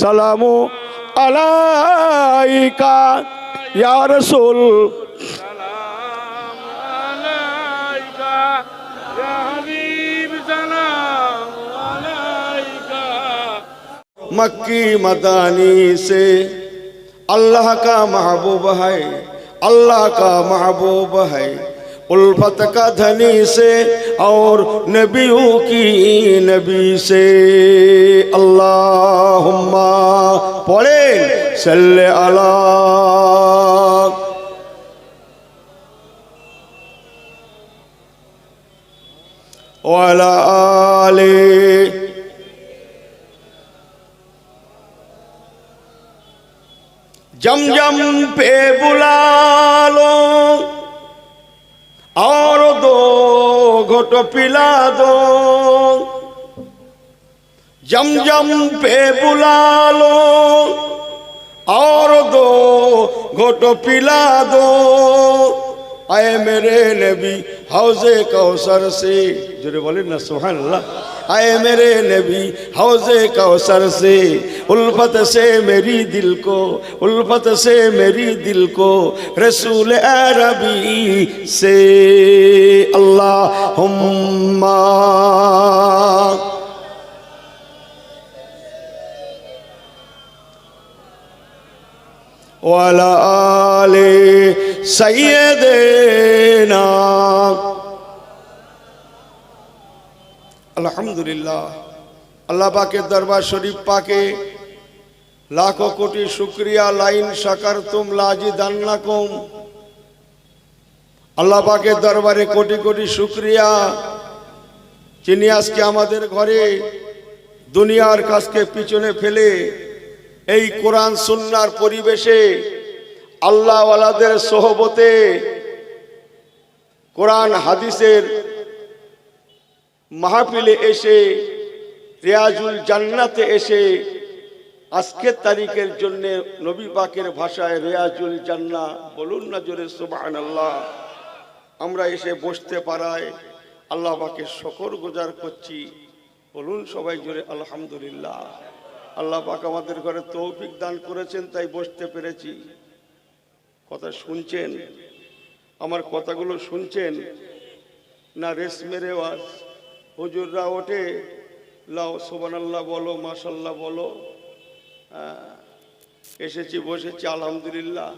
সালামু আলাইকা ইয়া রাসূল। मक्की मदानी से अल्लाह का महबूब है, अल्लाह का महबूब है उल्फत का धनी से और नबियों की नबी से अल्लाहुम्मा पढ़ें सल्ले अला वाला आले जम जम पे बुला लो और दो घोट पिला दो जम जम पे बुला लो और दो घोट पिला दो आए मेरे नबी हौजे कौसर से जोरे बोले ना सुभान अल्लाह आए मेरे नबी हौजे कौसर से उल्फत से मेरी दिल को उल्फत से मेरी दिल को रसूल अरबी से अल्लाहुम्मा वाला आले सैयदना अल्हम्दुलिल्लाह अल्लाह पाके दरबार शरीफ पाके लाखों कोटि शुक्रिया लाइन शकरतुम लाजिदान्नाकुम अल्लाह पाके दरबारे कोटि कोटि शुक्रिया যিনি আজকে আমাদের ঘরে দুনিয়ার কাজকে পিছনে ফেলে এই কোরআন সুন্নাহর পরিবেশে আল্লাহ ওয়ালাদের সোহবতে কোরআন হাদিসের মাহফিলে এসে রিয়াজুল জান্নাতে এসে আজকের তারিখের জন্য নবী পাকের ভাষায় রিয়াজুল জান্নাহ বলুন না জোরে সুবহানাল্লাহ আমরা এসে বসতে পারায় আল্লাহ পাকের শুকর গুজার করছি বলুন সবাই জোরে আলহামদুলিল্লাহ আল্লাহ পাক আমাদের ঘরে তৌফিক দান করেছেন তাই বসতে পেরেছি কথা শুনছেন আমার কথাগুলো শুনছেন না রেস মেরে ওয়াজ হুজুররা ওঠে লাও সুবহানাল্লাহ বলো মাশাআল্লাহ বলো এসেছি বসেছি আলহামদুলিল্লাহ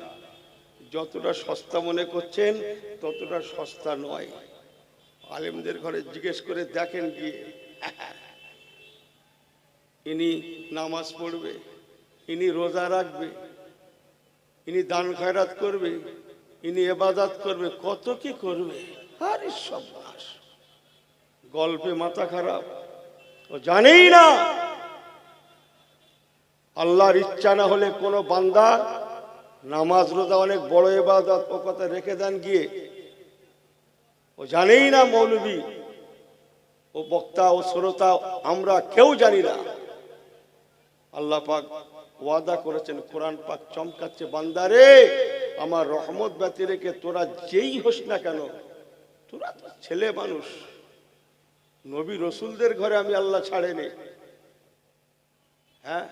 যতটা সস্তা মনে করছেন ততটা সস্তা নয় আলেমদের ঘরে জিজ্ঞেস করে দেখেন গিয়ে ইনি নামাজ পড়বে ইনি রোজা রাখবে ইনি দান খয়রাত করবে ইনি ইবাদত করবে কত কি করবে আরে সর্বনাশ গল্পে মাথা খারাপ ও জানেই না আল্লাহর ইচ্ছা না হলে কোনো বান্দা নামাজ রোজা অনেক বড় ইবাদত ও কথা রেখে দেন গিয়ে ও জানেই না মৌলবী ও বক্তা ও শ্রোতা আমরা কেউ জানি না আল্লাহ পাক ওয়াদা করেছেন কোরআন পাক চমকাচ্ছে বান্দারে আমার রহমত ব্যতি রেখে তোরা যেই হোস না কেন তোরা তো ছেলে মানুষ নবী রসুলদের ঘরে আমি আল্লাহ ছাড়েনি হ্যাঁ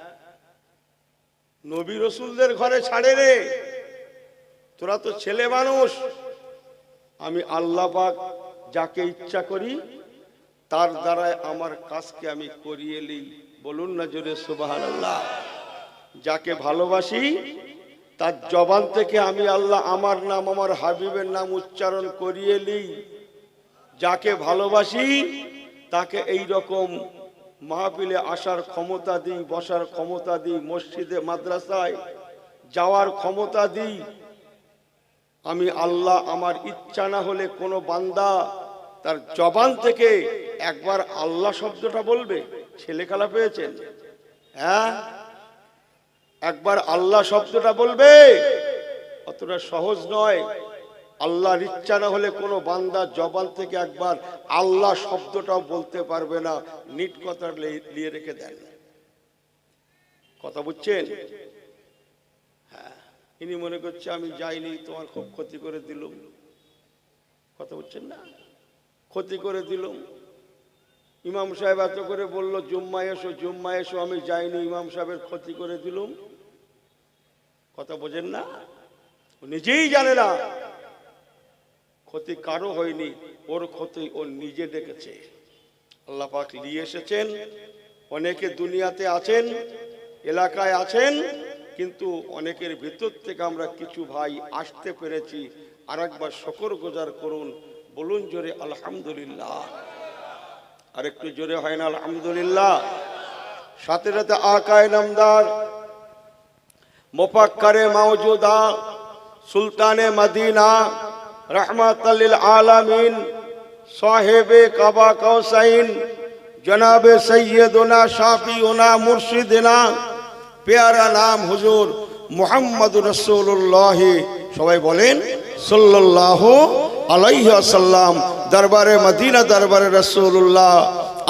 নবী রসুলদের ঘরে ছাড়ে রে তোরা তো ছেলে মানুষ আমি আল্লাহ পাক যাকে ইচ্ছা করি তার দ্বারাই আমার কাজকে আমি করিয়ে নিই বলুন না জোরে সুবহানাল্লাহ যাকে ভালোবাসি তার জবান থেকে আমি আল্লাহ আমার নাম আমার হাবিবের নাম উচ্চারণ করিয়ে নিই যাকে ভালোবাসি তাকে এই রকম মাহফিলে আসার ক্ষমতা দিই বসার ক্ষমতা দিই মসজিদে মাদ্রাসায় যাওয়ার ক্ষমতা দিই আমি আল্লাহ আমার ইচ্ছা না হলে কোনো বান্দা তার জবান থেকে একবার আল্লাহ শব্দটা বলবে ছেলে খেলা পেয়েছেন হ্যাঁ একবার আল্লাহ শব্দটা বলবে অতটা সহজ নয় আল্লাহর ইচ্ছা না হলে কোনো বান্দা জবান থেকে একবার আল্লাহ শব্দটাও বলতে পারবে না নিট কথা নিয়ে রেখে দেন কথা বুঝছেন হ্যাঁ ইনি মনে করছে আমি যাইনি তোমার খুব ক্ষতি করে দিলুম কথা বুঝছেন না ক্ষতি করে দিলুম ইমাম সাহেব এত করে বলল জুম্মা এসো আমি যাইনি ইমাম সাহেবের ক্ষতি করে দিলুম কথা বোঝেন না ও নিজেই জানে না ক্ষতি কারো হয়নি ওর ক্ষতি ও নিজে ডেকেছে আল্লাহ পাক নিয়ে এসেছেন অনেকে দুনিয়াতে আছেন এলাকায় আছেন কিন্তু অনেকের ভিতর থেকে আমরা কিছু ভাই আসতে পেরেছি। আরেকবার শুকর গুজার করুন, বলুন জোরে আলহামদুলিল্লাহ। আর একটু জোরে হয় না আলহামদুলিল্লাহ? সাথে সাথে আকায়ে নামদার মুফাক্কারে মাওজুদা সুলতানে মদিনা रहमतल लिल आलमीन साहिबे काबा कौसैन जनाबे सैयदना शाफीउना मुर्शिदना प्यारा नाम हुजूर मुहम्मद रसूलुल्लाह सबाई बोलें सल्लल्लाहु अलैहि वसल्लम दरबारे मदीना दरबारे रसूलुल्लाह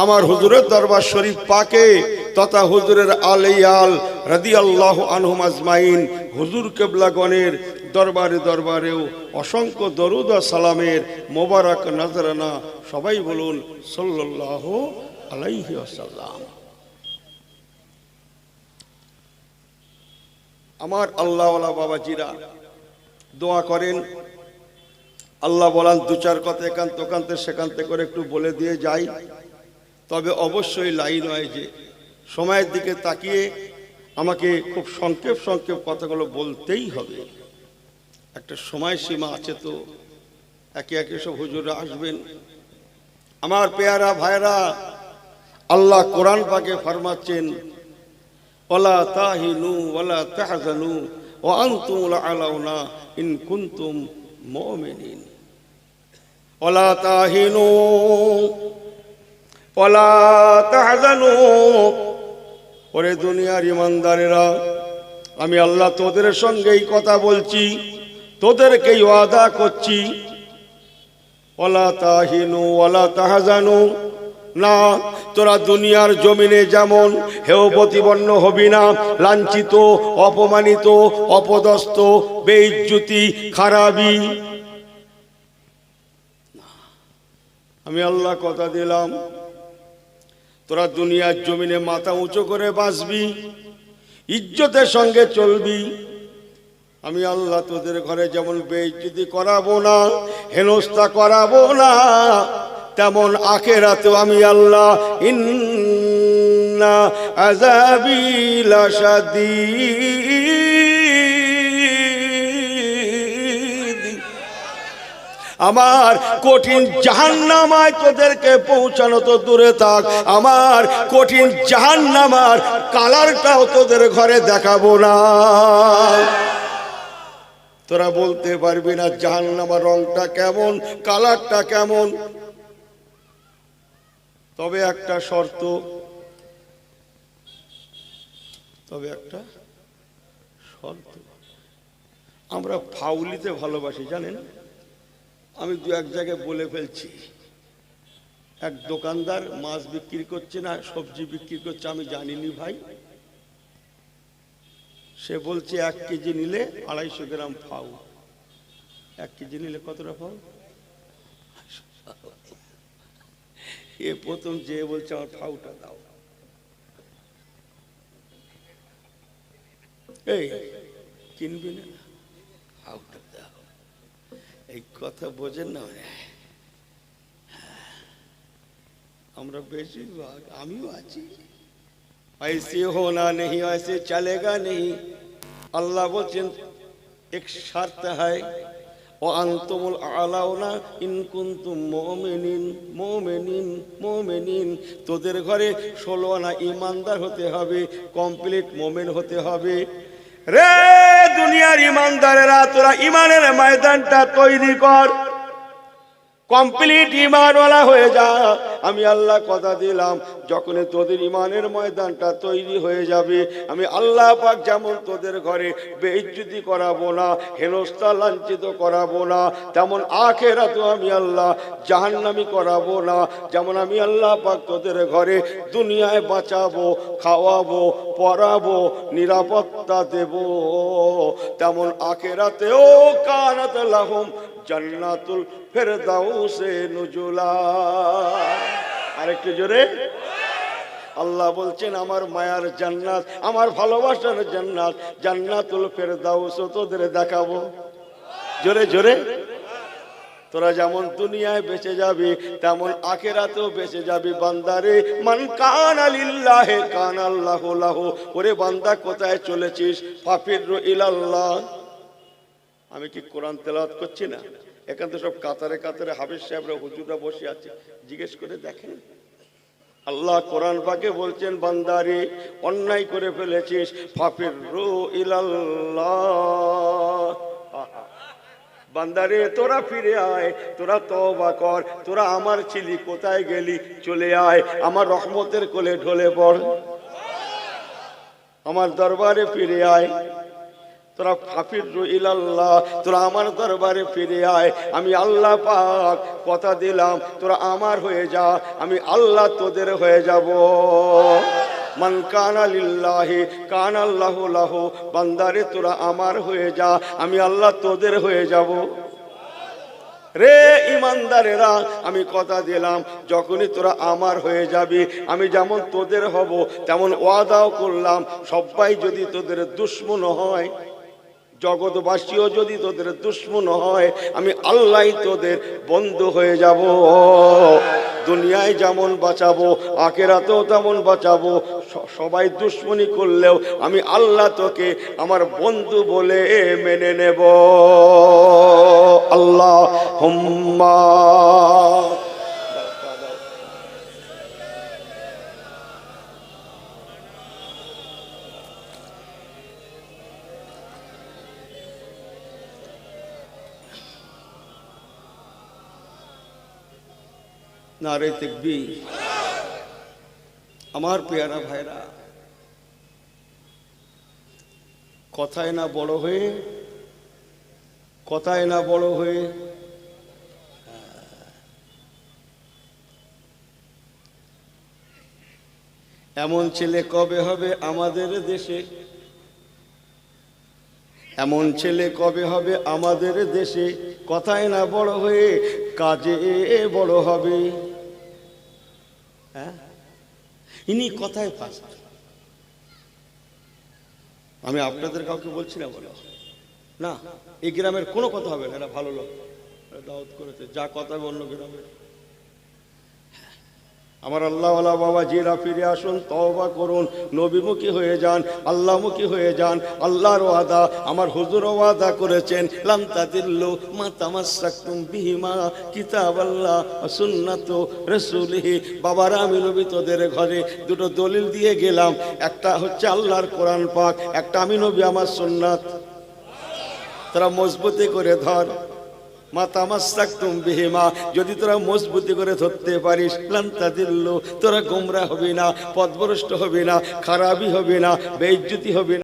আমার হুজুরের দরবার শরীফ পাকে তথা হুজুরের আলিয়াল রাদিয়াল্লাহু আনহুম আজমাইন হুজুর কিবলাগণের দরবারে দরবারেও অসংখ্য দরুদ ও সালামের মোবারক নজরানা সবাই বলুন সাল্লাল্লাহু আলাইহি ওয়াসাল্লাম। আমার আল্লাহওয়ালা বাবাজিরা দোয়া করেন, আল্লাহ বলান দু চার কথা একান্ত কান্তে সেকান্তে করে একটু বলে দিয়ে যাই। তবে অবশ্যই লাইন হয় যে সময়ের দিকে তাকিয়ে আমাকে খুব সংক্ষেপ সংক্ষেপ কথাগুলো বলতেই হবে। একটা সময়সীমা আছে, তো একে একে সব হুজুররা আসবেন। আমার পেয়ারা ভাইরা, আল্লাহ কোরআন পাকে ফরমাচ্ছেন ওয়ালা তাহিনু ওয়ালা তাহজানু ওয়া আনতুমুল আলাউনা ইন কুনতুম মুমিনিন। ওয়ালা তাহিনু ওয়ালা তাহজানু, ওরে দুনিয়ার ইমানদারেরা, আমি আল্লাহ তোদের সঙ্গেই কথা বলছি, তোদেরকেই ওয়াদা করছি। ওয়ালা তাহিনু ওয়ালা তাহজানু, না তোরা দুনিয়ার জমিনে যেমন হেয় প্রতিপন্ন হবি না, লাঞ্ছিত অপমানিত অপদস্থ বেইজ্জতি খারাপি। আমি আল্লাহ কথা দিলাম তোরা দুনিয়ার জমিনে মাথা উঁচু করে বাঁচবি, ইজ্জতের সঙ্গে চলবি। আমি আল্লাহ তোদের ঘরে যেমন বেইজ্জতি করাবো না, হেনস্থা করাবো না, তেমন আখিরাতেও আমি আল্লাহ ইন্না আযাবি লাশাদীদ, আমার কঠিন জাহান্নামায় তোদেরকে পৌঁছানো তো দূরে থাক, আমার কঠিন জাহান্নামার কালারটাও তোদের ঘরে দেখাবো না। তোরা বলতে পারবি না জাহান্নামার রংটা কেমন, কালারটা কেমন। তবে একটা শর্ত, আমরা ফাউলিতে ভালোবাসি জানেন। আমি দু এক জায়গায় বলে ফেলছি, এক দোকানদার মাছ বিক্রি করছে না সবজি বিক্রি করছে, আমি জানিনি ভাই। সে বলছে 1 কেজি নিলে 250 গ্রাম ফাউ। 1 কেজি নিলে কতটা ফাউ? এ প্রথম যে বলছে আমার ফাউটা দাও। এই কিনবি না, ফাউটা দাও, এই কথা বোঝেন না। আমরা বেশিরভাগ, আমিও আছি, ऐसे होना नहीं ऐसे चलेगा नहीं। अल्लाह बोलছেন एक शर्त है وأنتم الأعلون إن كنتم مؤمنين مؤمنين مؤمنين। তোদের ঘরে 16 আনা ইমানদার হতে হবে, কমপ্লিট মুমিন হতে হবে। রে দুনিয়ার ইমানদারেরা, তোরা ইমানের ময়দানটা তৈরি কর, কমপ্লিট ইমানওয়ালা হয়ে যা। আমি আল্লাহ কথা দিলাম যখন তোদের ইমানের ময়দানটা তৈরি হয়ে যাবে, আমি আল্লাহ পাক যেমন তোদের ঘরে বেইজ্জতি করাবো না, হেনস্থা লাঞ্ছিত করাবো না, তেমন আখিরাতেও আমি আল্লাহ জাহান্নামী করাবো না। যেমন আমি আল্লাহ পাক তোদের ঘরে দুনিয়ায় বাঁচাবো, খাওয়াবো, পরাবো, নিরাপত্তা দেব, তেমন আখিরাতেও কানাত লাহুম জান্নাতুল ফেরদাউসে নুজুলা। আরেকটু জোরে। আল্লাহ বলছেন আমার মায়ার জান্নাত, আমার ভালোবাসার জান্নাত, জান্নাতুল ফেরদাউস তোদের দেখাবো। জোরে জোরে। তোরা যেমন দুনিয়ায় বেঁচে যাবি তেমন আখিরাতেও বেঁচে যাবি বান্দারে। মান কানা লিল্লাহি কানা আল্লাহু লাহু। ওরে বান্দা কোথায় চলেছিস? ফাফিরু ইলাল্লাহ। আমি কি কোরআন তেলাওয়াত করছি না? এখান তো সব কাতারে কাতারে হাফেজ সাহেবরা হুজুররা বসে আছে, জিজ্ঞেস করে দেখেন। আল্লাহ কোরআন পাকে বলছেন বান্দারে অন্যায় করে ফেলেছিস, ফাফিরু ইলাল্লাহ। বান্দারে তোরা ফিরে আয়, তোরা তওবা কর, তোরা আমার ছিলি কোথায় গেলি? চলে আয়, আমার রহমতের কোলে ঢলে পড়, আমার দরবারে ফিরে আয়। তোরা ফাফিরু ইলাল্লাহ, তোরা আমার দরবারে ফিরে আয়। আমি আল্লাহ পাক কথা দিলাম তোরা আমার হয়ে যা, আমি আল্লাহ তোদের হয়ে যাব। মান কানা লিল্লাহি কানা আল্লাহু লাহু। বান্দারে তোরা আমার হয়ে যা, আমি আল্লাহ তোদের হয়ে যাব। রে ইমানদারেরা, আমি কথা দিলাম যখনই তোরা আমার হয়ে যাবি আমি যেমন তোদের হব, তেমন ওয়াদাও করলাম সবাই যদি তোদের দুশমন হয়, জগৎবাসীও যদি তোদের দুশমন হয়, আমি আল্লাহ তোদের বন্ধু হয়ে যাব। দুনিয়ায় যেমন বাঁচাবো আখিরাতেও তেমন বাঁচাবো। সবাই দুশমনি করলেও আমি আল্লাহ তোকে আমার বন্ধু বলে মেনে নেব। আল্লাহ হুম্মা। নারে তাকবীর। আমার পেয়ারা ভাইরা, কথায় না বড় হয়ে, কথায় না বড় হয়ে এমন ছেলে কবে হবে আমাদের দেশে? এমন ছেলে কবে হবে আমাদের দেশে? কথায় না বড় হয়ে কাজে বড় হবে। হ্যাঁ, ইনি কথায় ফার্স্ট। আমি আপনাদের কাউকে বলছি না বলো না, এই গ্রামের কোনো কথা হবে না, এরা ভালো লোক, দাওয়াত করেছে, যা কথা হবে অন্য গ্রামের। আমার আল্লাহওয়ালা বাবা জিরা ফিরে আসুন, তওবা করুন, নবীমুখী হয়ে যান, আল্লাহমুখী হয়ে যান। আল্লাহর ওয়াদা, আমার হুজুর ওয়াদা করেছেন, লান তাদিল্লু মা তামাসসাকতুম বিহিমা কিতাবাল্লাহ ওয়া সুন্নাতু রাসূলিহি। বাবারা, আমি নবী তোদের ঘরে দুটো দলিল দিয়ে গেলাম, একটা হচ্ছে আল্লাহর কোরআন পাক, একটা আমি নবী আমার সুন্নাত। তোরা মজবুতি করে ধর, মা তামাসসাকতুম বিহিমা, যদি তোরা মজবুতি করে ধরতে পারিস, লান তাদিল্লু, তোরা গোমরা হবি না, পথভ্রষ্ট হবি না, খারাপই হবি না, বেইজ্জতি হবি না।